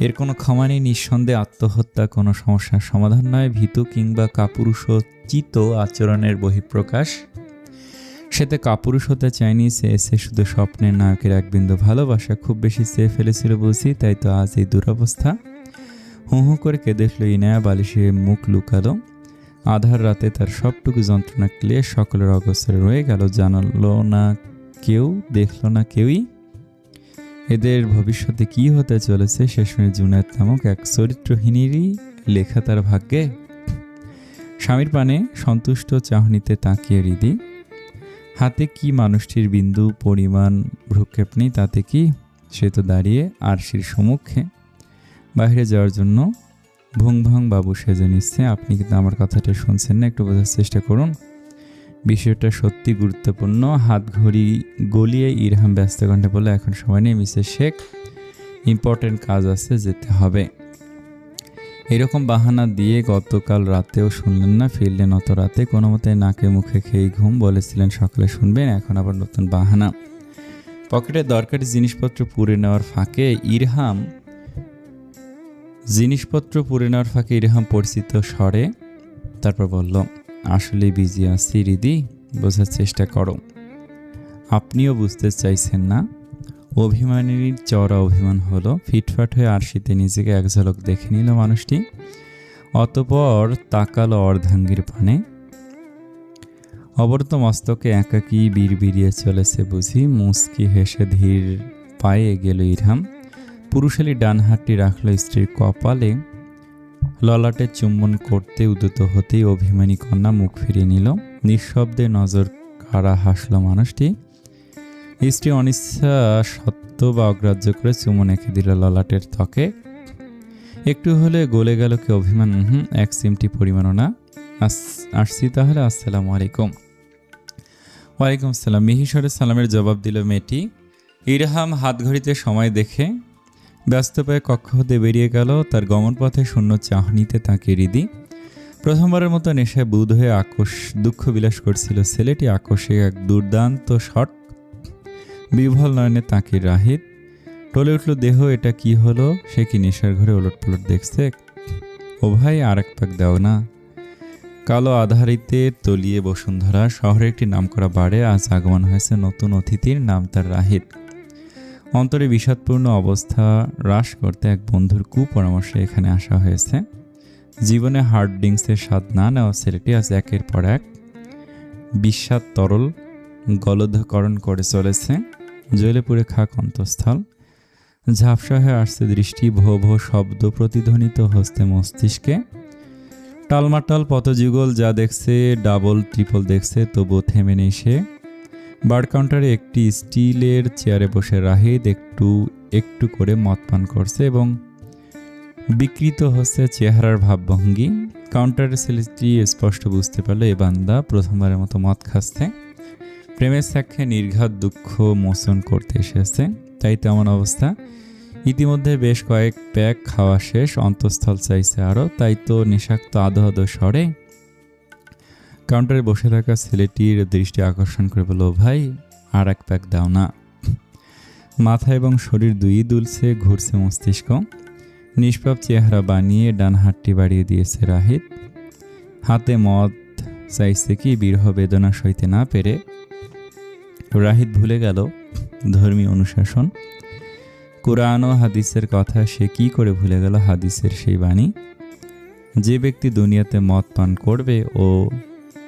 এর কোনো ক্ষমা নেই। নিঃসন্দেহে আত্মহত্যা কোনো সমস্যার সমাধান নয়, ভীতু কিংবা কাপুরুষোচিত আচরণের বহিঃপ্রকাশ। সেতে কাপুরুষ হতে চায়নি, সে শুধু স্বপ্নের নায়কের এক বিন্দু ভালোবাসা খুব বেশি চেয়ে ফেলেছিল বুঝি, তাই তো আজ এই দুরবস্থা। হু হু করে কেঁদে উঠল ইনায়া, বালিশে মুখ লুকালো। আধার রাতে তার সবটুকু যন্ত্রণা ক্লেশ সকলের অগোচরে রয়ে গেল। জানালো না কেউ, দেখলো না কেউই এদের ভবিষ্যতে কি হতে চলেছে। শেষমেশ জুনায়েদ নামক এক চরিত্রহীনেরই লেখা তার ভাগ্যে। স্বামীর পানে সন্তুষ্ট চাহনিতে তাকিয়ে হৃদি। হাতে কি মানুষটির বিন্দু পরিমাণ ভ্রুক্ষেপ নেই, তাতে কি? সে তো দাঁড়িয়ে আরশির সম্মুখে। বাইরে যাওয়ার জন্য ভুং বাবু সেজে নিচ্ছে। আপনি কিন্তু আমার কথাটা শুনছেন না, একটু বোঝার চেষ্টা করুন। বিষয়টা সত্যি গুরুত্বপূর্ণ। হাত ঘড়ি গলিয়ে ইরহাম ব্যস্ত কণ্ঠে বলে, এখন সময় নেই মিসেস শেখ, ইম্পর্টেন্ট কাজ আছে, যেতে হবে। এরকম বাহানা দিয়ে গতকাল রাতেও শুনলেন না, ফিরলেন অত রাতে কোনো মতে নাকে মুখে খেয়ে ঘুম। বলেছিলেন সকালে শুনবেন, এখন আবার নতুন বাহানা। পকেটে দরকারি জিনিসপত্র পুড়ে নেওয়ার ফাঁকে ইরহাম পরিচিত স্বরে তারপর বলল, আসলে বিজি আছি হৃদি, বোঝার চেষ্টা করো। আপনিও বুঝতে চাইছেন না। অভিমানীর চড়া অভিমান হলো। ফিটফাট হয়ে আরশিতে নিজেকে এক ঝলক দেখে নিল মানুষটি, অতপর তাকালো অর্ধাঙ্গীর পানে। অবরত মস্তকে একাকী বিড়বিড়িয়ে চলেছে বুঝি। মুচকি হেসে ধীর পায়ে গেল ইরহাম। পুরুষালী ডান হাতটি রাখল স্ত্রীর কপালে, ললাটে চুম্বন করতে উদ্যত হতেই অভিমানী কন্যা মুখ ফিরিয়ে নিল। নিঃশব্দে নজর কাড়া হাসল মানুষটি। স্ত্রী অনিচ্ছা সত্য বা অগ্রাহ্য করে চুমন এঁকে দিল ললাটের ত্বকে। একটু হলে গলে গেল কি অভিমান? এক চিমটি পরিমাণও না। আসছি তাহলে, আসসালামু আলাইকুম। ওয়ালাইকুম আসসালাম, মিহিসরে সালামের জবাব দিল মেয়েটি। ইরহাম হাত ঘড়িতে সময় দেখে ব্যস্ত পায়ে কক্ষ হতে বেরিয়ে গেল। তার গমনপথে শূন্য চাহনিতে তাকে হৃদি। প্রথমবারের মতো নেশায় বুধ হয়ে দুঃখ বিলাস করছিল ছেলেটি। আকস্মিক এক দুর্দান্ত শট, বিভল নয়নে তাকে রাহিত। টলে উঠল দেহ, এটা কি হলো? সে কি নেশার ঘরে ওলটপালট দেখছে? ও ভাই, আর এক পাক দাও না। কালো আধারিতে তলিয়ে বসুন্ধরা শহরে একটি নামকরা বারে আজ আগমন হয়েছে নতুন অতিথির, নাম তার রাহিত। অন্তরে বিষাদপূর্ণ অবস্থা হ্রাস করতে এক বন্ধুর কুপরামর্শে এখানে আসা হয়েছে। জীবনে হার্ড ড্রিঙ্কসের স্বাদ না নেওয়া ছেলেটি আজ একের পর এক বিস্বাদ তরল গলধকরণ করে চলেছে। জ্বলে পুড়ে খাক অন্তঃস্থল। ঝাপসা হয়ে আসছে দৃষ্টি, ভো ভো শব্দ প্রতিধ্বনিত হস্তে মস্তিষ্কে। টালমাটাল পথযুগল যা দেখছে, ডাবল ট্রিপল দেখছে, তবুও থেমে নেই সে। বার কাউন্টারে একটি স্টিলের চেয়ারে বসে রাহিদ একটু একটু করে মদ পান করছে এবং বিকৃত হচ্ছে চেহারার ভাবভঙ্গি। কাউন্টারের ছেলেটি স্পষ্ট বুঝতে পারল এ বান্দা প্রথমবারের মতো মদ খাচ্ছে, প্রেমের সাক্ষ্যে নির্ঘাত দুঃখ মোচন করতে এসেছে, তাই তেমন অবস্থা। ইতিমধ্যে বেশ কয়েক প্যাক খাওয়া শেষ, অন্তঃস্থল চাইছে আরও, তাই তো নেশাক্ত আধো আধো স্বরে কাউন্টারে বসে থাকা ছেলেটির দৃষ্টি আকর্ষণ করে বলল, ভাই আর এক প্যাক দাও না। মাথা এবং শরীর দুই দুলছে, ঘুরছে মস্তিষ্ক। নিষ্পাপ চেহারা বানিয়ে ডান হাতটি বাড়িয়ে দিয়েছে রাহিদ। হাতে মদ চাইছে কি বিরহ বেদনা সইতে না পেরে রাহিদ ভুলে গেল ধর্মীয় অনুশাসন। কুরআন ও হাদিসের কথা সে কি করে ভুলে গেল? হাদিসের সেই বাণী, যে ব্যক্তি দুনিয়াতে মদ পান করবে ও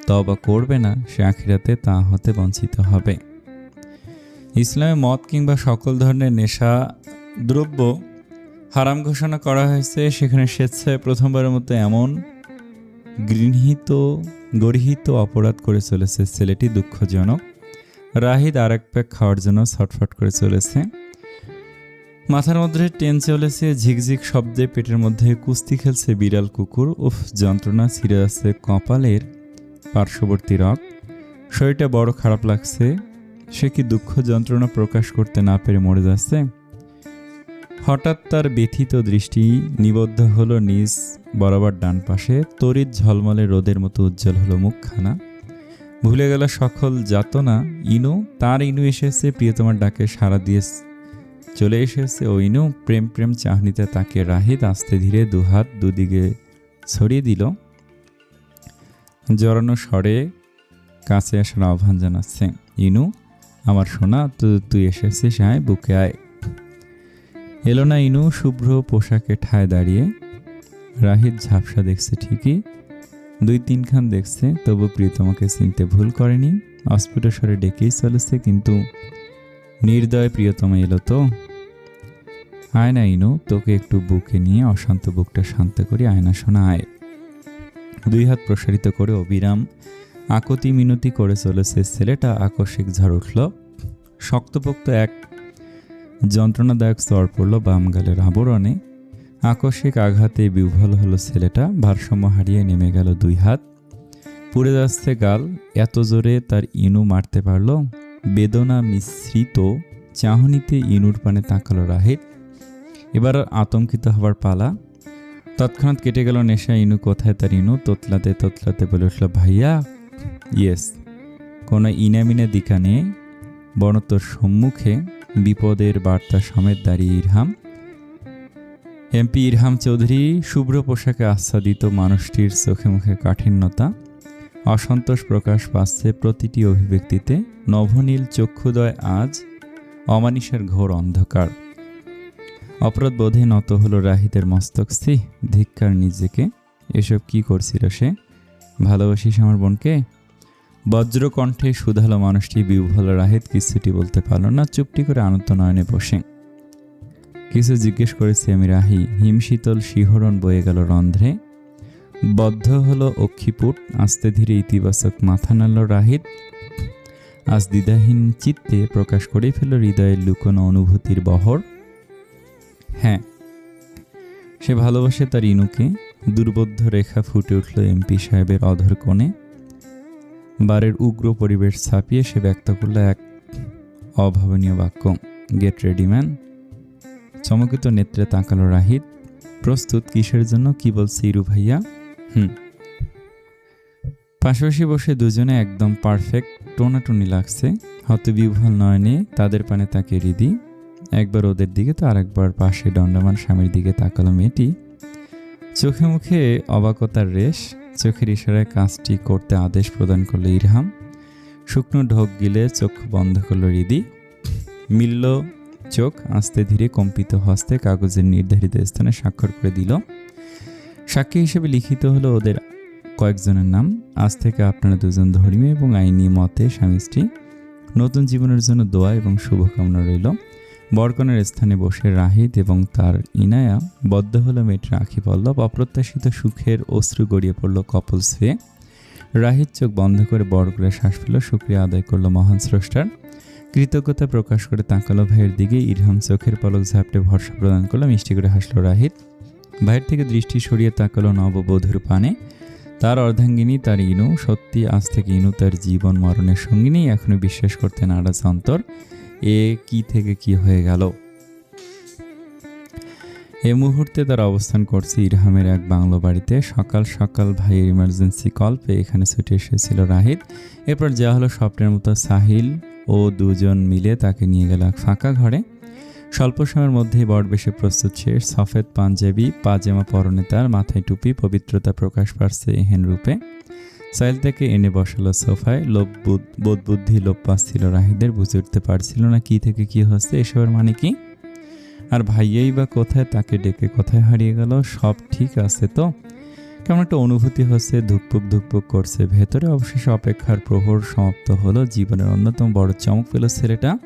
তওবা করবে না, সে আখিরাতে তা হতে বঞ্চিত হবে। ইসলামে মদ কিংবা সকল ধরনের নেশা দ্রব্য হারাম ঘোষণা করা হয়েছে। সেখানে স্বেচ্ছায় প্রথমবারের মতো এমন গর্হিত অপরাধ করে চলেছে ছেলেটি, দুঃখজনক। রাহিদ আর এক প্যাক খাওয়ার জন্য ছটফট করে চলেছে। মাথার মধ্যে টেন চলেছে, ঝিকঝিক শব্দে পেটের মধ্যে কুস্তি খেলছে বিড়াল কুকুর। উফ, যন্ত্রণা ছিঁড়ে আছে কপালের পার্শ্ববর্তী রগ। শরীরটা বড় খারাপ লাগছে। সে কি দুঃখ যন্ত্রণা প্রকাশ করতে না পেরে মরে যাচ্ছে? হঠাৎ তার ব্যথিত দৃষ্টি নিবদ্ধ হলো নিজ বরাবর ডান পাশে। তড়িৎ ঝলমলে রোদের মতো উজ্জ্বল হলো মুখখানা। ভুলে গেল সকল যাতনা। ইনু, তার ইনু এসেছে, প্রিয়তমার ডাকে সাড়া দিয়ে চলে এসেছে ও ইনু। প্রেম প্রেম চাহনিতে তাকে রাহিদ আস্তে ধীরে দুহাত দুদিকে ছড়িয়ে দিল। জড়ানো স্বরে কাছে আসার আহ্বান জানাচ্ছে, ইনু আমার সোনা, তুই এসেছিস, আয় বুকে আয়। এলো না ইনু শুভ্র পোশাকে ঠায় দাঁড়িয়ে। রাহিদ ঝাপসা দেখছে ঠিকই, 2-3 দেখছে, তবু প্রিয়তমাকে চিনতে ভুল করেনি। অস্ফুট স্বরে ডেকেই চলেছে, কিন্তু নির্দয় প্রিয়তমা এলো তো। আয় না ইনু, তোকে একটু বুকে নিয়ে অশান্ত বুকটা শান্ত করি, আয়না শোনা আয়। 2 হাত প্রসারিত করে অবিরাম আকতি মিনতি করে চলেছে ছেলেটা। আকস্মিক ঝড় উঠল, শক্তপোক্ত এক যন্ত্রণাদায়ক স্তর পড়ল বাম গালের আবরণে। আকস্মিক আঘাতে বিহ্বল হলো ছেলেটা, ভারসাম্য হারিয়ে নেমে গেল 2 হাত। পুড়ে যাচ্ছে গাল, এত জোরে তার ইনু মারতে পারল। বেদনা মিশ্রিত চাহনিতে ইনুর পানে তাকালো রাহিদ। এবার আতঙ্কিত হবার পালা। তৎক্ষণাৎ কেটে গেল নেশা। ইনু কোথায়? তার ইনু তোতলাতে তোতলাতে বলে উঠল, ভাইয়া। ইয়েস। কোনো ইনামিনা দিকা নেই, বরং তোর সম্মুখে বিপদের বার্তা সমেত দাঁড়িয়ে ইরহাম। এমপি ইরহাম চৌধুরী। শুভ্র পোশাকে আচ্ছাদিত মানুষটির চোখে মুখে কাঠিন্যতা, অসন্তোষ প্রকাশ পাচ্ছে প্রতিটি অভিব্যক্তিতে। নভনীল চক্ষুদয় আজ অমানিসার ঘোর অন্ধকার। অপরাধ বোধে নত হলো রাহিদের মস্তক। ধিক্কার নিজেকে, এসব কি করছিল সে? ভালোবাসিস আমার বোনকে? বজ্রকণ্ঠে শুধালো মানুষটি। বিহ্বল রাহিদ কিছুটি বলতে পারল না, চুপটি করে আনন্দ নয়নে বসে। কিছু জিজ্ঞেস করেছি আমি রাহি। হিমশীতল শিহরণ বয়ে গেল রন্ধ্রে। বদ্ধ হলো অক্ষিপুট। আস্তে ধীরে ইতিবাচক মাথা নাড়ল রাহিদ। আজ দ্বিধাহীন চিত্তে প্রকাশ করেই ফেলল হৃদয়ের লুকোনো অনুভূতির বহর। হ্যাঁ, সে ভালোবাসে তার ইনুকে। দুর্বোধ্য রেখা ফুটে উঠল এমপি সাহেবের অধর কোণে। বারের উগ্র পরিবেশ ছাপিয়ে সে ব্যক্ত করল এক অভাবনীয় বাক্য, গেট রেডি ম্যান। চমকিত নেত্রে তাকালো রাহিদ। প্রস্তুত কিসের জন্য? কি বলছে ইরু ভাইয়া? পাশাপাশি বসে দুজনে একদম পারফেক্ট টোনাটুনি লাগছে। হতবিহ্বল নয়নে তাদের পানে তাকে হৃদি। একবার ওদের দিকে তো আরেকবার পাশে দণ্ডায়মান স্বামীর দিকে তাকালো মেয়েটি। চোখে মুখে অবাকতার রেশ। চোখের ইশারায় কাজটি করতে আদেশ প্রদান করল ইরহাম। শুকনো ঢোক গিলে চোখ বন্ধ করল হৃদি। মিলল চোখ। আস্তে ধীরে কম্পিত হস্তে কাগজের নির্ধারিত স্থানে স্বাক্ষর করে দিল। সাক্ষী হিসেবে লিখিত হলো ওদের কয়েকজনের নাম। আজ থেকে আপনারা দুজন ধর্মীয় এবং আইনি মতে স্বামী স্ত্রী। নতুন জীবনের জন্য দোয়া এবং শুভকামনা রইল। বরকনের স্থানে বসে রাহিদ এবং তার ইনায়া বদ্ধ হলো মেয়েটির আঁখি পল্লব। অপ্রত্যাশিত সুখের অশ্রু গড়িয়ে পড়ল কপল স্পে। রাহিদ চোখ বন্ধ করে বড় করে শ্বাস ফেল, শুকরিয়া আদায় করলো মহান স্রষ্টার। কৃতজ্ঞতা প্রকাশ করে তাকালো ভাইয়ের দিকে। ইরহাম চোখের পলক ঝাপটে ভরসা প্রদান করলো। মিষ্টি করে হাসলো রাহিদ। ভাইয়ের থেকে দৃষ্টি সরিয়ে তাকালো নববধূর পানে। তার অর্ধাঙ্গিনী, তার ইনু। সত্যি আজ থেকে ইনু তার জীবন মরণের সঙ্গিনী। এখনো বিশ্বাস করতে নারাজ অন্তর। এ কি থেকে কি হয়ে গেল। এ মুহূর্তে তার অবস্থান করছে ইরহামের এক বাংলো বাড়িতে। সকাল সকাল ভাইয়ের ইমার্জেন্সি কল পেয়ে এখানে ছুটে এসেছিল রাহিদ। এরপর যা হলো স্বপ্নের মতো, সাহিল ও দুজন মিলে তাকে নিয়ে গেল এক ফাঁকা ঘরে। স্বল্প সময়ের মধ্যেই বটবেশে প্রস্তুত শেষ। সফেদ পাঞ্জাবি, পাজামা পরনে, তার মাথায় টুপি, পবিত্রতা প্রকাশ পাচ্ছে এহেন রূপে। সাহিল থেকে এনে বসালো সোফায়। বোধ বুদ্ধি লোপ পাচ্ছিল রাহিদের। বুঝে উঠতে পারছিল না কি থেকে কি হচ্ছে, এসবের মানে কি। আর ভাইয়াই বা কোথায়, তাকে ডেকে কোথায় হারিয়ে গেল। সব ঠিক আছে তো? কেমন একটা অনুভূতি হচ্ছে, ধুকপুক ধুকপুক করছে ভেতরে। অবশেষে অপেক্ষার প্রহর সমাপ্ত হলো। জীবনের অন্যতম বড় চমক পেল ছেলেটা।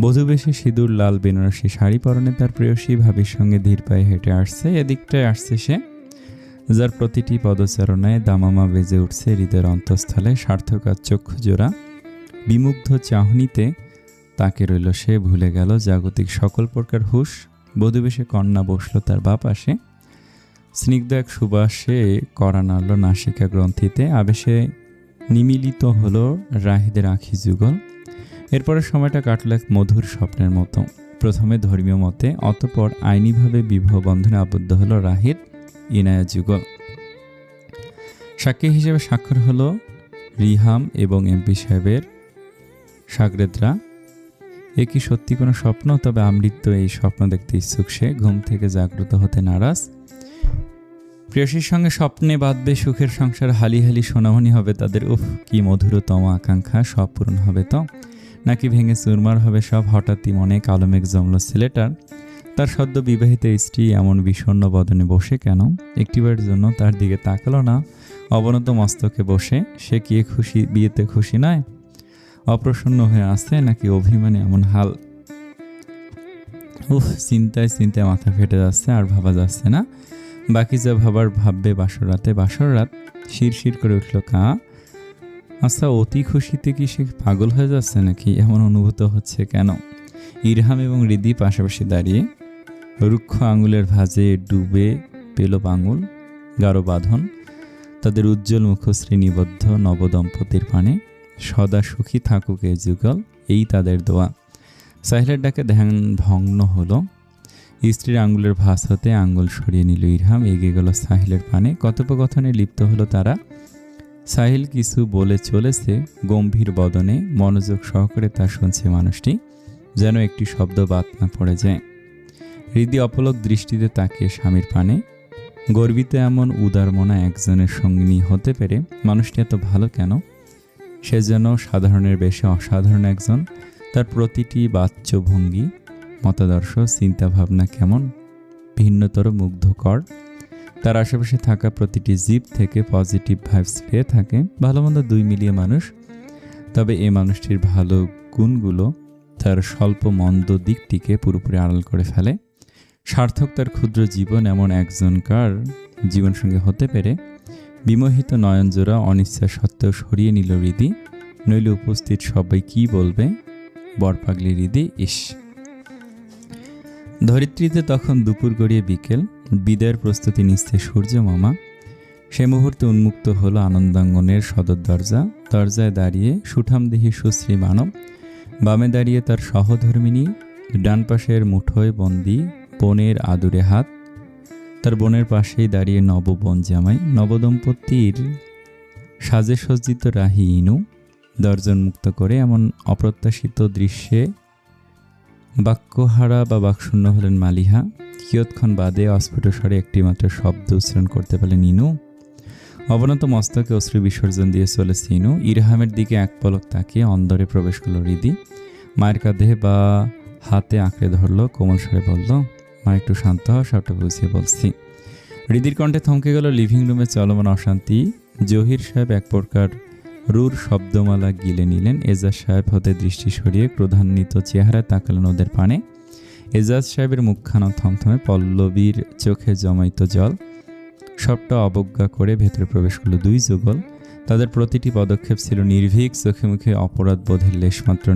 বধূ বেশে সিঁদুর লাল বেনারসি শাড়ি পরনে তার প্রেয়সী ভাবির সঙ্গে ধীর পায়ে হেঁটে আসছে। এদিকটায় আসছে সে, যার প্রতিটি পদচারণায় দামামা বেজে উঠছে হৃদয়ের অন্তঃস্থলে। সার্থক আর চক্ষু জোড়া বিমুগ্ধ চাহনিতে তাকে রইল সে। ভুলে গেল জাগতিক সকল প্রকার হুঁশ। বধূবেশে কন্যা বসল তার বাপ পাশে। স্নিগ্ধ এক সুবাসে করা নাড়ল নাসিকা গ্রন্থিতে। আবেশে নিমিলিত হলো রাহিদের আঁখি যুগল। এরপরের সময়টা কাটল এক মধুর স্বপ্নের মতো। প্রথমে ধর্মীয় মতে, অতঃপর আইনিভাবে বিবাহ বন্ধনে আবদ্ধ হলো রাহিদ ইনায়া যুগল। সাক্ষী হিসেবে স্বাক্ষর হলো রিহাম এবং এমপি সাহেবের সাগরেদরা। এ কি সত্যি কোনো স্বপ্ন? তবে আমৃত্য এই স্বপ্ন দেখতে ইচ্ছুক সে। ঘুম থেকে জাগ্রত হতে নারাজ। প্রেয়সীর সঙ্গে স্বপ্নে বাঁধবে সুখের সংসার। হালি হালি সোনামণি হবে তাদের। উফ, কি মধুরতম আকাঙ্ক্ষা। সব পূরণ হবে তো, নাকি ভেঙে চুরমার হবে সব? হঠাৎই মনে কালো মেঘ জমল ছেলেটার। তার সদ্য বিবাহিত স্ত্রী এমন বিষণ্ণ বদনে বসে কেন? একটিবারের জন্য তার দিকে তাকালো না। অবনত মস্তকে বসে। সে কি খুশি, বিয়েতে খুশি নয়? অপ্রসন্ন হয়ে আছে, নাকি অভিমানে এমন হাল? উফ, চিন্তায় চিন্তায় মাথা ফেটে যাচ্ছে। আর ভাবা যাচ্ছে না। বাকি যা ভাবার ভাববে বাসর রাতে। বাসর রাত শিরশির করে উঠল কা। আচ্ছা, অতি খুশিতে কি সে পাগল হয়ে যাচ্ছে নাকি? এমন অনুভূত হচ্ছে কেন? ইরহাম এবং রিদি পাশাপাশি দাঁড়িয়ে রুক্ষ আঙুলের ভাঁজে ডুবে পেল আঙুল গাঢ় বাঁধন। তাদের উজ্জ্বল মুখশ্রী নিবদ্ধ নবদম্পতির পানে। সদা সুখী থাকুক এ যুগল, এই তাদের দোয়া। সাহিলের ডাকে ধ্যান ভগ্ন হলো। স্ত্রীর আঙুলের ভাঁজ হতে আঙুল সরিয়ে নিল ইরহাম। এগিয়ে গেল সাহিলের পানে। কথোপকথনে লিপ্ত হলো তারা। সাহিল কিছু বলে চলেছে গম্ভীর বদনে। মনোযোগ সহকারে তা শুনছে মানুষটি, যেন একটি শব্দ বাদ না পড়ে যায়। হৃদি অপলক দৃষ্টিতে তাকিয়ে স্বামীর পানে। গর্বিত এমন উদারমনা একজনের সঙ্গিনী হতে পেরে মানুষটি এত ভালো কেন? সে যেন সাধারণের বেশে অসাধারণ একজন। তার প্রতিটি বাচ্যভঙ্গি, মতাদর্শ, চিন্তাভাবনা কেমন ভিন্নতর, মুগ্ধকর। তার আশেপাশে থাকা প্রতিটি জীব থেকে পজিটিভ ভাইবস পেয়ে থাকে। ভালো মন্দ দুই মিলিয়ে মানুষ। তবে এই মানুষটির ভালো গুণগুলো তার স্বল্প মন্দ দিকটিকে পুরোপুরি আড়াল করে ফেলে। সার্থক তার ক্ষুদ্র জীবন এমন একজনকার জীবনসঙ্গী হতে পেরে বিমোহিত নয়নজোড়া অনিচ্ছা সত্ত্বেও সরিয়ে নিল হৃদি। নইলে উপস্থিত সবাই কি বলবে? বরপাগলি হৃদি। ইস। ধরিত্রীতে তখন দুপুর গড়িয়ে বিকেল। বিদায়ের প্রস্তুতি নিচ্ছে সূর্য মামা। সে মুহূর্তে উন্মুক্ত হলো আনন্দাঙ্গনের সদর দরজা। দরজায় দাঁড়িয়ে সুঠামদেহী সুশ্রী মানব। বামে দাঁড়িয়ে তার সহধর্মিণী। ডান পাশের মুঠোয় বন্দি বোনের আদুরে হাত। তার বোনের পাশেই দাঁড়িয়ে নববোন জামাই। নবদম্পতির সাজে সজ্জিত রাহি ইনু। দর্জন মুক্ত করে এমন অপ্রত্যাশিত দৃশ্যে বাক্যহারা বা বাকশূন্য হলেন মালিহা। কিয়ৎক্ষণ বাদে অস্ফুট স্বরে একটিমাত্র শব্দ উচ্চারণ করতে পারলেন ইনু। অবনত মস্তকে অশ্রু বিসর্জন দিয়ে চলেছে ইনু। ইরহামের দিকে এক পলক তাকিয়ে অন্দরে প্রবেশ করলো হৃদি। মায়ের কাঁধে বা হাতে আঁকড়ে ধরলো, কোমল স্বরে বলল, মা একটু শান্ত হও, সবটা বুঝিয়ে বলছি। হৃদির কণ্ঠে থমকে গেল লিভিং রুমে চলমান অশান্তি। জহির সাহেব এক প্রকার রুর শব্দমালা গিলে নিলেন। এজাজ সাহেব হতে দৃষ্টি সরিয়ে ক্রোধান্বিত চেহারা তাকালেন ওদের পানে। এজাজ সাহেবের মুখখানা থমথমে, পল্লবীর চোখে জমাইত জল। সবটা অবজ্ঞা করে ভেতরে প্রবেশ করল 2 যুগল। তাদের প্রতিটি পদক্ষেপ ছিল নির্ভীক, চোখে মুখে অপরাধ বোধের লেশমাত্র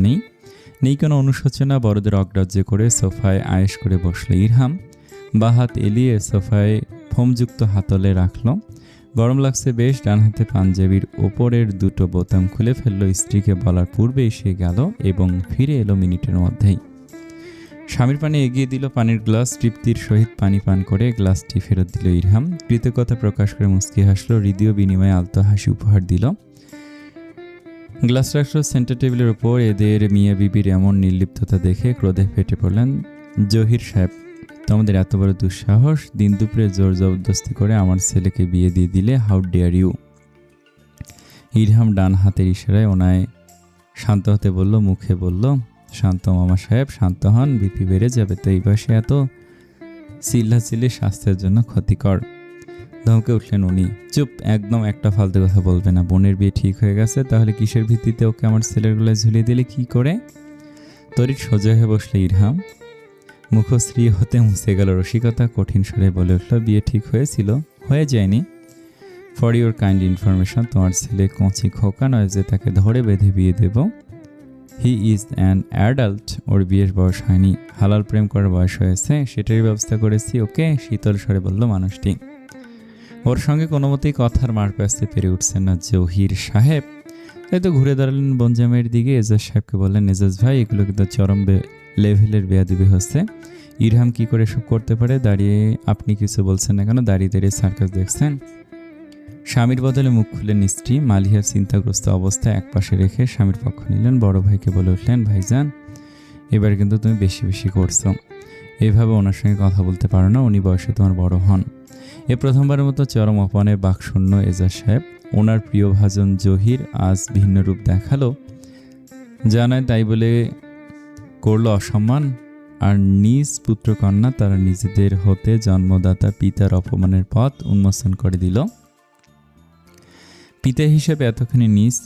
নেই কোনো অনুশোচনা। বড়দের অগ্রাহ্য করে সোফায় আয়েশ করে বসল ইরহাম। বাহাত এলিয়ে সোফায় ফোমযুক্ত হাতলে রাখল। গরম লাগছে বেশ। ডান হাতে পাঞ্জাবির ওপরের 2টো বোতাম খুলে ফেলল। স্ত্রীকে বলার পূর্বেই সে গেল এবং ফিরে এলো মিনিটের মধ্যেই। স্বামীর পানে এগিয়ে দিল পানির গ্লাস। তৃপ্তির সহিত পানি পান করে গ্লাসটি ফেরত দিল ইরহাম। কৃতজ্ঞতা প্রকাশ করে মুচকি হাসল। হৃদয় বিনিময়ে আলতো হাসি উপহার দিল। গ্লাস রাখল সেন্টার টেবিলের উপর। এদের মিয়া বিবির এমন নির্লিপ্ততা দেখে ক্রোধে ফেটে পড়লেন। জহির সাহেব, তোমাদের এত বড় দুঃসাহস! দিন দুপুরে জোর জবরদস্তি করে আমার ছেলেকে বিয়ে দিয়ে দিলে। How dare you! ইরহাম ডান হাতের ইশারায় ওনায় শান্ত হতে বলল। মুখে বলল, শান্ত মামা সাহেব, শান্ত হন, বিপি বেড়ে যাবে তো। এই বয়সে এত চিল্লাচিল্লি স্বাস্থ্যের জন্য ক্ষতিকর। ধমকে উঠলেন উনি। চুপ, একদম একটা ফালতু কথা বলবে না। বোনের বিয়ে ঠিক হয়ে গেছে, তাহলে কিসের ভিত্তিতে ওকে আমার ছেলের গলায় ঝুলিয়ে দিলে কি করে? তরিত সোজা হয়ে বসলে ইরহাম। মুখশ্রী হতে মুছে গেল রসিকতা। কঠিন স্বরে বলে উঠল, বিয়ে ঠিক হয়েছিল, হয়ে যায়নি। ফর ইউর কাইন্ড ইনফরমেশন, তোমার ছেলে কচি খোকা নয় যে তাকে ধরে বেঁধে বিয়ে দেব। He is an adult. ওর বিয়ের বয়স হয়নি, হালাল প্রেম করার বয়স হয়েছে, সেটারই ব্যবস্থা করেছি ওকে। শীতল স্বরে বলল মানুষটি। ওর সঙ্গে কোনো মতেই কথার মার প্যাঁচতে পেরে উঠছেন না জহির সাহেব। তাই তো ঘুরে দাঁড়ালেন বনজামের দিকে। এজাজ সাহেবকে বললেন, এজাজ ভাই, এগুলো কিন্তু চরম লেভেলের বেয়াদবি হচ্ছে। ইরহাম কি করে সব করতে পারে? দাঁড়িয়ে আপনি কিছু বলছেন না কেন? দাঁড়িয়ে দাঁড়িয়ে সার্কাস দেখছেন? স্বামীর বদলে মুখ খুললেন স্ত্রী। মালিহার চিন্তাগ্রস্ত অবস্থায় একপাশে রেখে স্বামীর পক্ষ নিলেন। বড় ভাইকে বলে উঠলেন, ভাইজান, এবার কিন্তু তুমি বেশি বেশি করছো। এইভাবে ওনার সঙ্গে কথা বলতে পারো না, উনি বয়সে তোমার বড় হন। এ প্রথমবারের মতো চরম অপমানে বাকশূন্য এজাজ সাহেব। ওনার প্রিয় ভাজন জহির আজ ভিন্ন রূপ দেখালো। জানায় তাই বলে করল অসম্মান। আর নিজ পুত্রকন্যা তারা নিজেদের হতে জন্মদাতা পিতার অপমানের পথ উন্মোচন করে দিল। পিতা হিসেবে এতখানি নিজ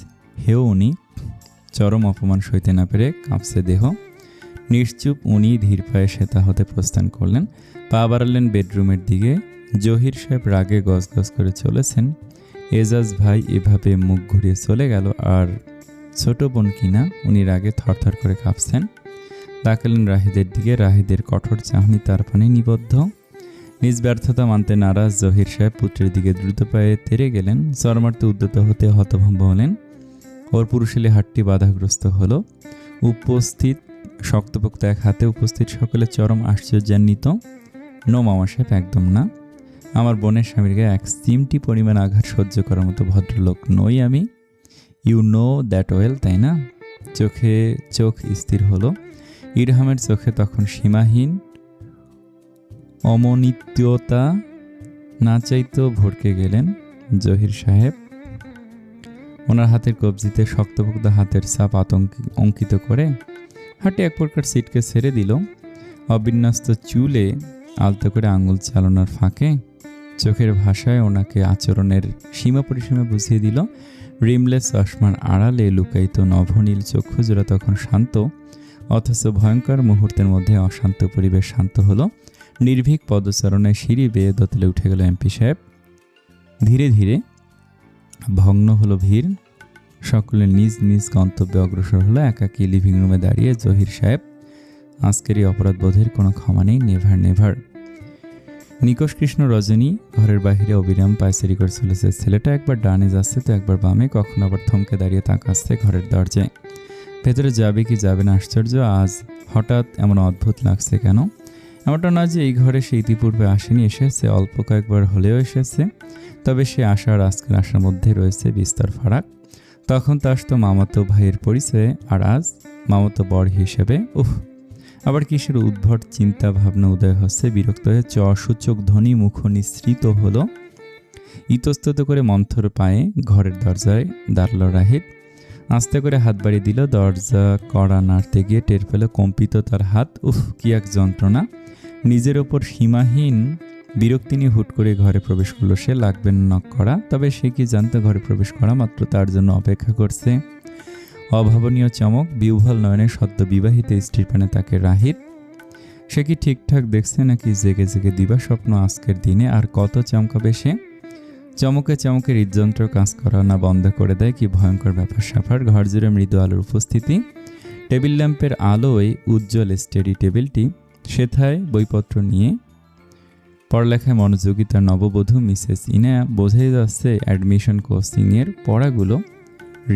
হেও উনি। চরম অপমান সইতে না পেরে কাঁপছে দেহ। নিশ্চুপ উনি ধীর পায়ে শ্বেতা হতে প্রস্থান করলেন। পা বাড়ালেন বেডরুমের দিকে। জহির সাহেব রাগে গজগজ করে চলেছেন। এজাজ ভাই এভাবে মুখ ঘুরিয়ে চলে গেল। আর ছোট বোন কিনা, উনি রাগে থরথর করে কাঁপছেন। তাকালেন রাহিদের দিকে। রাহিদের কঠোর চাহনি তার পানে নিবদ্ধ। নিজ ব্যর্থতা মানতে নারাজ জহির সাহেব পুত্রের দিকে দ্রুত পায়ে তেরে গেলেন। চর মারতে উদ্যত হতে হতভম্ব হলেন। ওর পুরুষালী হাতটি বাধাগ্রস্ত হলো। উপস্থিত শক্তপোক্ত এক হাতে উপস্থিত সকলে চরম আশ্চর্যান্বিত। নো মামা সাহেব, একদম না। আমার বোনের স্বামীর গায়ে এক চিমটি পরিমাণ আঘাত সহ্য করার মতো ভদ্রলোক নই আমি। ইউ নো দ্যাট ওয়েল, তাই না? চোখে চোখ স্থির হলো। ইরহামের চোখে তখন সীমাহীন অমনিত্যতা। না চাইতেও ভড়কে গেলেন জহির সাহেব। ওনার হাতের কবজিতে শক্তপোক্ত হাতের ছাপ অঙ্কিত করে হাঁটে এক প্রকার সিটকে ছেড়ে দিল। অবিন্যস্ত চুলে আলতো করে আঙুল চালানোর ফাঁকে চোখের ভাষায় ওনাকে আচরণের সীমা পরিসীমা বুঝিয়ে দিল। রিমলেস চশমার আড়ালে লুকায়িত নভনীল চক্ষুজোড়া তখন শান্ত, অথচ ভয়ঙ্কর মুহূর্তের মধ্যে অশান্ত পরিবেশ শান্ত হলো। নির্ভীক পদচারণে সিঁড়ি বেয়ে দোতলে উঠে গেল এমপি সাহেব। ধীরে ধীরে ভগ্ন হলো ভিড়। সকলে নিজ নিজ গন্তব্যে অগ্রসর হলো। একাকী লিভিং রুমে দাঁড়িয়ে জহির সাহেব। আজকের এই অপরাধ বোধের কোনো ক্ষমা নেই, নেভার নেভার। নিকোষ কৃষ্ণ রজনী ঘরের বাহিরে অবিরাম পায়চারি করে চলেছে। ছেলেটা একবার ডানে যাচ্ছে তো একবার বামে, কখনো আবার থমকে দাঁড়িয়ে তাকাচ্ছে ঘরের দরজায়। ভেতরে যাবে কি যাবে না আশ্চর্য। আজ হঠাৎ এমন অদ্ভুত লাগছে কেন? এমনটা না যে এই ঘরে সে ইতিপূর্বে আসেনি, এসেছে, অল্প কয়েকবার হলেও এসেছে। তবে সে আসার আজকের আসার মধ্যে রয়েছে বিস্তর ফারাক। তখন তো আসতো মামাতো ভাইয়ের পরিচয়ে, আর আজ মামাতো বর হিসেবে। আবার কিসের উদ্ভট চিন্তা ভাবনা উদয় হচ্ছে। বিরক্ত হয়ে সূচক ধ্বনি মুখ নিঃসৃত হলো। ইতস্তত করে মন্থর পায়ে ঘরের দরজায় দাঁড়াল রাহিদ। আস্তে করে হাত বাড়িয়ে দিল। দরজা কড়া নাড়তে গিয়ে টের পেল কম্পিত তার হাত। কি এক যন্ত্রণা! নিজের ওপর সীমাহীন বিরক্তি নিয়ে হুট করে ঘরে প্রবেশ করলো সে। লাগবে না নক করা, তবে সে কি জানতো ঘরে প্রবেশ করা মাত্র তার জন্য অপেক্ষা করছে অভাবনীয় চমক। বিহ্বল নয়নে সদ্য বিবাহিত স্ত্রীর পানে তাকে রাহিত। সে কি ঠিকঠাক দেখছে নাকি জেগে জেগে দিবা স্বপ্ন আজকের দিনে? আর কত চমকাবে সে? চমকে চমকে হৃদযন্ত্র কাজ করা না বন্ধ করে দেয় কি ভয়ঙ্কর ব্যাপার স্যাপার। ঘর জুড়ে মৃদু আলোর উপস্থিতি, টেবিল ল্যাম্পের আলোয় উজ্জ্বল স্টাডি টেবিলটি, সেথায় বইপত্র নিয়ে পড়ালেখায় মনোযোগী তার নববধূ মিসেস ইনায়া। বোঝাই যাচ্ছে অ্যাডমিশন কোচিংয়ের পড়াগুলো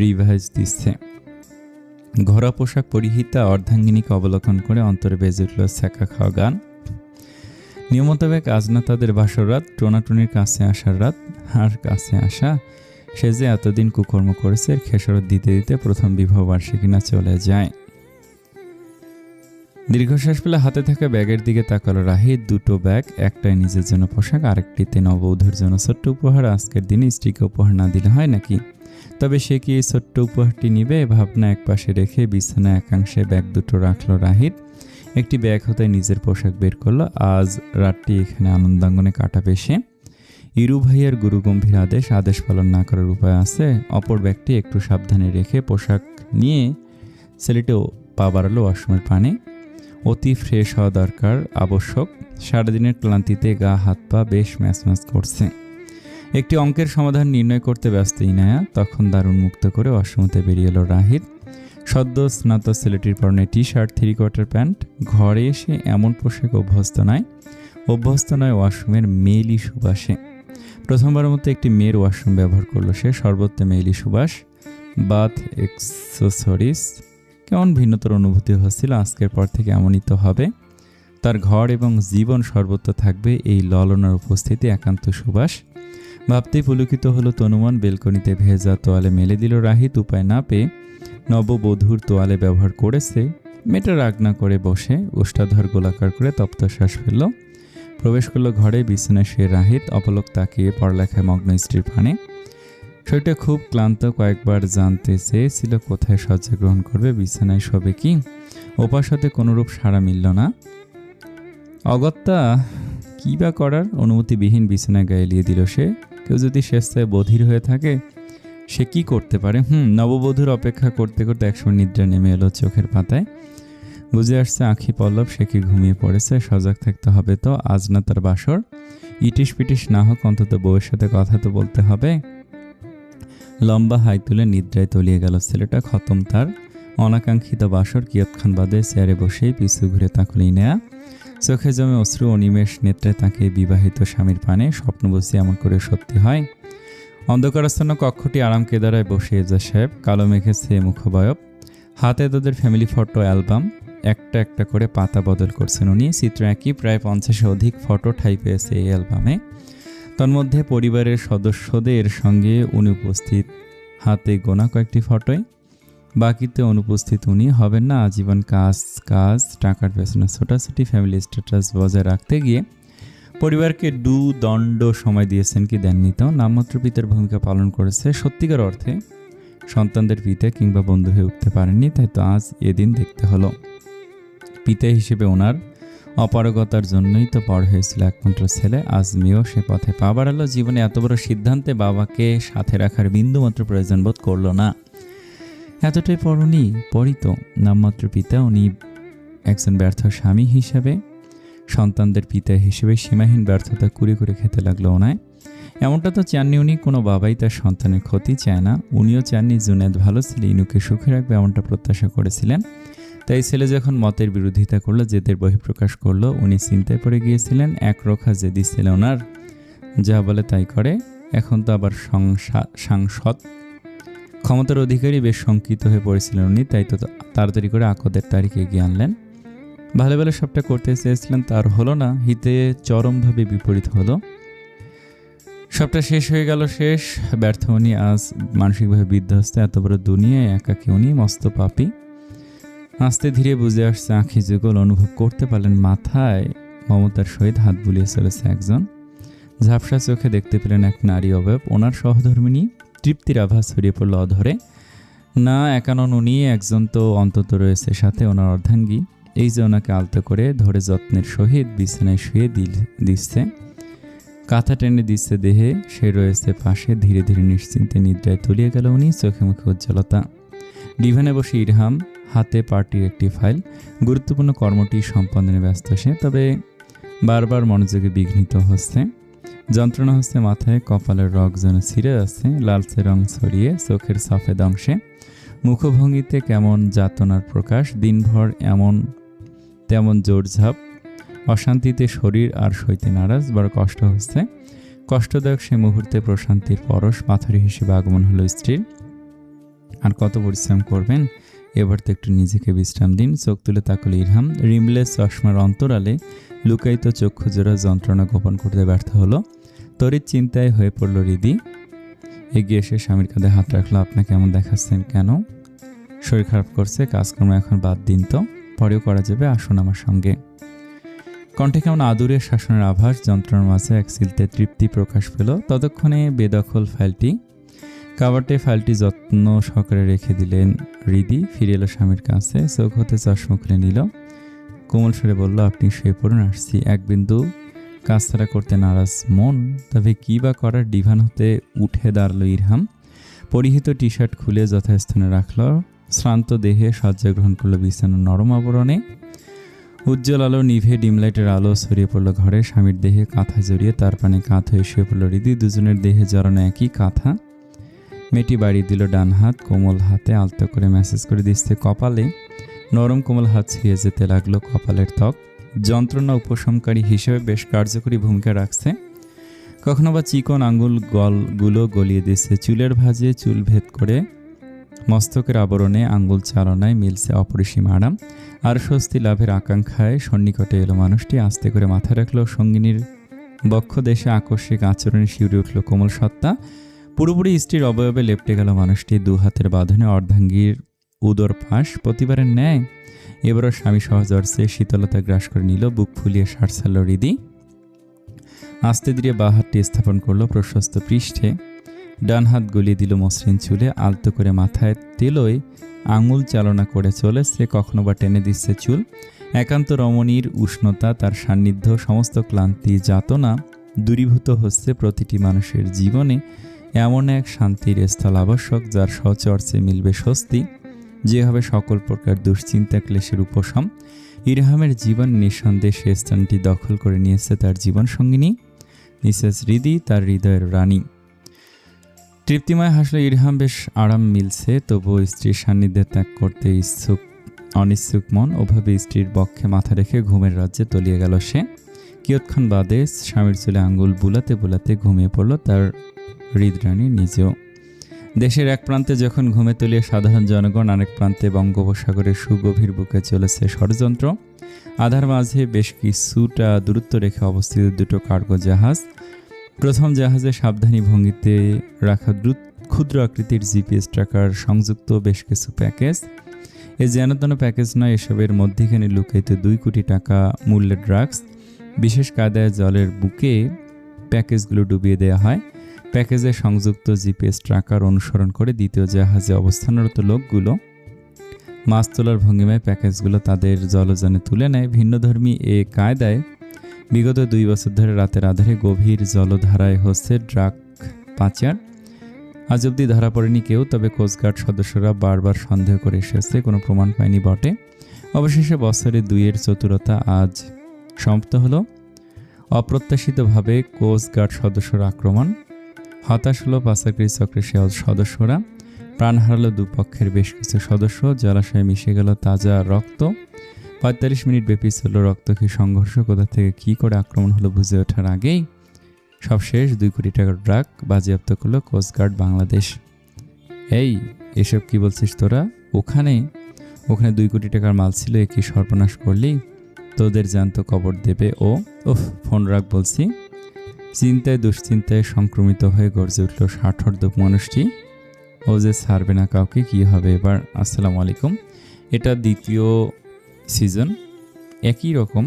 রিভাইজ দিচ্ছে। ঘরোয়া পোশাক পরিহিতা অর্ধাঙ্গিনীকে অবলোকন করে অন্তরে বেজে উঠল ছ্যাঁকা খাওয়া গান। নিয়মতাবেক আজ না তাদের বাসর রাত, টোনাটুনির কাছে আসার রাত। আর কাছে আসা, সে যে এতদিন কুকর্ম করেছে এর খেসারত দিতে দিতে প্রথম বিবাহ বার্ষিকী না চলে যায়। দীর্ঘশ্বাস ফেলে হাতে থাকা ব্যাগের দিকে তাকালো রাহি। দুটো ব্যাগ, একটাই নিজের জন্য পোশাক, আরেকটিতে নববধূর জন্য ছোট্ট উপহার। আজকের দিনে স্ত্রীকে উপহার না দিলে হয় নাকি? তবে সে কি এই ছোট্ট উপহারটি নিবে? ভাবনা একপাশে রেখে বিছানা একাংশে ব্যাগ দুটো রাখলো রাহিত। একটি ব্যাগ হতে নিজের পোশাক বের করলো। আজ রাতটি এখানে আনন্দাঙ্গনে কাটাবে সে। ইরু ভাইয়ের গুরুগম্ভীর আদেশ পালন না করার উপায় আছে। অপর ব্যাগটি একটু সাবধানে রেখে পোশাক নিয়ে ছেলেটিও পা বাড়ালো ওয়াশরুমের পানে। অতি ফ্রেশ হওয়া দরকার, আবশ্যক। সারাদিনের ক্লান্তিতে গা হাত পা বেশ ম্যাচ করছে। একটি অঙ্কের সমাধান নির্ণয় করতে ব্যস্ত ইনায়া। তখন দারুণ মুক্ত করে ওয়াশরুমতে বেরিয়ে এলো রাহিত। সদ্য স্নাত ছেলেটির পরনে টি শার্ট, 3/4 প্যান্ট। ঘরে এসে এমন পোশাক অভ্যস্ত নয় ওয়াশরুমের মেইলি সুবাসে। প্রথমবারের মতো একটি মেয়ের ওয়াশরুম ব্যবহার করলো সে। সর্বত্র মেইলি সুবাস, বাথ এক্সেসরিজ। কেমন ভিন্নতর অনুভূতি হচ্ছিল। আজকের পর থেকে এমনই তো হবে। তার ঘর এবং জীবন সর্বত্র থাকবে এই ললনার উপস্থিতি, একান্ত সুবাস। ভাবতেই পুলকিত হলো তনুমন। বেলকনিতে ভেজা তোয়ালে মেলে দিল রাহিত। উপায় না পেয়ে নববধূর তোয়ালে ব্যবহার করেছে। মেয়েটা রাগ না করে বসে ওষ্ঠাধর গোলাকার করে তপ্ত শ্বাস ফেলল। প্রবেশ করলো ঘরে। বিছানায় শুয়ে রাহিত অপলক তাকিয়ে পড়ালেখায় মগ্ন স্ত্রীর পানে। শরীরটা খুব ক্লান্ত। কয়েকবার জানতে চেয়েছিল কোথায় শয্যা গ্রহণ করবে, বিছানায় শোবে কি। ওপাশ হতে কোনোরূপ সাড়া মিলল না। অগত্যা কী বা করার, অনুমতিবিহীন বিছানায় গায়ে এলিয়ে দিল সে। কেউ যদি স্বেচ্ছায় বধির হয়ে থাকে সে কি করতে পারে? নববধূর অপেক্ষা করতে করতে একসময় নিদ্রা নেমে এলো চোখের পাতায়। বুঝে আসছে আঁখি পল্লব সে কি ঘুমিয়ে পড়েছে। সজাগ থাকতে হবে তো, আজ না তার বাসর। ইটিস পিটিস না হোক, অন্তত বউয়ের সাথে কথা তো বলতে হবে। লম্বা হাই তুলে নিদ্রায় তলিয়ে গেল ছেলেটা। খতম তার অনাকাঙ্ক্ষিত বাসর। কিয়ৎক্ষণ বাদে চেয়ারে বসেই পিছু ঘুরে তাকল ইনায়া। চোখে জমে অশ্রু, অনিমেষ নেত্রে তাকে বিবাহিত স্বামীর পানে। স্বপ্ন বুঝি এমন করে সত্যি হয়? অন্ধকারাচ্ছন্ন কক্ষটি আরাম কেদারায় বসে এজা সাহেব। কালো মেঘে ছেয়ে মুখবয়ব, হাতে তাদের ফ্যামিলি ফটো অ্যালবাম। একটা একটা করে পাতা বদল করছেন উনি। চিত্র একই, প্রায় 50 অধিক ফটো ঠাঁই পেয়েছে এই অ্যালবামে। তন্মধ্যে পরিবারের সদস্যদের সঙ্গে উনি উপস্থিত হাতে গোনা কয়েকটি ফটোয়। বাকিতে অনুপস্থিত উনি। হবেন না আজীবন কাজ টাকার পেছনে ছোটাছুটি। ফ্যামিলি স্ট্যাটাস বজায় রাখতে গিয়ে পরিবারকে দণ্ড সময় দিয়েছেন কি দেননি তো। নামমাত্র পিতার ভূমিকা পালন করেছে। সত্যিকার অর্থে সন্তানদের পিতা কিংবা বন্ধু হয়ে উঠতে পারেননি। তাই তো আজ এদিন দেখতে হলো। পিতা হিসেবে ওনার অপারগতার জন্যই তো বড় হয়েছিল একমাত্র ছেলে। আজ মেয়েও সে পথে পা বাড়ালো। জীবনে এত বড় সিদ্ধান্তে বাবাকে সাথে রাখার বিন্দুমাত্র প্রয়োজন বোধ করলো না। এতটাই পরিত নামমাত্র পিতা। উনি একজন ব্যর্থ স্বামী হিসেবে, সন্তানদের পিতা হিসেবে সীমাহীন ব্যর্থতা কুড়ে খেতে লাগলো ওনায়। এমনটা তো চাননি উনি। কোনো বাবাই তার সন্তানের ক্ষতি চায় না। উনিও চাননি জুনেদ ভালো ছেলে ইনুকে সুখে রাখবে, এমনটা প্রত্যাশা করেছিলেন। তাই ছেলে যখন মতের বিরোধিতা করলো, জেদের বহিঃপ্রকাশ করলো, উনি চিন্তায় পড়ে গিয়েছিলেন। একরোখা জেদি ছেলে ওনার, যা বলে তাই করে। এখন তো আবার সাংসদ, ক্ষমতার অধিকারী। বেশ শঙ্কিত হয়ে পড়েছিলেন উনি। তাই তো তাড়াতাড়ি করে আকদের তারিখ এগিয়ে আনলেন। ভালো ভালো সবটা করতে চেয়েছিলেন, তার হলো না। হিতে চরমভাবে বিপরীত হলো। সবটা শেষ হয়ে গেল। ব্যর্থ উনি। আজ মানসিকভাবে বিধ্বস্ত। এত বড় দুনিয়ায় একাকী উনি, মস্ত পাপী। আস্তে ধীরে বুঝে আসছে আঁখি যুগল। অনুভব করতে পারলেন মাথায় মমতার সহিত হাত বুলিয়ে চলেছে একজন। ঝাপসা চোখে দেখতে পেলেন এক নারী অবয়ব। ওনার সহধর্মিণী। তৃপ্তির আভাস ছড়িয়ে পড়ল অধরে। না একানন উনি, একজন তো অন্তত রয়েছে সাথে, ওনার অর্ধাঙ্গী। এই যে ওনাকে আলতো করে ধরে যত্নের সহিত বিছানায় শুয়ে দিচ্ছে। কাঁথা টেনে দিচ্ছে দেহে, সে রয়েছে পাশে। ধীরে ধীরে নিশ্চিন্তে নিদ্রায় তলিয়ে গেল উনি, চোখে মুখে উজ্জ্বলতা। ডিভানে বসে ইরহাম, হাতে পার্টির একটি ফাইল। গুরুত্বপূর্ণ কর্মটি সম্পাদনে ব্যস্ত সে, তবে বারবার মনোযোগে বিঘ্নিত হচ্ছে। যন্ত্রণা হচ্ছে মাথায়, কপালের রগ যেন ছিঁড়ে যাচ্ছে, লালচে রং ছড়িয়ে চোখের সফেদ অংশে। মুখভঙ্গিতে কেমন যাতনার প্রকাশ, দিনভর এমন তেমন জোরঝাপ। অশান্তিতে শরীর আর সইতে নারাজ, বড় কষ্ট হচ্ছে। কষ্টদায়ক সে মুহূর্তে প্রশান্তির পরশ পাথরে হিসেবে আগমন হলো স্ত্রীর। আর কত পরিশ্রম করবেন, এবার তো একটু নিজেকে বিশ্রাম দিন। চোখ তুলে তাকালো ইরহাম। রিমলেস চশমার অন্তরালে লুকায়িত চক্ষুজোড়া যন্ত্রণা গোপন করতে ব্যর্থ হলো। তড়িৎ চিন্তায় হয়ে পড়ল হৃদি। এগিয়ে এসে স্বামীর কাঁধে হাত রাখলো। আপনাকে এমন দেখাচ্ছেন কেন? শরীর খারাপ করছে, কাজকর্ম এখন বাদ দিন তো, পরেও করা যাবে, আসুন আমার সঙ্গে। কণ্ঠে কেমন আদুরের শাসনের আভাস, যন্ত্রণার মাঝে এক সিলতে তৃপ্তি প্রকাশ পেল। ততক্ষণে বেদখল ফাইলটি কাবাটে ফাইলটি যত্ন সহকারে রেখে দিলেন হৃদি। ফিরে এলো স্বামীর কাছে, চোখ হতে চশমা খুলে নিল। কোমল স্বরে বলল, আপনি শুয়ে পড়ুন, আসছি। এক বিন্দু কাজ ছাড়া করতে নারাজ মন, তবে কী বা করার। ডিভান হতে উঠে দাঁড়ালো ইরহাম। পরিহিত টি শার্ট খুলে যথাস্থানে রাখল। শ্রান্ত দেহে শয্যা গ্রহণ করলো বিছানার নরম আবরণে। উজ্জ্বল আলো নিভে ডিমলাইটের আলো ছড়িয়ে পড়ল ঘরে। স্বামীর দেহে কাঁথা জড়িয়ে তার পানে কাঁধ হয়ে শুয়ে পড়ল হৃদি। দুজনের দেহে জড়ানো একই কাঁথা। মেয়েটি বাড়ি দিল ডান হাত, কোমল হাতে আলতো করে ম্যাসেজ করে দিচ্ছে কপালে। নরম কোমল হাত ছিঁড়ে যেতে লাগলো কপালের ত্বক। যন্ত্রণা উপশমকারী হিসেবে বেশ কার্যকরী ভূমিকা রাখছে। কখনো বা চিকন আঙ্গুলগুলো গলিয়ে দিচ্ছে চুলের ভাঁজে, চুল ভেদ করে মস্তকের আবরণে আঙ্গুল চালনায় মিলছে অপরিসীম আরাম। আর স্বস্তি লাভের আকাঙ্ক্ষায় সন্নিকটে এলো মানুষটি। আস্তে করে মাথা রাখলো সঙ্গিনীর বক্ষ দেশে। আকস্মিক আচরণে শিউরে উঠল কোমল সত্তা। পুরোপুরি স্ত্রীর অবয়বে লেপ্টে গেল মানুষটি। দু হাতের বাঁধনে অর্ধাঙ্গীর উদর ফাঁস। প্রতিবারের ন্যায় এবারও স্বামী সহজর্ষে শীতলতা গ্রাস করে নিল। বুক ফুলিয়ে শ্বাস ছাড়ল হৃদি। আস্তে ধীরে বাঁ হাতটি স্থাপন করলো প্রশস্ত পৃষ্ঠে। ডান হাত গলিয়ে দিল মসৃণ চুলে। আলতো করে মাথায় তেলোয় আঙুল চালনা করে চলেছে, কখনো বা টেনে দিচ্ছে চুল। একান্ত রমণীর উষ্ণতা, তার সান্নিধ্য, সমস্ত ক্লান্তি যাতনা দূরীভূত হচ্ছে। প্রতিটি মানুষের জীবনে এমন এক শান্তির স্থল আবশ্যক, যার সচর্চে মিলবে স্বস্তি, যে হবে সকল প্রকার দুশ্চিন্তা ক্লেশের উপশম। ইরহামের জীবন নিঃসন্দেহে সে স্থানটি দখল করে নিয়েছে তার জীবন সঙ্গিনী মিসেস হৃদি, তার হৃদয়ের রানী। তৃপ্তিময় হাসলে ইরহাম। বেশ আরাম মিলছে, তবুও স্ত্রীর সান্নিধ্যে ত্যাগ করতে অনিচ্ছুক মন। ওভাবে স্ত্রীর বক্ষে মাথা রেখে ঘুমের রাজ্যে তলিয়ে গেল সে। কিয়ৎক্ষণ বাদে স্বামীর চুলে আঙ্গুল বুলাতে বুলাতে ঘুমিয়ে পড়ল তার হৃদরানী নিজেও। দেশের এক প্রান্তে যখন ঘুমে তলিয়ে সাধারণ জনগণ, আরেক প্রান্তে বঙ্গোপসাগরের সুগভীর বুকে চলেছে ষড়যন্ত্র। আধার মাঝে বেশ কিছুটা দূরত্ব রেখে অবস্থিত দুটো কার্গো জাহাজ। প্রথম জাহাজে সাবধানী ভঙ্গিতে রাখা ক্ষুদ্র আকৃতির জিপিএস ট্র্যাকার সংযুক্ত বেশ কিছু প্যাকেজ। এ যেনতেন প্যাকেজ নয়, এসবের মধ্যেখানে লুকায়িত 2 কোটি টাকা মূল্যের ড্রাগস। বিশেষ কায়দায় জলের বুকে প্যাকেজগুলো ডুবিয়ে দেওয়া হয়। প্যাকেজে সংযুক্ত জিপিএস ট্র্যাকার অনুসরণ করে দ্বিতীয় জাহাজে অবস্থানরত লোকগুলো মাছ তোলার ভঙ্গিমায় প্যাকেজগুলো তাদের জলযানে তুলে নেয়। ভিন্নধর্মী এ কায়দায় বিগত 2 বছর ধরে রাতের আধারে গভীর জলধারায় হচ্ছে ড্রাগ পাচার। আজ অবধি ধরা পড়েনি কেউ, তবে কোস্টগার্ড সদস্যরা বারবার সন্দেহ করে এসেছে, কোনো প্রমাণ পায়নি বটে। অবশেষে বছরে 2-এর চতুরতা আজ সমাপ্ত হলো। অপ্রত্যাশিতভাবে কোস্টগার্ড সদস্যরা আক্রমণ। হতাশ হলো পাচারকারী চক্রের সদস্যরা। প্রাণ হারালো দুপক্ষের বেশ কিছু সদস্য। জলাশয়ে মিশে গেল তাজা রক্ত। 45 মিনিট ব্যাপী চলল রক্তক্ষয়ী সংঘর্ষ। কোথা থেকে কী করে আক্রমণ হলো বুঝে ওঠার আগেই সব শেষ। 2 কোটি টাকার ড্রাগ বাজেয়াপ্ত করলো কোস্টগার্ড বাংলাদেশ। এসব কি বলছিস তোরা? ওখানে 2 কোটি টাকার মাল ছিল, এ কি সর্বনাশ করলি? তোদের জ্যান্ত কবর দেবে ও। ফোন রাখ বলছি। চিন্তায় দুশ্চিন্তায় সংক্রমিত হয়ে গর্জে উঠল ষাটর্ধক মানুষটি। ও যে ছাড়বে না কাউকে, কি হবে এবার? আসসালামু আলাইকুম। এটা 2য় সিজন, একই রকম।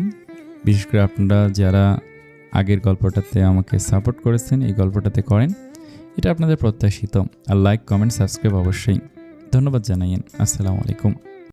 বিশেষ করে আপনারা যারা আগের গল্পটাতে আমাকে সাপোর্ট করেছেন, এই গল্পটাতে করেন, এটা আপনাদের প্রত্যাশিত। আর লাইক, কমেন্ট, সাবস্ক্রাইব অবশ্যই। ধন্যবাদ জানাইন। আসসালামু আলাইকুম।